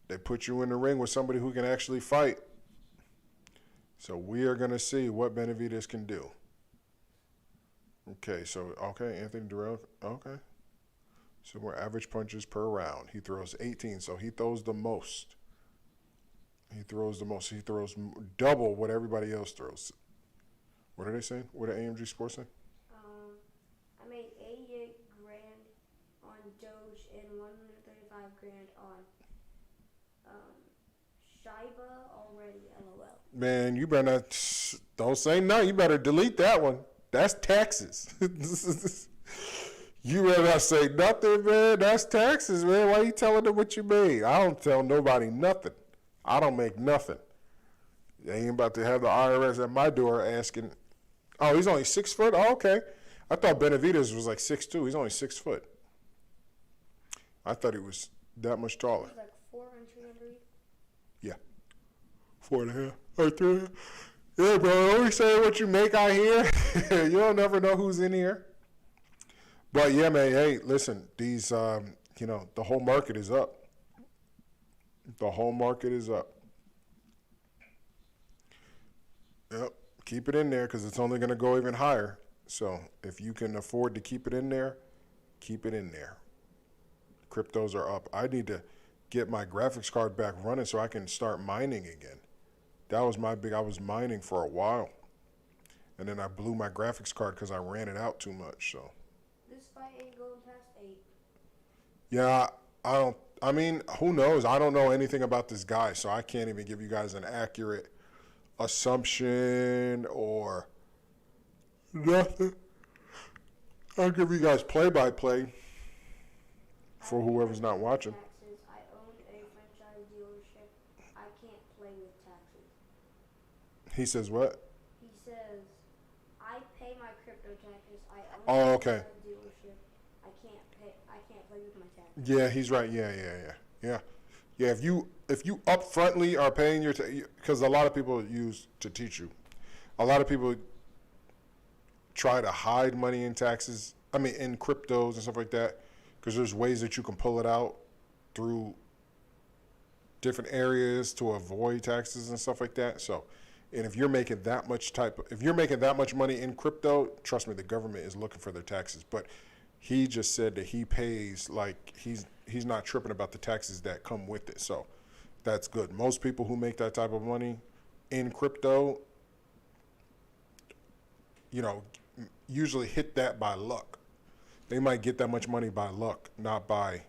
They put you in the ring with somebody who can actually fight. So we are going to see what Benavidez can do. Okay, Anthony Durrell, okay. So we're average punches per round. He throws 18, so he throws the most. He throws double what everybody else throws. What are they saying? What are AMG Sports saying? I made $88,000 on Doge and $135,000 on Shiba already. LOL. Man, you better not. Don't say nothing. You better delete that one. That's taxes. You better not say nothing, man. That's taxes, man. Why you telling them what you made? I don't tell nobody nothing. I don't make nothing. They ain't about to have the IRS at my door asking. Oh, he's only 6 foot? Oh, okay. I thought Benavidez was like 6'2". He's only 6 foot. I thought he was that much taller. He's like 400 under you. Yeah. 4.5. Or 3. Yeah, bro. Always say what you make out here. You'll never know who's in here. But yeah, man. Hey, listen. These, the whole market is up. The whole market is up. Yep. Keep it in there because it's only going to go even higher. So if you can afford to keep it in there, keep it in there. Cryptos are up. I need to get my graphics card back running so I can start mining again. That was my big, I was mining for a while. And then I blew my graphics card because I ran it out too much. So This fight ain't going past 8. yeah, who knows? I don't know anything about this guy, so I can't even give you guys an accurate assumption or nothing. I'll give you guys play-by-play for whoever's not watching. Taxes. I own a franchise dealership. I can't play with taxes. He says what? He says, I pay my crypto taxes. I own Oh, a okay. franchise dealership. I can't play with my taxes. Yeah, he's right. Yeah. Yeah, if you upfrontly are paying your, because a lot of people use to teach you. A lot of people try to hide money in taxes. I mean, in cryptos and stuff like that, because there's ways that you can pull it out through different areas to avoid taxes and stuff like that. So, and if you're making that much money in crypto, trust me, the government is looking for their taxes. But he just said that he pays, like, he's not tripping about the taxes that come with it. So that's good. Most people who make that type of money in crypto, usually hit that by luck. They might get that much money by luck, not by,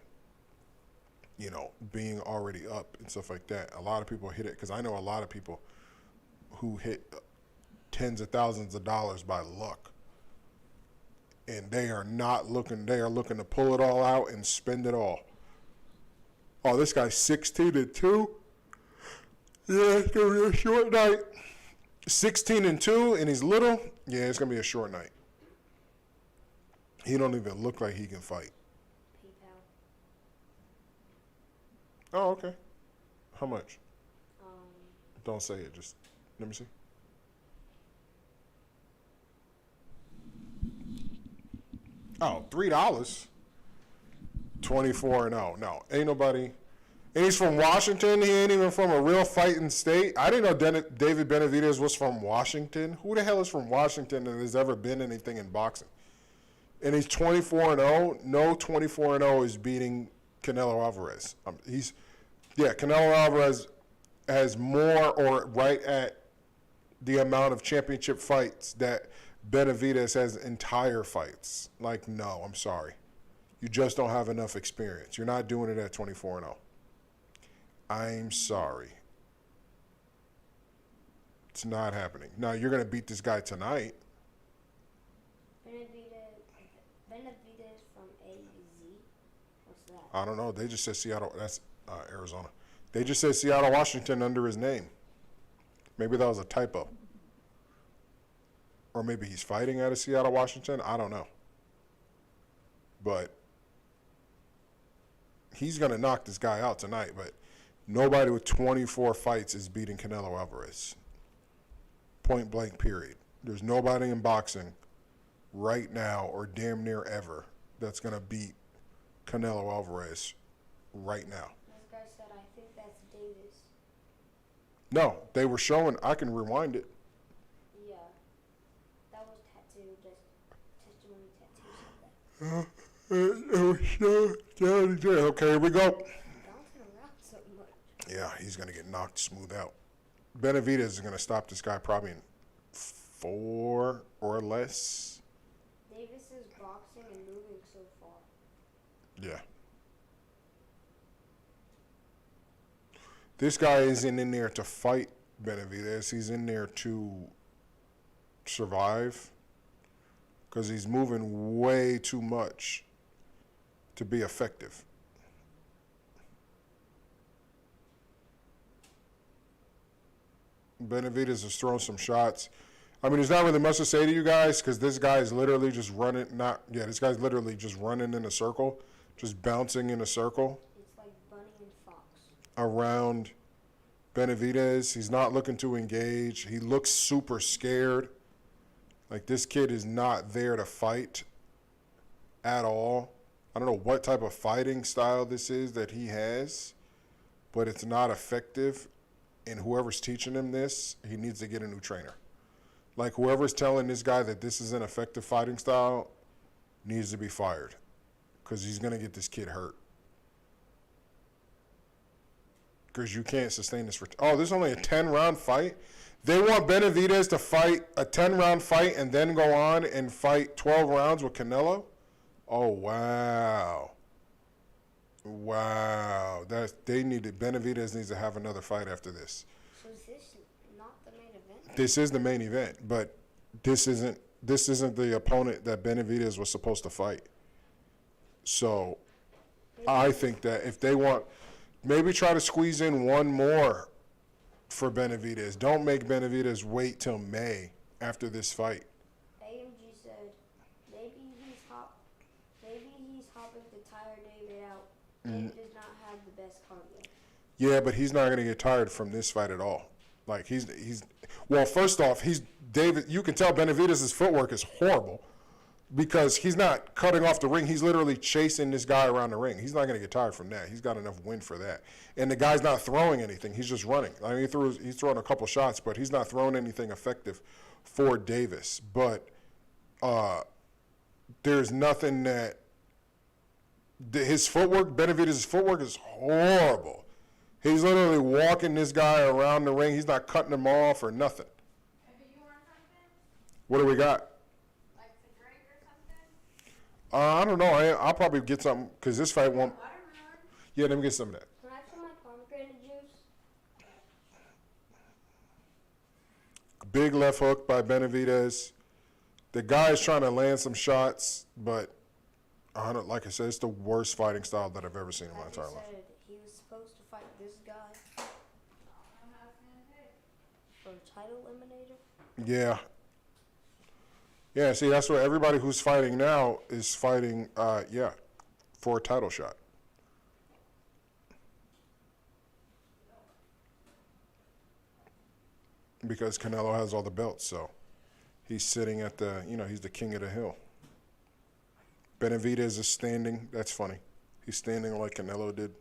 being already up and stuff like that. A lot of people hit it, because I know a lot of people who hit tens of thousands of dollars by luck. And they are looking to pull it all out and spend it all. Oh, this guy's 16-2. Yeah, it's going to be a short night. 16-2, and he's little. Yeah, it's going to be a short night. He don't even look like he can fight. PayPal. Oh, okay. How much? Um, Don't say it. Just let me see. Oh, $3. 24-0. No, ain't nobody. And he's from Washington. He ain't even from a real fighting state. I didn't know David Benavidez was from Washington. Who the hell is from Washington and has ever been anything in boxing? And he's 24-0. No 24-0 is beating Canelo Alvarez. Canelo Alvarez has more or right at the amount of championship fights that Benavidez has entire fights. Like, no, I'm sorry. You just don't have enough experience. You're not doing it at 24-0. I'm sorry. It's not happening. Now, you're going to beat this guy tonight. Benavidez from AZ. What's that? I don't know. They just said Seattle. That's Arizona. They just said Seattle, Washington under his name. Maybe that was a typo. Or maybe he's fighting out of Seattle, Washington. I don't know. But he's going to knock this guy out tonight. But nobody with 24 fights is beating Canelo Alvarez. Point blank, period. There's nobody in boxing right now or damn near ever that's going to beat Canelo Alvarez right now. This guy said, I think that's Davis. No, they were showing. I can rewind it. Yeah. That was tattoo, just testimony tattoo said that. Okay, here we go. Bouncing around so much. Yeah, he's going to get knocked smooth out. Benavidez is going to stop this guy probably in 4 or less. Davis is boxing and moving so far. Yeah. This guy isn't in there to fight Benavidez. He's in there to survive because he's moving way too much to be effective. Benavidez has thrown some shots. I mean, there's not really much to say to you guys because this guy is literally just running. This guy's literally just running in a circle. just bouncing in a circle It's like Bunny and Fox. around Benavidez. He's not looking to engage. He looks super scared. Like, this kid is not there to fight at all. I don't know what type of fighting style this is that he has, but it's not effective. And whoever's teaching him this, he needs to get a new trainer. Like, whoever's telling this guy that this is an effective fighting style needs to be fired, because he's going to get this kid hurt. Because you can't sustain this for... Oh, this is only a 10-round fight? They want Benavidez to fight a 10-round fight and then go on and fight 12 rounds with Canelo? Oh, wow. Wow. Benavidez needs to have another fight after this. So is this not the main event? This is the main event, but this isn't the opponent that Benavidez was supposed to fight. So I think that if they want, maybe try to squeeze in one more for Benavidez. Don't make Benavidez wait till May after this fight. AMG said maybe he's hopping to tire David out. David does not have the best cardio. Yeah, but he's not going to get tired from this fight at all. Like, well, first off, David, you can tell Benavidez's footwork is horrible because he's not cutting off the ring. He's literally chasing this guy around the ring. He's not going to get tired from that. He's got enough wind for that. And the guy's not throwing anything. He's just running. I mean, he's throwing a couple shots, but he's not throwing anything effective for Davis. But there's nothing that his footwork, Benavidez's footwork is horrible. He's literally walking this guy around the ring. He's not cutting him off or nothing. Maybe you want something? What do we got? Like to drink or something? I don't know. I'll probably get something because this fight won't. Watermelon? Yeah, let me get some of that. Can I have some of my pomegranate juice? Big left hook by Benavidez. The guy's trying to land some shots, but like I said, it's the worst fighting style that I've ever seen in my As entire he life. said, he was supposed to fight this guy for a title eliminator. Yeah. Yeah, see, that's what everybody who's fighting now is fighting, for a title shot. Because Canelo has all the belts, so he's sitting at he's the king of the hill. Benavidez is standing. That's funny. He's standing like Canelo did.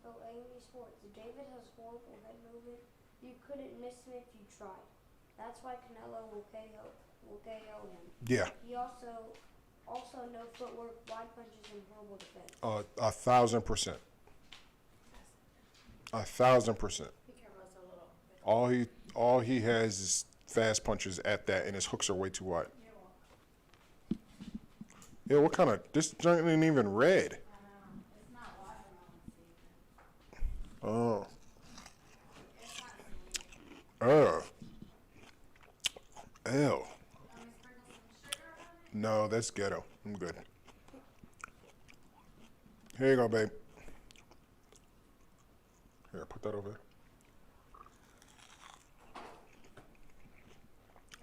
So AME Sports, David has horrible head movement. You couldn't miss him if you tried. That's why Canelo will KO him. Yeah. He also no footwork, wide punches, and horrible defense. 1,000%. 1,000%. All he has is fast punches at that, and his hooks are way too wide. Yeah, what kind of, this joint ain't even red. It's not watermelon season. Oh. It's not sweet. Ew. Want me to sprinkle some sugar on it? No, that's ghetto. I'm good. Here you go, babe. Here, put that over there.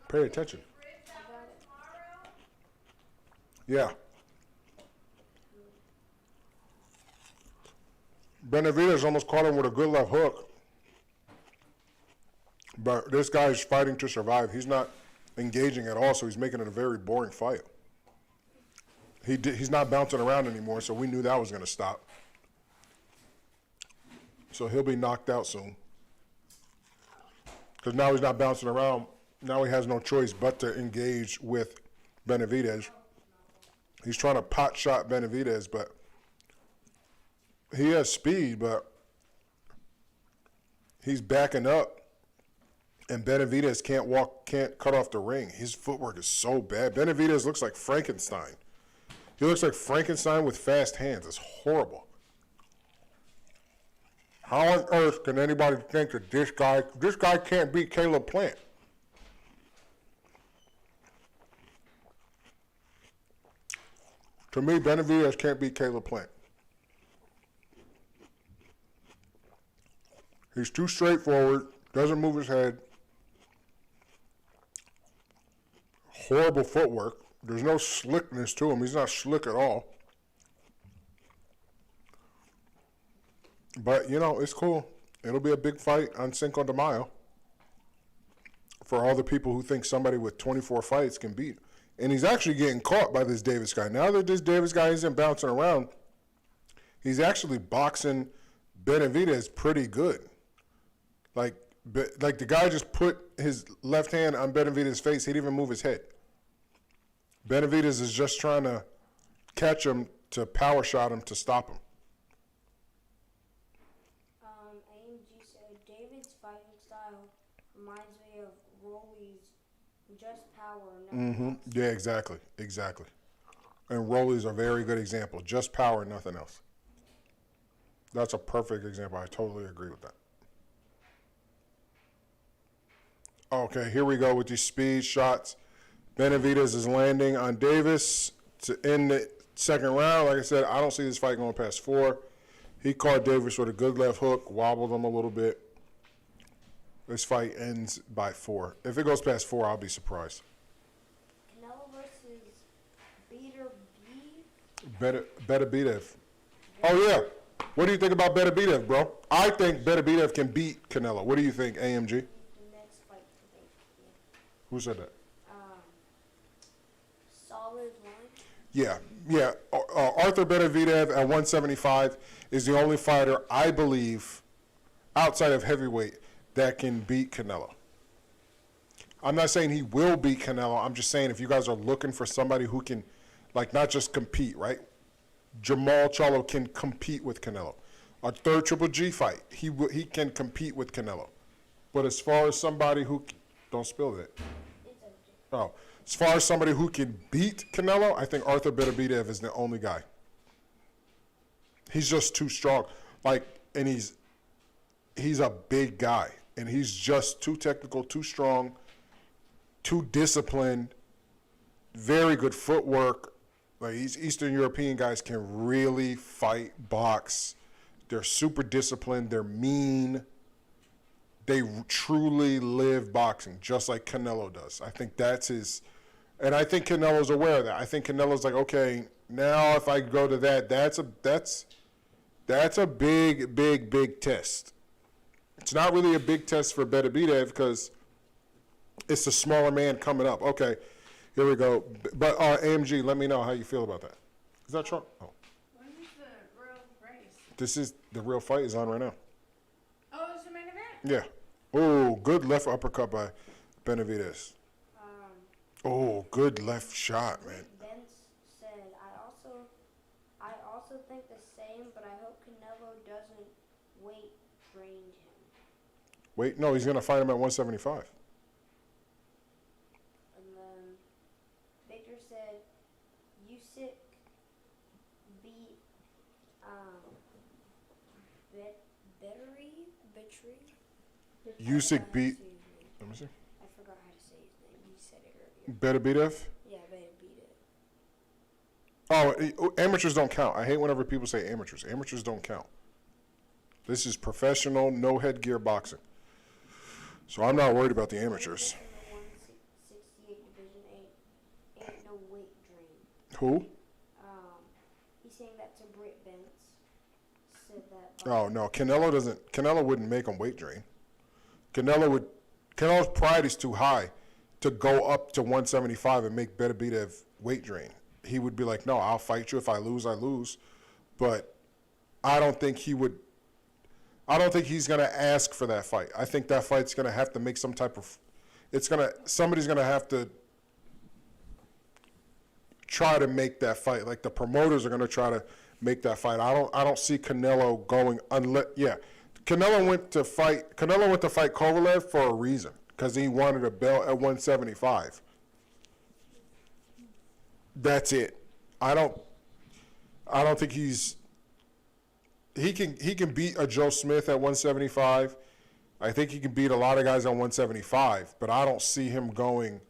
Pay attention. Fridge that one tomorrow? Yeah. Benavidez almost caught him with a good left hook. But this guy's fighting to survive. He's not engaging at all, so he's making it a very boring fight. He's not bouncing around anymore, so we knew that was going to stop. So he'll be knocked out soon. Because now he's not bouncing around. Now he has no choice but to engage with Benavidez. He's trying to pot shot Benavidez, but he has speed, but he's backing up. And Benavidez can't cut off the ring. His footwork is so bad. Benavidez looks like Frankenstein. He looks like Frankenstein with fast hands. It's horrible. How on earth can anybody think that this guy can't beat Caleb Plant? To me, Benavidez can't beat Caleb Plant. He's too straightforward, doesn't move his head. Horrible footwork. There's no slickness to him. He's not slick at all. But, you know, it's cool. It'll be a big fight on Cinco de Mayo for all the people who think somebody with 24 fights can beat. And he's actually getting caught by this Davis guy. Now that this Davis guy isn't bouncing around, he's actually boxing Benavidez pretty good. Like the guy just put his left hand on Benavidez's face. He didn't even move his head. Benavidez is just trying to catch him, to power shot him, to stop him. AMG said David's fighting style reminds me of Rolly's just power. Mm-hmm. Yeah, exactly. And Rolly's a very good example. Just power, nothing else. That's a perfect example. I totally agree with that. Okay, here we go with these speed shots. Benavidez is landing on Davis to end the second round. Like I said, I don't see this fight going past 4. He caught Davis with a good left hook, wobbled him a little bit. This fight ends by 4. If it goes past 4, I'll be surprised. Canelo versus Beater B. Benavidez. Oh, yeah. What do you think about Benavidez, bro? I think Benavidez can beat Canelo. What do you think, AMG? The next fight today. Yeah. Who said that? Solid line. Yeah. Arthur Benavidez at 175 is the only fighter, I believe, outside of heavyweight, that can beat Canelo. I'm not saying he will beat Canelo. I'm just saying if you guys are looking for somebody who can, like, not just compete, right? Jamal Charlo can compete with Canelo. A third Triple G fight, he can compete with Canelo. But as far as somebody who, don't spill that. It's empty. Oh, as far as somebody who can beat Canelo, I think Arthur Benavidez is the only guy. He's just too strong. Like, and he's a big guy. And he's just too technical, too strong, too disciplined, very good footwork. Like, these Eastern European guys can really fight, box. They're super disciplined. They're mean. They truly live boxing, just like Canelo does. I think that's his, and I think Canelo's aware of that. I think Canelo's like, okay, now if I go to that, that's a big test. It's not really a big test for Benavidez because it's a smaller man coming up. Okay, here we go. But AMG, let me know how you feel about that. Is that Trump? Oh. When is the real race? This is the real fight is on right now. Oh, it's the main event? Yeah. Oh, good left uppercut by Benavidez. Oh, good left shot, man. Benz said, I also think the same, but I hope Canelo doesn't weight range him. Wait, no, he's going to fight him at 175. And then Victor said, Usyk beat Bettery. Usyk beat, let me see, I forgot how to say his name. You said it earlier. Benavidez. Yeah, Benavidez. Oh, amateurs don't count. I hate whenever people say amateurs. Amateurs don't count. This is professional, no headgear boxing. So I'm not worried about the amateurs. In the 168 Division 8, ain't no weight drain. Who? He's saying that to Britt Benz. Said that. Oh, no, Canelo wouldn't make him weight drain. Canelo's pride is too high to go up to 175 and make Benavidez weight drain. He would be like, no, I'll fight you. If I lose, I lose. But I don't think he's going to ask for that fight. I think that fight's going to have to make some type of, somebody's going to have to try to make that fight. Like the promoters are going to try to make that fight. I don't see Canelo going unless, yeah. Canelo went to fight Kovalev for a reason, because he wanted a belt at 175. That's it. I don't think he can beat a Joe Smith at 175. I think he can beat a lot of guys at 175, but I don't see him going.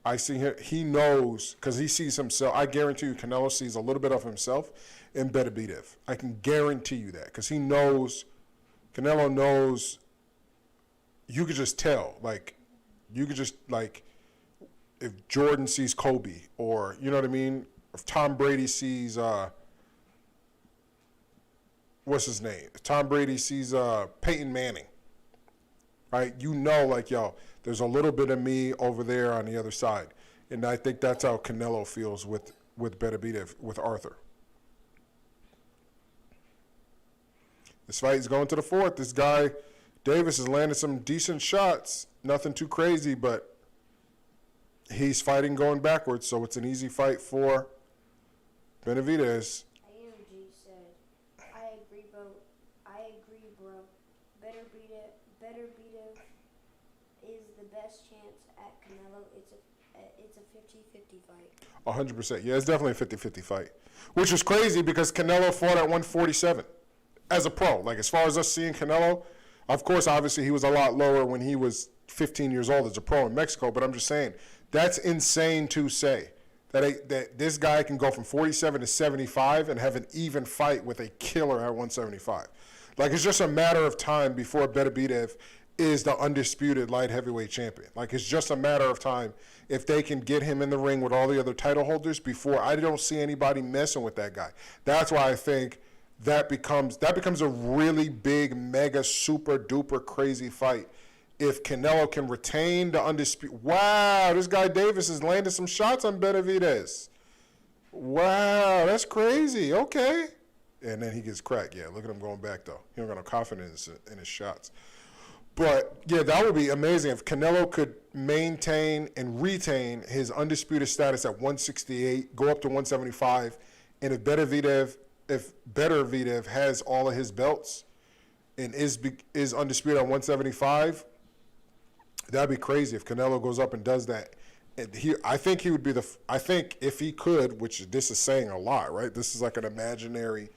I see him, he knows, because he sees himself. I guarantee you Canelo sees a little bit of himself in Benavidez. I can guarantee you that, because he knows Canelo knows. You could just tell, like, if Jordan sees Kobe, or you know what I mean. If Tom Brady sees what's his name? If Tom Brady sees Peyton Manning, right? You know, like, yo, there's a little bit of me over there on the other side, and I think that's how Canelo feels with Benavidez, with Arthur. This fight is going to the fourth. This guy, Davis, has landed some decent shots. Nothing too crazy, but he's fighting going backwards, so it's an easy fight for Benavidez. AMG said, I agree, bro. Benavidez is the best chance at Canelo. It's a 50-50 fight. 100%. Yeah, it's definitely a 50-50 fight, which is crazy because Canelo fought at 147 as a pro. Like, as far as us seeing Canelo, of course, obviously, he was a lot lower when he was 15 years old as a pro in Mexico, but I'm just saying, that's insane to say that this guy can go from 47 to 75 and have an even fight with a killer at 175. Like, it's just a matter of time before Benavidez is the undisputed light heavyweight champion. Like, it's just a matter of time if they can get him in the ring with all the other title holders before. I don't see anybody messing with that guy. That's why I think that becomes a really big, mega, super duper crazy fight if Canelo can retain the undisputed. Wow, this guy Davis is landing some shots on Benavidez. Wow, that's crazy. Okay. And then he gets cracked. Yeah, look at him going back, though. He don't got no confidence in his shots. But, yeah, that would be amazing if Canelo could maintain and retain his undisputed status at 168, go up to 175, and if Benavidez has all of his belts and is undisputed at 175, that'd be crazy if Canelo goes up and does that. And I think he would be I think if he could, which this is saying a lot, right? This is like an imaginary,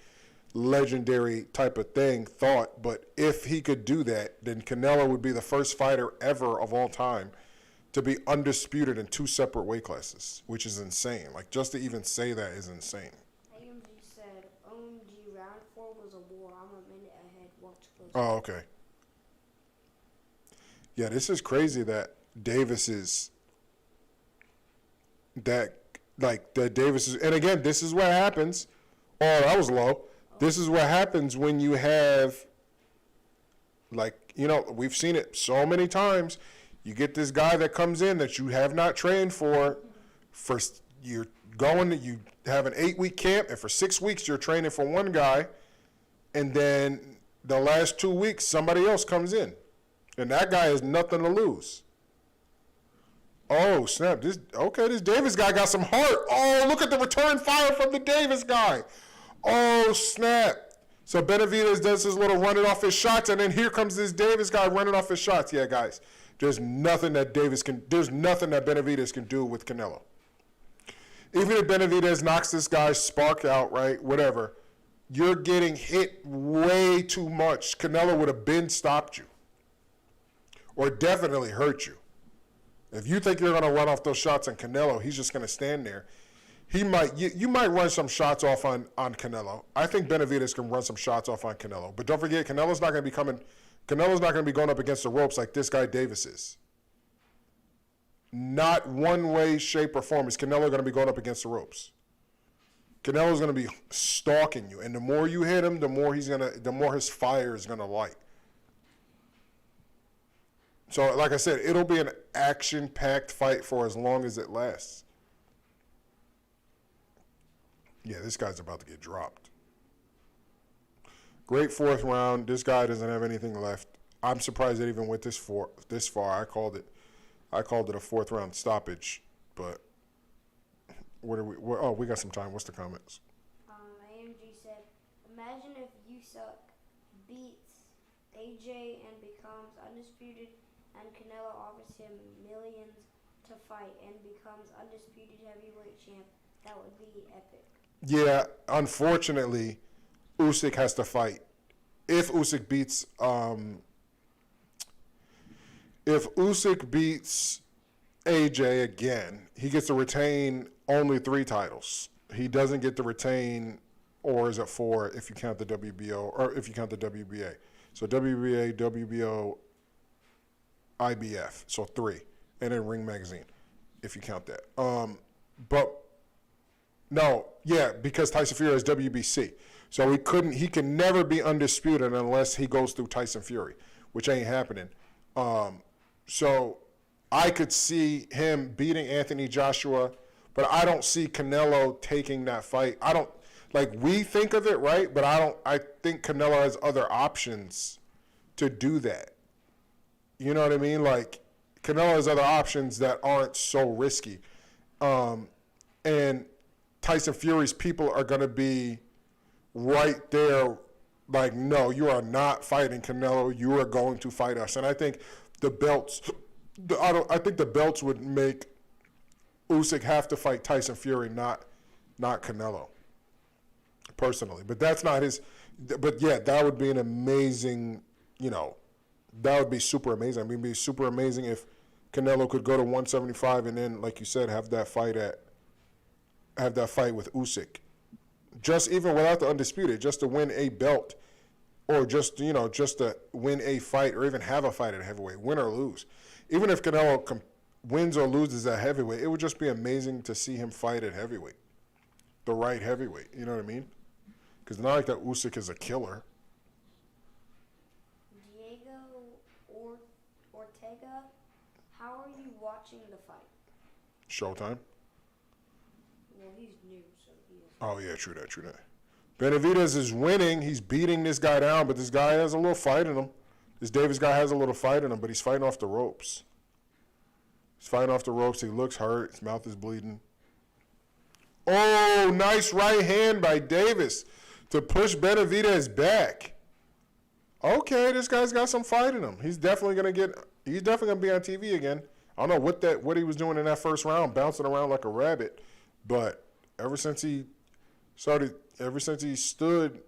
legendary type of thought. But if he could do that, then Canelo would be the first fighter ever of all time to be undisputed in 2 separate weight classes, which is insane. Like, just to even say that is insane. AMG said, OMG, round 4 was a war. I'm a minute ahead. Watch close. Oh, okay. Yeah, this is crazy that Davis is that Davis is, and again, this is what happens. Oh, that was low. This is what happens when you have, like, you know, we've seen it so many times. You get this guy that comes in that you have not trained for you're going, you have an 8-week camp, and for 6 weeks you're training for one guy, and then the last 2 weeks somebody else comes in, and that guy has nothing to lose. Oh, snap. This Davis guy got some heart. Oh, look at the return fire from the Davis guy. Oh, snap. So Benavidez does his little running off his shots, and then here comes this Davis guy running off his shots. Yeah, guys, there's nothing that Benavidez can do with Canelo. Even if Benavidez knocks this guy's spark out, right, whatever, you're getting hit way too much. Canelo would have been stopped you or definitely hurt you. If you think you're going to run off those shots on Canelo, he's just going to stand there. You might run some shots off on Canelo. I think Benavidez can run some shots off on Canelo. But don't forget, Canelo's not going to be going up against the ropes like this guy Davis is. Not one way, shape, or form is Canelo going to be going up against the ropes. Canelo's going to be stalking you. And the more you hit him, the more his fire is going to light. So, like I said, it'll be an action-packed fight for as long as it lasts. Yeah, this guy's about to get dropped. Great 4th round. This guy doesn't have anything left. I'm surprised it even went this far. I called it a 4th round stoppage. But we got some time. What's the comments? AMG said, imagine if Usyk beats AJ and becomes undisputed, and Canelo offers him millions to fight and becomes undisputed heavyweight champ. That would be epic. Yeah, unfortunately, Usyk has to fight. If Usyk beats AJ again, he gets to retain only 3 titles. He doesn't get to retain, or is it 4 if you count the WBO or if you count the WBA? So WBA, WBO, IBF. So 3. And then Ring Magazine, if you count that. But no, yeah, because Tyson Fury is WBC. So he can never be undisputed unless he goes through Tyson Fury, which ain't happening. So I could see him beating Anthony Joshua, but I don't see Canelo taking that fight. I don't, like, we think of it, right? But I think Canelo has other options to do that. You know what I mean? Like, Canelo has other options that aren't so risky. And Tyson Fury's people are going to be right there like, no, you are not fighting Canelo. You are going to fight us. And I think the belts, I think the belts would make Usyk have to fight Tyson Fury, not Canelo, personally. But that's not his. But yeah, that would be an amazing, that would be super amazing. I mean, it'd be super amazing if Canelo could go to 175 and then, like you said, have that fight with Usyk. Just even without the undisputed, just to win a belt, or just to win a fight, or even have a fight at heavyweight, win or lose. Even if Canelo wins or loses at heavyweight, it would just be amazing to see him fight at heavyweight, the right heavyweight. You know what I mean? Because it's not like that Usyk is a killer. Diego Ortega, how are you watching the fight? Showtime. Well, he's new, so he is. Oh, yeah, true that. Benavidez is winning. He's beating this guy down, but this guy has a little fight in him. This Davis guy has a little fight in him, but he's fighting off the ropes. He looks hurt. His mouth is bleeding. Oh, nice right hand by Davis to push Benavidez back. Okay, this guy's got some fight in him. He's definitely gonna be on TV again. I don't know what he was doing in that first round, bouncing around like a rabbit, but ever since he stood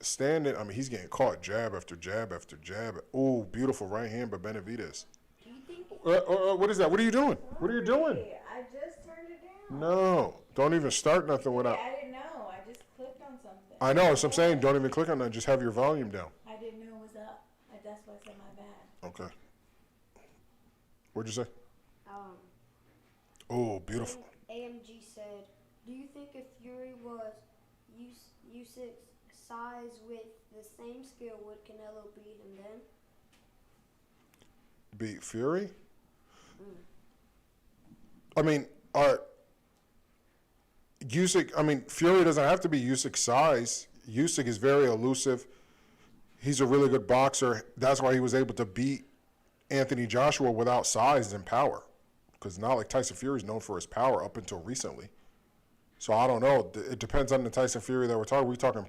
standing, I mean, he's getting caught jab after jab after jab. Oh, beautiful right hand by Benavidez. Do you think? What is that? What are you doing? What are you doing? I just turned it down. No, don't even start nothing without. I didn't know. I just clicked on something. I know, that's what I'm saying. Don't even click on that. Just have your volume down. I didn't know it was up. That's why I said my bad. Okay. What'd you say? Oh, beautiful. AMG said, do you think if Fury was Usyk's size with the same skill, would Canelo beat him then? Beat Fury? I mean, Fury doesn't have to be Usyk's size. Usyk is very elusive. He's a really good boxer. That's why he was able to beat Anthony Joshua without size and power. Because not like Tyson Fury is known for his power up until recently. So I don't know. It depends on the Tyson Fury that we're talking. Are we talking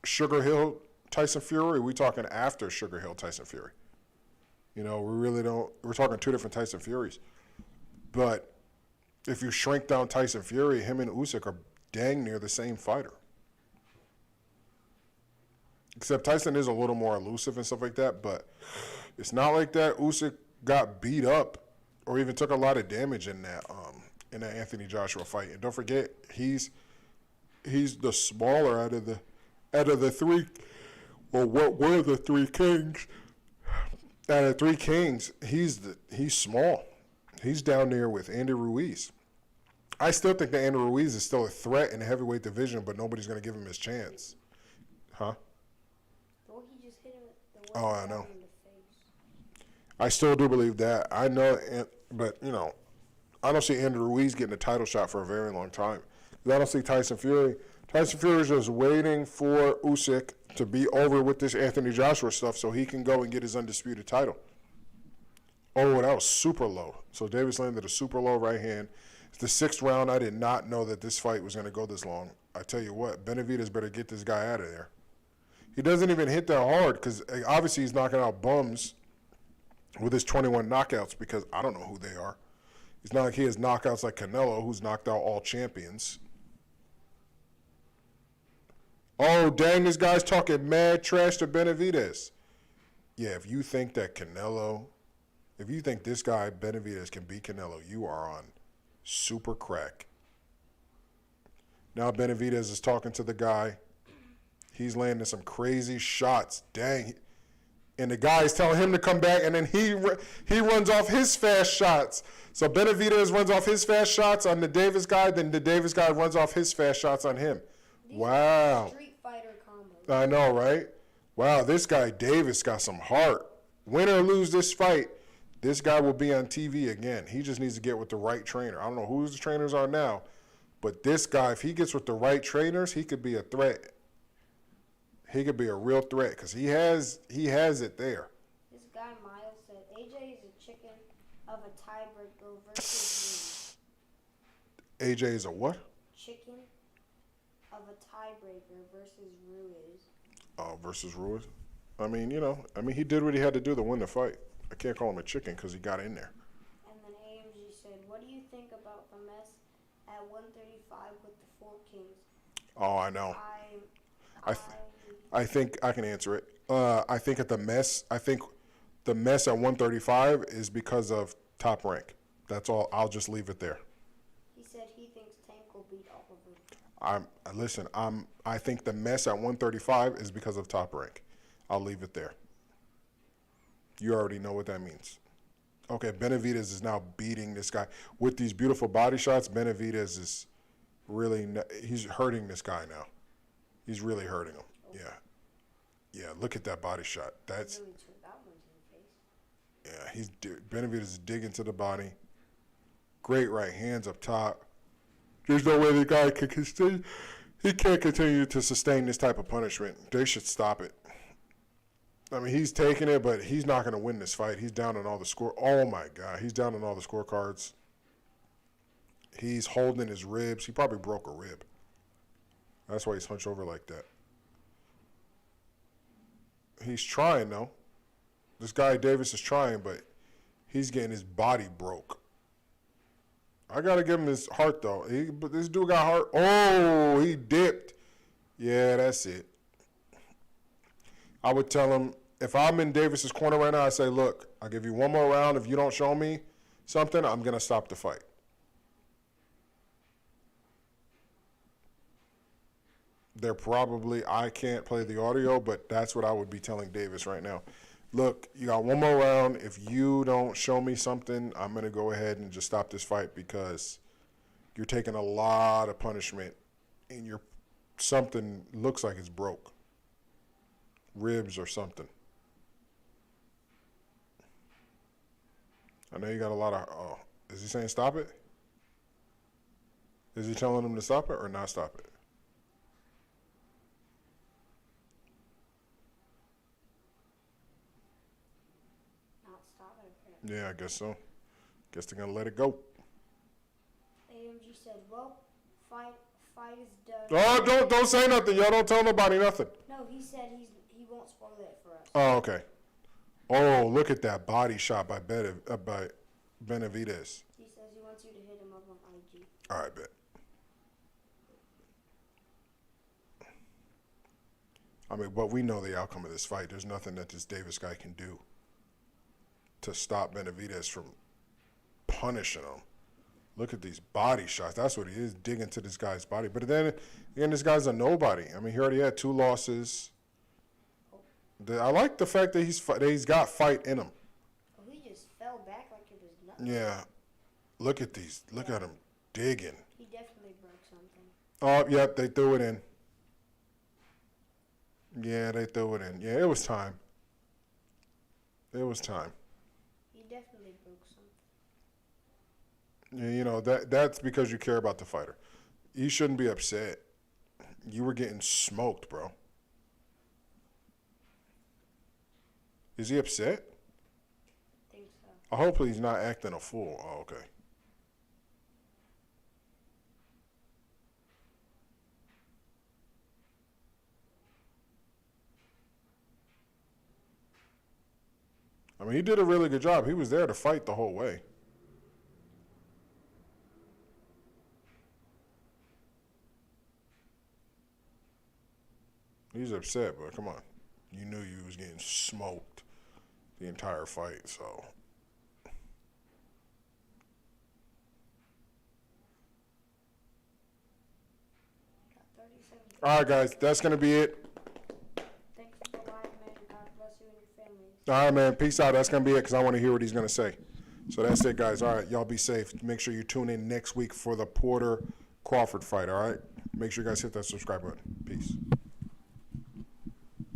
Sugar Hill Tyson Fury? Or are we talking after Sugar Hill Tyson Fury? We really don't. We're talking two different Tyson Furies. But if you shrink down Tyson Fury, him and Usyk are dang near the same fighter. Except Tyson is a little more elusive and stuff like that. But it's not like that Usyk got beat up or even took a lot of damage in that Anthony Joshua fight. And don't forget, he's the smaller out of the three, or what were the three kings. Out of three kings, he's small. He's down there with Andy Ruiz. I still think that Andy Ruiz is still a threat in the heavyweight division, but nobody's going to give him his chance. Huh? Well, he just hit him with the Oh, I know. in the face. I still do believe that. I know, but, I don't see Andy Ruiz getting a title shot for a very long time. I don't see Tyson Fury. Tyson Fury is just waiting for Usyk to be over with this Anthony Joshua stuff so he can go and get his undisputed title. Oh, that was super low. So Davis landed a super low right hand. It's the 6th round. I did not know that this fight was going to go this long. I tell you what, Benavidez better get this guy out of there. He doesn't even hit that hard because obviously he's knocking out bums with his 21 knockouts because I don't know who they are. It's not like he has knockouts like Canelo, who's knocked out all champions. Oh, dang, this guy's talking mad trash to Benavidez. Yeah, if you think this guy, Benavidez, can beat Canelo, you are on super crack. Now Benavidez is talking to the guy. He's landing some crazy shots. Dang. And the guy's telling him to come back, and then he runs off his fast shots. So Benavidez runs off his fast shots on the Davis guy, then the Davis guy runs off his fast shots on him. These Wow. are Street Fighter combos. I know, right? Wow, this guy Davis got some heart. Win or lose this fight, this guy will be on TV again. He just needs to get with the right trainer. I don't know who the trainers are now, but this guy, if he gets with the right trainers, he could be a threat. He could be a real threat because he has it there. This guy Miles said AJ is a chicken of a tiebreaker versus Ruiz. AJ is a what? Chicken of a tiebreaker versus Ruiz. Oh, versus Ruiz. I mean, he did what he had to do to win the fight. I can't call him a chicken because he got in there. And then AMG said, "What do you think about the mess at 135 with the four kings?" Oh, I know. I think I can answer it. I think the mess at 135 is because of Top Rank. That's all. I'll just leave it there. He said he thinks Tank will beat all of them. I think the mess at 135 is because of Top Rank. I'll leave it there. You already know what that means. Okay, Benavidez is now beating this guy with these beautiful body shots. Benavidez is really he's hurting this guy now. He's really hurting him. Yeah, look at that body shot. That's Really took that one to the face. yeah. Benavidez is digging to the body. Great right hands up top. There's no way the guy can continue. He can't continue to sustain this type of punishment. They should stop it. I mean, he's taking it, but he's not going to win this fight. He's down on all the score. Oh my God, he's down on all the scorecards. He's holding his ribs. He probably broke a rib. That's why he's hunched over like that. He's trying, though. This guy Davis is trying, but he's getting his body broke. I got to give him his heart, though. But this dude got heart. Oh, he dipped. Yeah, that's it. I would tell him, if I'm in Davis's corner right now, I say, look, I'll give you one more round. If you don't show me something, I'm going to stop the fight. They're probably, I can't play the audio, but that's what I would be telling Davis right now. Look, you got one more round. If you don't show me something, I'm going to go ahead and just stop this fight because you're taking a lot of punishment and something looks like it's broke. Ribs or something. I know you got a lot of, oh, is he saying stop it? Is he telling him to stop it or not stop it? Yeah, I guess so. Guess they're gonna let it go. AMG said, "Well, fight is done." Oh, don't say nothing, y'all. Don't tell nobody nothing. No, he said he won't spoil it for us. Oh, okay. Oh, look at that body shot by Benavidez. He says he wants you to hit him up on IG. All right, bet. I mean, but we know the outcome of this fight. There's nothing that this Davis guy can do to stop Benavidez from punishing him. Look at these body shots. That's what he is, digging to this guy's body. But then again, this guy's a nobody. I mean, he already had 2 losses. I like the fact that he's got fight in him. Oh, he just fell back like it was nothing. Yeah. Look at these. Look at him digging. He definitely broke something. Oh, yep, they threw it in. Yeah, they threw it in. Yeah, it was time. It was time. He definitely broke something. Yeah, that's because you care about the fighter. You shouldn't be upset. You were getting smoked, bro. Is he upset? I think so. I hope he's not acting a fool. Oh, okay. I mean, he did a really good job. He was there to fight the whole way. He's upset, but come on. You knew you was getting smoked the entire fight, so. Got 30 seconds. All right, guys, that's going to be it. All right, man. Peace out. That's going to be it because I want to hear what he's going to say. So that's it, guys. All right, y'all be safe. Make sure you tune in next week for the Porter Crawford fight, all right? Make sure you guys hit that subscribe button. Peace.